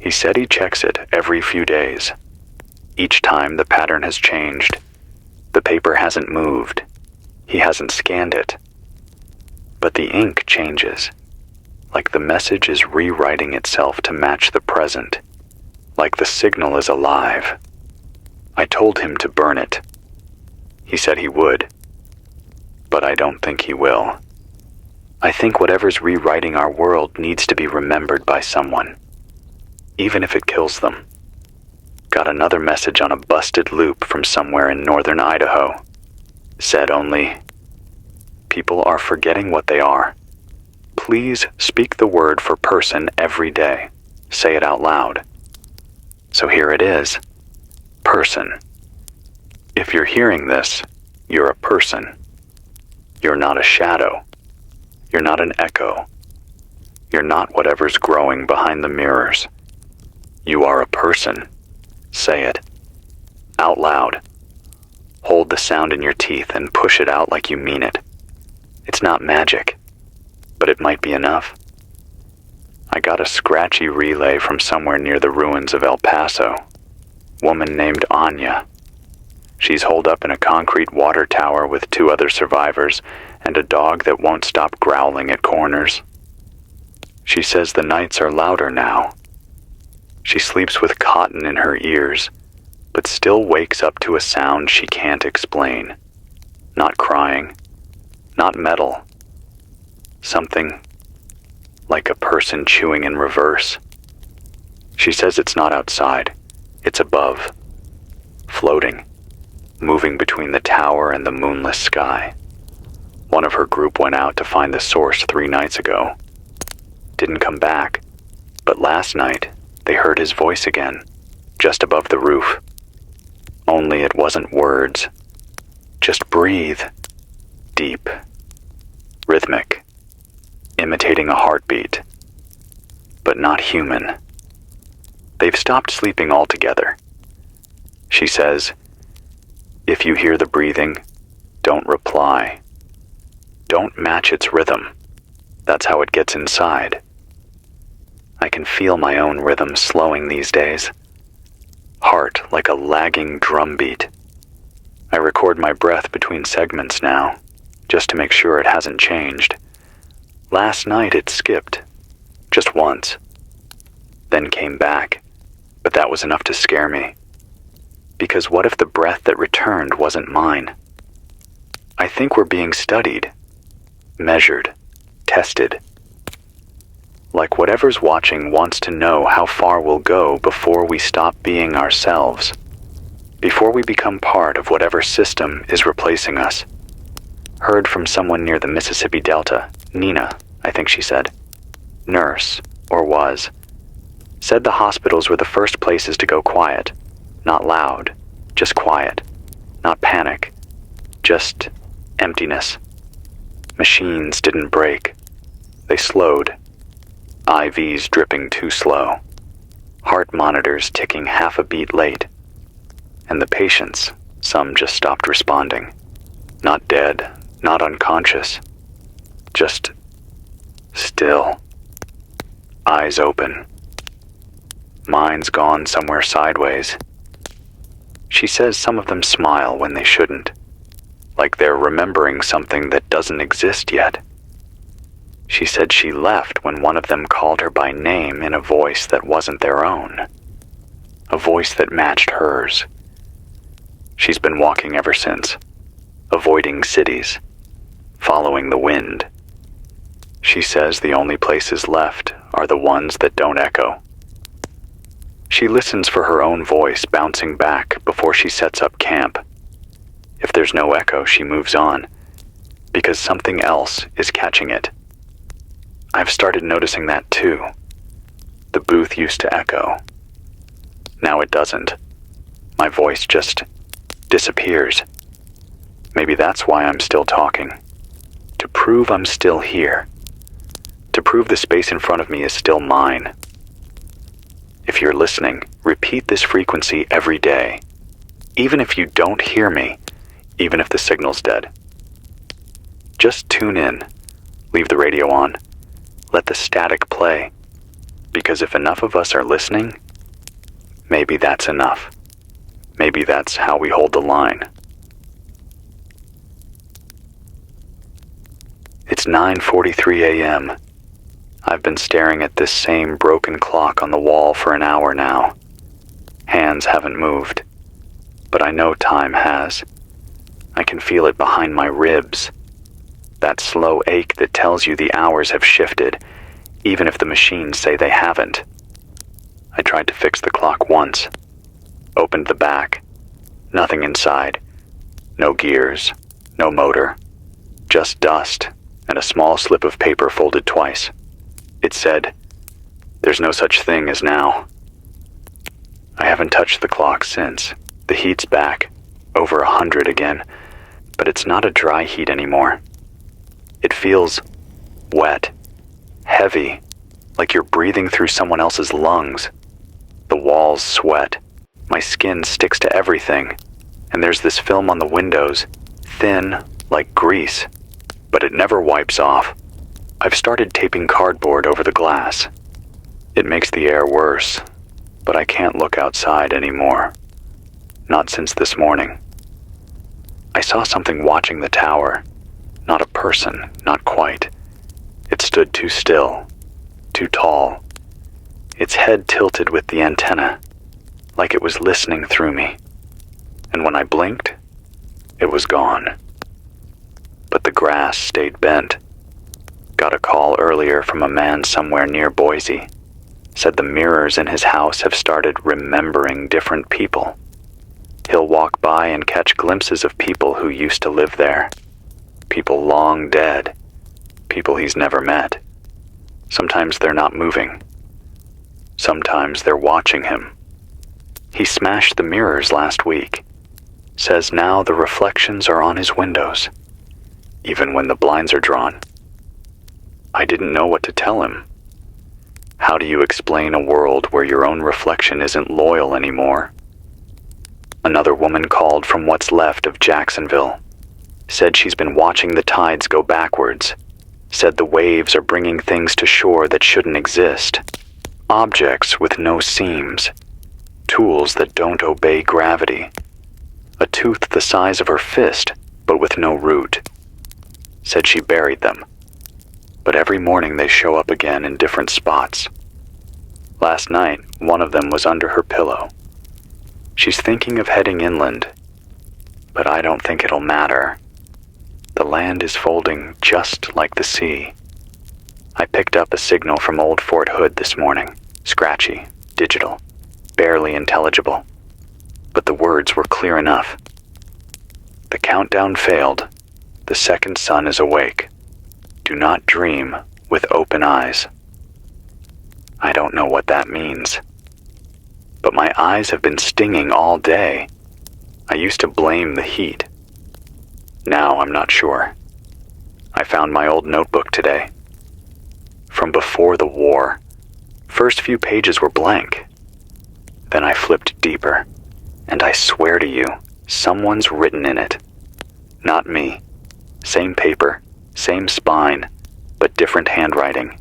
He said he checks it every few days. Each time the pattern has changed. The paper hasn't moved. He hasn't scanned it. But the ink changes, like the message is rewriting itself to match the present, like the signal is alive. I told him to burn it. He said he would, but I don't think he will. I think whatever's rewriting our world needs to be remembered by someone, even if it kills them. Got another message on a busted loop from somewhere in northern Idaho. Said only, people are forgetting what they are. Please speak the word for person every day. Say it out loud. So here it is. Person. If you're hearing this, you're a person. You're not a shadow. You're not an echo. You're not whatever's growing behind the mirrors. You are a person. Say it. Out loud. Hold the sound in your teeth and push it out like you mean it. It's not magic, but it might be enough. I got a scratchy relay from somewhere near the ruins of El Paso. Woman named Anya. She's holed up in a concrete water tower with 2 other survivors and a dog that won't stop growling at corners. She says the nights are louder now. She sleeps with cotton in her ears, but still wakes up to a sound she can't explain. Not crying, not metal. Something like a person chewing in reverse. She says it's not outside, it's above, floating, moving between the tower and the moonless sky. One of her group went out to find the source 3 nights ago. Didn't come back, but last night they heard his voice again, just above the roof. Only it wasn't words. Just breathe. Deep. Rhythmic. imitating a heartbeat, but not human. They've stopped sleeping altogether. She says, if you hear the breathing, don't reply. Don't match its rhythm. That's how it gets inside. I can feel my own rhythm slowing these days. Heart like a lagging drumbeat. I record my breath between segments now, just to make sure it hasn't changed. Last night it skipped, just once. Then came back, but that was enough to scare me. Because what if the breath that returned wasn't mine? I think we're being studied, measured, tested. Like whatever's watching wants to know how far we'll go before we stop being ourselves, before we become part of whatever system is replacing us. Heard from someone near the Mississippi Delta, Nina, I think she said. Nurse, or was. Said the hospitals were the first places to go quiet. Not loud, just quiet. Not panic, just emptiness. Machines didn't break. They slowed. IVs dripping too slow. Heart monitors ticking half a beat late. And the patients, some just stopped responding. Not dead, not unconscious. Just still. Eyes open. Minds gone somewhere sideways. She says some of them smile when they shouldn't, like they're remembering something that doesn't exist yet. She said she left when one of them called her by name in a voice that wasn't their own, a voice that matched hers. She's been walking ever since, avoiding cities, following the wind. She says the only places left are the ones that don't echo. She listens for her own voice bouncing back before she sets up camp. If there's no echo, she moves on, because something else is catching it. I've started noticing that too. The booth used to echo. Now it doesn't. My voice just disappears. Maybe that's why I'm still talking. To prove I'm still here. To prove the space in front of me is still mine. If you're listening, repeat this frequency every day. Even if you don't hear me, even if the signal's dead. Just tune in. Leave the radio on. Let the static play. Because if enough of us are listening, maybe that's enough. Maybe that's how we hold the line. It's 9:43 a.m. I've been staring at this same broken clock on the wall for an hour now. Hands haven't moved, but I know time has. I can feel it behind my ribs. That slow ache that tells you the hours have shifted, even if the machines say they haven't. I tried to fix the clock once. Opened the back. Nothing inside. No gears. No motor. Just dust and a small slip of paper folded twice. It said, "There's no such thing as now." I haven't touched the clock since. The heat's back, over 100 again, but it's not a dry heat anymore. It feels wet, heavy, like you're breathing through someone else's lungs. The walls sweat, my skin sticks to everything, and there's this film on the windows, thin, like grease, but it never wipes off. I've started taping cardboard over the glass. It makes the air worse, but I can't look outside anymore. Not since this morning. I saw something watching the tower. Not a person, not quite. It stood too still, too tall. Its head tilted with the antenna, like it was listening through me. And when I blinked, it was gone. But the grass stayed bent. Got a call earlier from a man somewhere near Boise. Said the mirrors in his house have started remembering different people. He'll walk by and catch glimpses of people who used to live there. People long dead. People he's never met. Sometimes they're not moving. Sometimes they're watching him. He smashed the mirrors last week. Says now the reflections are on his windows, even when the blinds are drawn. I didn't know what to tell him. How do you explain a world where your own reflection isn't loyal anymore? Another woman called from what's left of Jacksonville. Said she's been watching the tides go backwards. Said the waves are bringing things to shore that shouldn't exist. Objects with no seams. Tools that don't obey gravity. A tooth the size of her fist, but with no root. Said she buried them. But every morning they show up again in different spots. Last night, one of them was under her pillow. She's thinking of heading inland, but I don't think it'll matter. The land is folding just like the sea. I picked up a signal from old Fort Hood this morning, scratchy, digital, barely intelligible, but the words were clear enough. The countdown failed. The second sun is awake. Do not dream with open eyes. I don't know what that means, but my eyes have been stinging all day. I used to blame the heat. Now I'm not sure. I found my old notebook today. From before the war. First few pages were blank. Then I flipped deeper, and I swear to you, someone's written in it. Not me. Same paper, same spine, but different handwriting.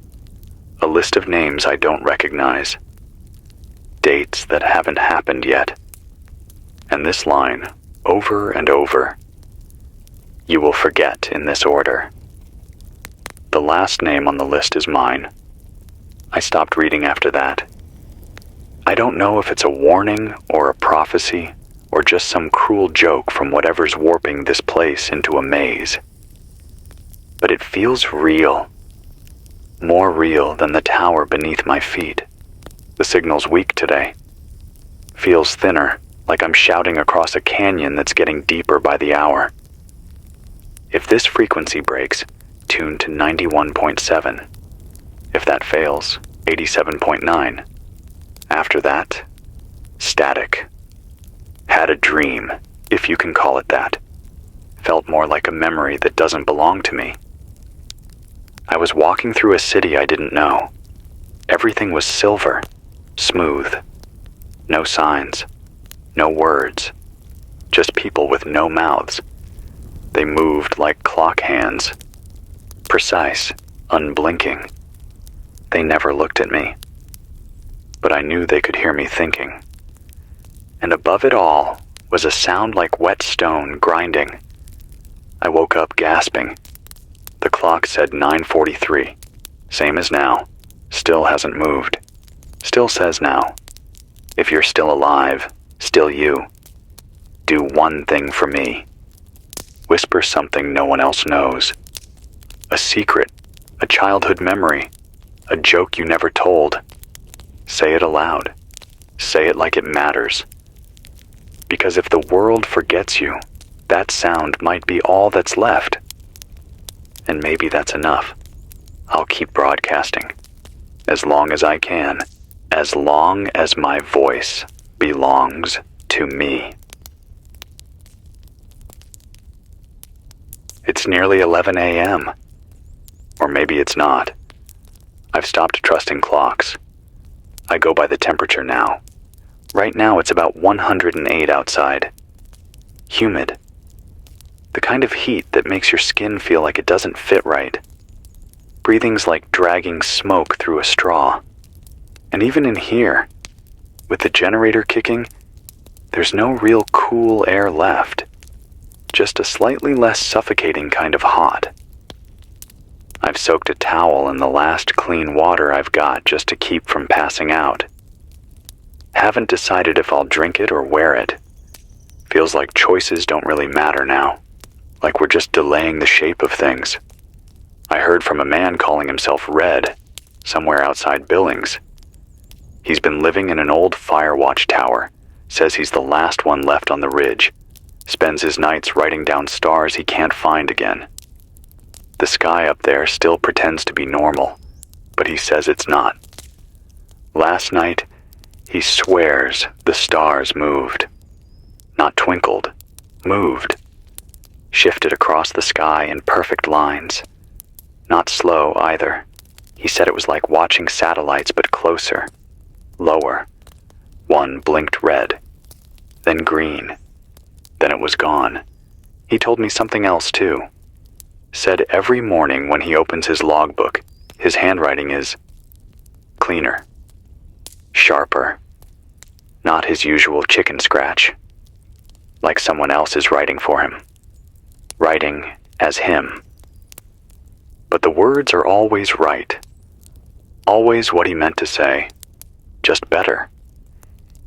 A list of names I don't recognize. Dates that haven't happened yet. And this line, over and over. You will forget in this order. The last name on the list is mine. I stopped reading after that. I don't know if it's a warning or a prophecy or just some cruel joke from whatever's warping this place into a maze. But it feels real. More real than the tower beneath my feet. The signal's weak today. Feels thinner, like I'm shouting across a canyon that's getting deeper by the hour. If this frequency breaks, tune to 91.7. If that fails, 87.9. After that, static. Had a dream, if you can call it that. Felt more like a memory that doesn't belong to me. I was walking through a city I didn't know. Everything was silver, smooth. No signs, no words, just people with no mouths. They moved like clock hands, precise, unblinking. They never looked at me, but I knew they could hear me thinking. And above it all was a sound like wet stone grinding. I woke up gasping. The clock said 9:43, same as now, still hasn't moved. Still says now, if you're still alive, still you, do one thing for me. Whisper something no one else knows. A secret, a childhood memory, a joke you never told. Say it aloud. Say it like it matters. Because if the world forgets you, that sound might be all that's left. And maybe that's enough. I'll keep broadcasting. As long as I can. As long as my voice belongs to me. It's nearly 11 a.m. Or maybe it's not. I've stopped trusting clocks. I go by the temperature now. Right now it's about 108 outside. Humid. The kind of heat that makes your skin feel like it doesn't fit right. Breathing's like dragging smoke through a straw. And even in here, with the generator kicking, there's no real cool air left. Just a slightly less suffocating kind of hot. I've soaked a towel in the last clean water I've got just to keep from passing out. Haven't decided if I'll drink it or wear it. Feels like choices don't really matter now. Like we're just delaying the shape of things. I heard from a man calling himself Red, somewhere outside Billings. He's been living in an old fire watch tower, says he's the last one left on the ridge, spends his nights writing down stars he can't find again. The sky up there still pretends to be normal, but he says it's not. Last night, he swears the stars moved. Not twinkled, moved. Shifted across the sky in perfect lines. Not slow, either. He said it was like watching satellites, but closer, lower. One blinked red, then green, then it was gone. He told me something else, too. Said every morning when he opens his logbook, his handwriting is cleaner, sharper, not his usual chicken scratch, like someone else is writing for him, writing as him. But the words are always right, always what he meant to say, just better.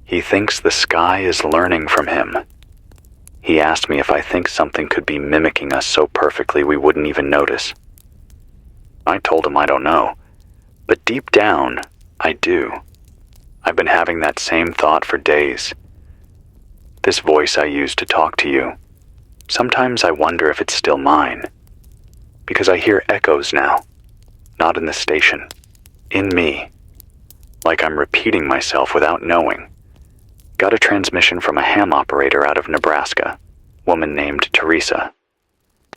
He thinks the sky is learning from him. He asked me if I think something could be mimicking us so perfectly we wouldn't even notice. I told him I don't know, but deep down, I do. I've been having that same thought for days. This voice I use to talk to you, sometimes I wonder if it's still mine. Because I hear echoes now, not in the station, in me, like I'm repeating myself without knowing. Got a transmission from a ham operator out of Nebraska, woman named Teresa.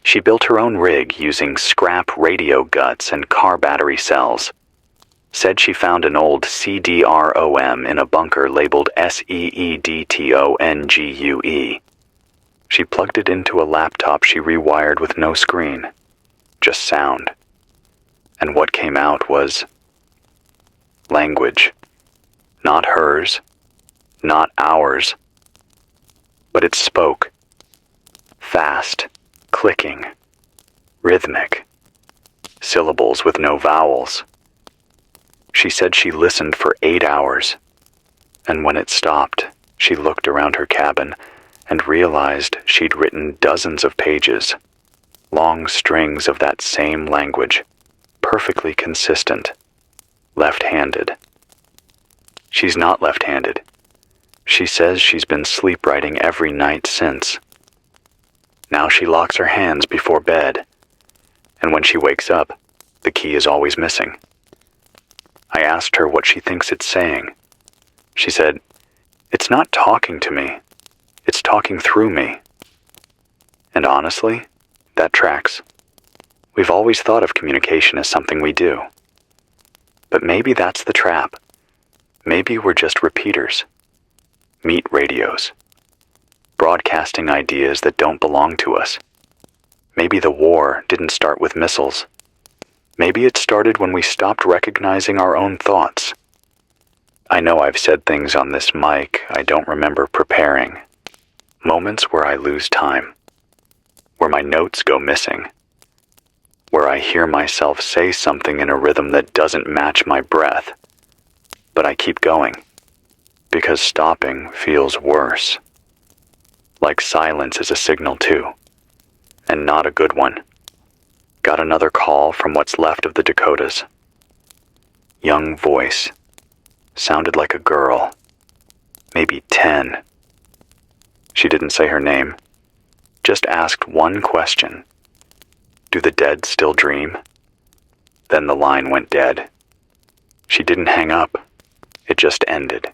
She built her own rig using scrap radio guts and car battery cells. Said she found an old CDROM in a bunker labeled SEEDTONGUE. She plugged it into a laptop she rewired with no screen, just sound. And what came out was language. Not hers, not ours, but it spoke. Fast, clicking, rhythmic, syllables with no vowels. She said she listened for 8 hours, and when it stopped, she looked around her cabin and realized she'd written dozens of pages, long strings of that same language, perfectly consistent, left-handed. She's not left-handed. She says she's been sleep writing every night since. Now she locks her hands before bed, and when she wakes up, the key is always missing. I asked her what she thinks it's saying. She said, "It's not talking to me, it's talking through me." And honestly, that tracks. We've always thought of communication as something we do. But maybe that's the trap. Maybe we're just repeaters. Meat radios. Broadcasting ideas that don't belong to us. Maybe the war didn't start with missiles. Maybe it started when we stopped recognizing our own thoughts. I know I've said things on this mic I don't remember preparing. Moments where I lose time. Where my notes go missing. Where I hear myself say something in a rhythm that doesn't match my breath. But I keep going. Because stopping feels worse. Like silence is a signal too. And not a good one. Got another call from what's left of the Dakotas. Young voice. Sounded like a girl. Maybe 10. She didn't say her name. Just asked one question. Do the dead still dream? Then the line went dead. She didn't hang up. It just ended.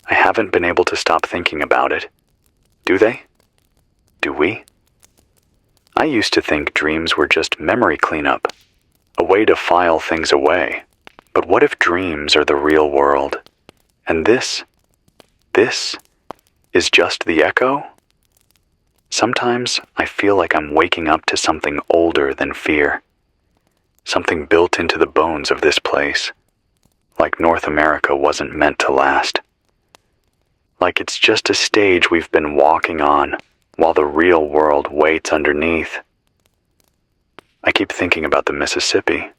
I haven't been able to stop thinking about it. Do they? Do we? I used to think dreams were just memory cleanup, a way to file things away. But what if dreams are the real world? And this is just the echo? Sometimes I feel like I'm waking up to something older than fear. Something built into the bones of this place. Like North America wasn't meant to last. Like it's just a stage we've been walking on while the real world waits underneath. I keep thinking about the Mississippi,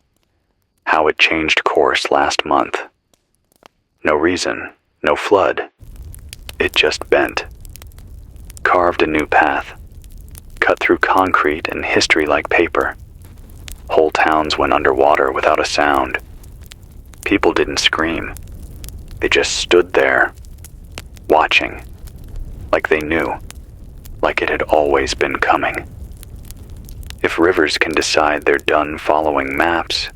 how it changed course last month. No reason, no flood. It just bent. Carved a new path, cut through concrete and history like paper. Whole towns went underwater without a sound. People didn't scream. They just stood there, watching, like they knew, like it had always been coming. If rivers can decide they're done following maps,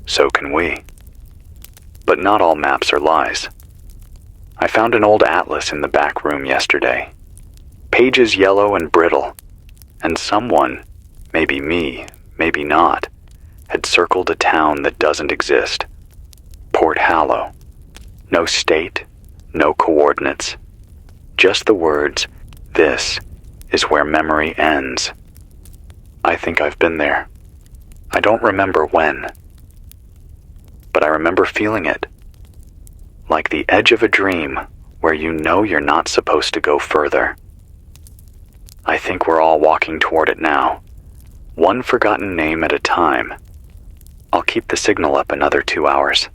so can we. But not all maps are lies. I found an old atlas in the back room yesterday. Pages yellow and brittle, and someone, maybe me, maybe not, had circled a town that doesn't exist. Port Hallow. No state, no coordinates. Just the words, "This is where memory ends." I think I've been there. I don't remember when, but I remember feeling it. Like the edge of a dream where you know you're not supposed to go further. I think we're all walking toward it now, one forgotten name at a time. I'll keep the signal up another 2 hours.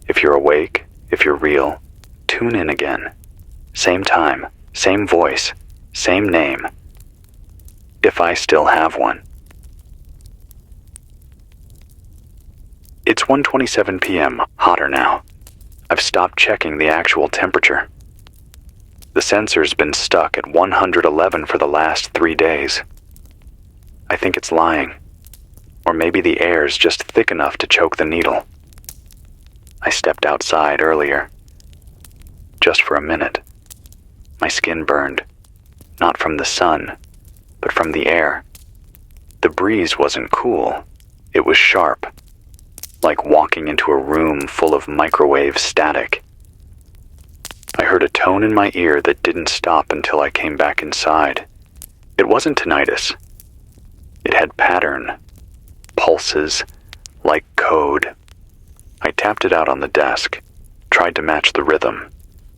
If you're awake, if you're real, tune in again. Same time, same voice, same name. If I still have one. It's 1:27 p.m., hotter now. I've stopped checking the actual temperature. The sensor's been stuck at 111 for the last 3 days. I think it's lying. Or maybe the air's just thick enough to choke the needle. I stepped outside earlier. Just for a minute. My skin burned. Not from the sun, but from the air. The breeze wasn't cool. It was sharp. Like walking into a room full of microwave static. I heard a tone in my ear that didn't stop until I came back inside. It wasn't tinnitus. It had pattern. Pulses. Like code. I tapped it out on the desk. Tried to match the rhythm.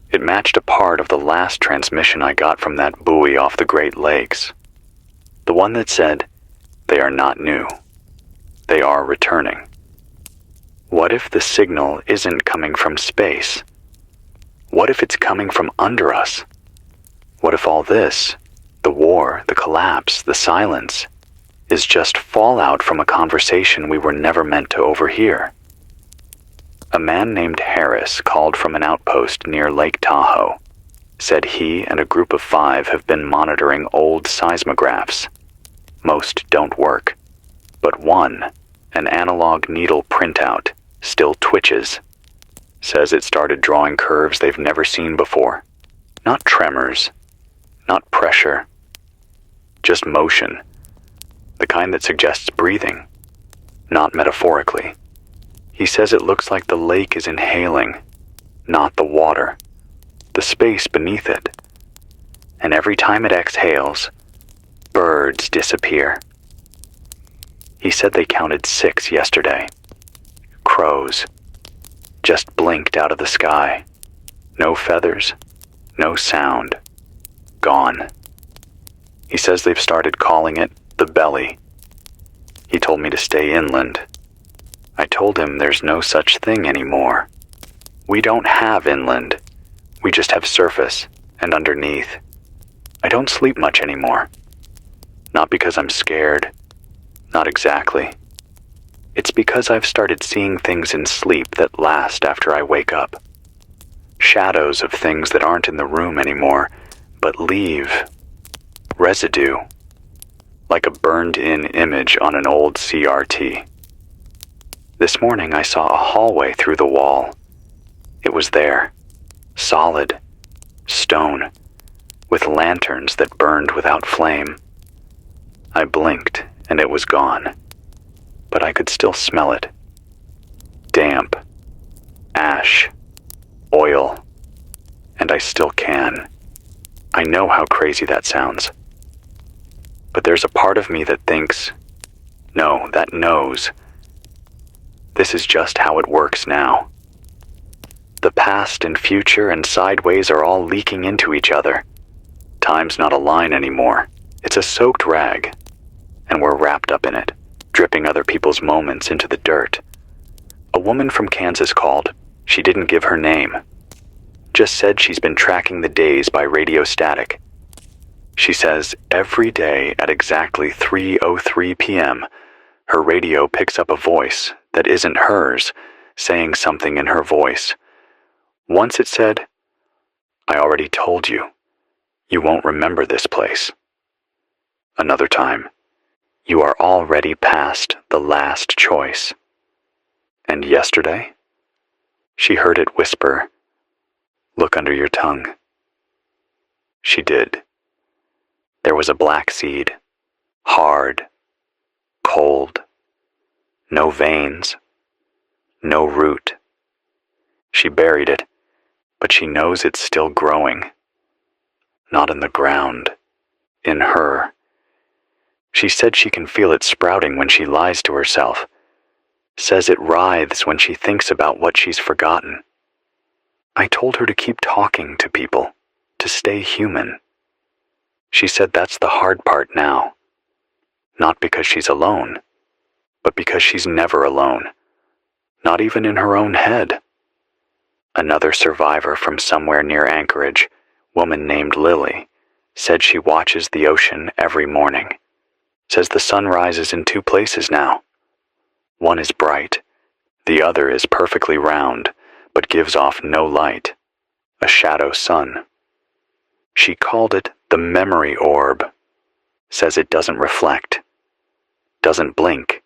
It matched a part of the last transmission I got from that buoy off the Great Lakes. The one that said, "They are not new. They are returning." What if the signal isn't coming from space? What if it's coming from under us? What if all this, the war, the collapse, the silence, is just fallout from a conversation we were never meant to overhear? A man named Harris called from an outpost near Lake Tahoe. Said he and a group of 5 have been monitoring old seismographs. Most don't work, but one, an analog needle printout, still twitches. Says it started drawing curves they've never seen before. Not tremors, not pressure, just motion. The kind that suggests breathing, not metaphorically. He says it looks like the lake is inhaling, not the water, the space beneath it. And every time it exhales, birds disappear. He said they counted 6 yesterday. Crows. Just blinked out of the sky. No feathers, no sound. Gone. He says they've started calling it the belly. He told me to stay inland. I told him there's no such thing anymore. We don't have inland. We just have surface and underneath. I don't sleep much anymore. Not because I'm scared. Not exactly. It's because I've started seeing things in sleep that last after I wake up. Shadows of things that aren't in the room anymore, but leave residue. Like a burned-in image on an old CRT. This morning I saw a hallway through the wall. It was there. Solid. Stone. With lanterns that burned without flame. I blinked and it was gone. But I could still smell it. Damp. Ash. Oil. And I still can. I know how crazy that sounds. But there's a part of me that thinks, no, that knows. This is just how it works now. The past and future and sideways are all leaking into each other. Time's not a line anymore. It's a soaked rag. And we're wrapped up in it, dripping other people's moments into the dirt. A woman from Kansas called. She didn't give her name. Just said she's been tracking the days by radio static. She says every day at exactly 3:03 p.m., her radio picks up a voice that isn't hers, saying something in her voice. Once it said, "I already told you. You won't remember this place." Another time, "You are already past the last choice." And yesterday, she heard it whisper, "Look under your tongue." She did. There was a black seed, hard, cold, No veins, no root. She buried it, but she knows it's still growing. Not in the ground, in her. She said she can feel it sprouting when she lies to herself. Says it writhes when she thinks about what she's forgotten. I told her to keep talking to people, to stay human. She said that's the hard part now. Not because she's alone, but because she's never alone. Not even in her own head. Another survivor from somewhere near Anchorage, woman named Lily, said she watches the ocean every morning. Says the sun rises in 2 places now. One is bright, the other is perfectly round, but gives off no light, a shadow sun. She called it the memory orb. Says it doesn't reflect, doesn't blink,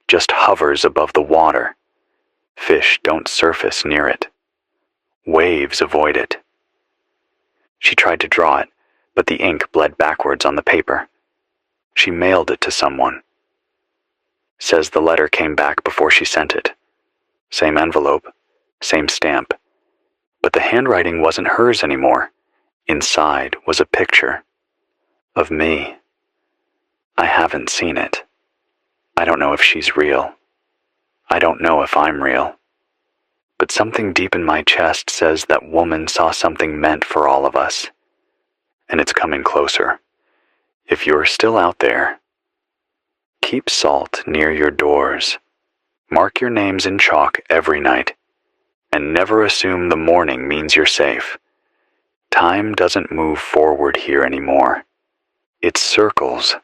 just hovers above the water. Fish don't surface near it. Waves avoid it. She tried to draw it, but the ink bled backwards on the paper. She mailed it to someone. Says the letter came back before she sent it. Same envelope, same stamp. But the handwriting wasn't hers anymore. Inside was a picture of me. I haven't seen it. I don't know if she's real. I don't know if I'm real. But something deep in my chest says that woman saw something meant for all of us. And it's coming closer. If you're still out there, keep salt near your doors. Mark your names in chalk every night. And never assume the morning means you're safe. Time doesn't move forward here anymore. It circles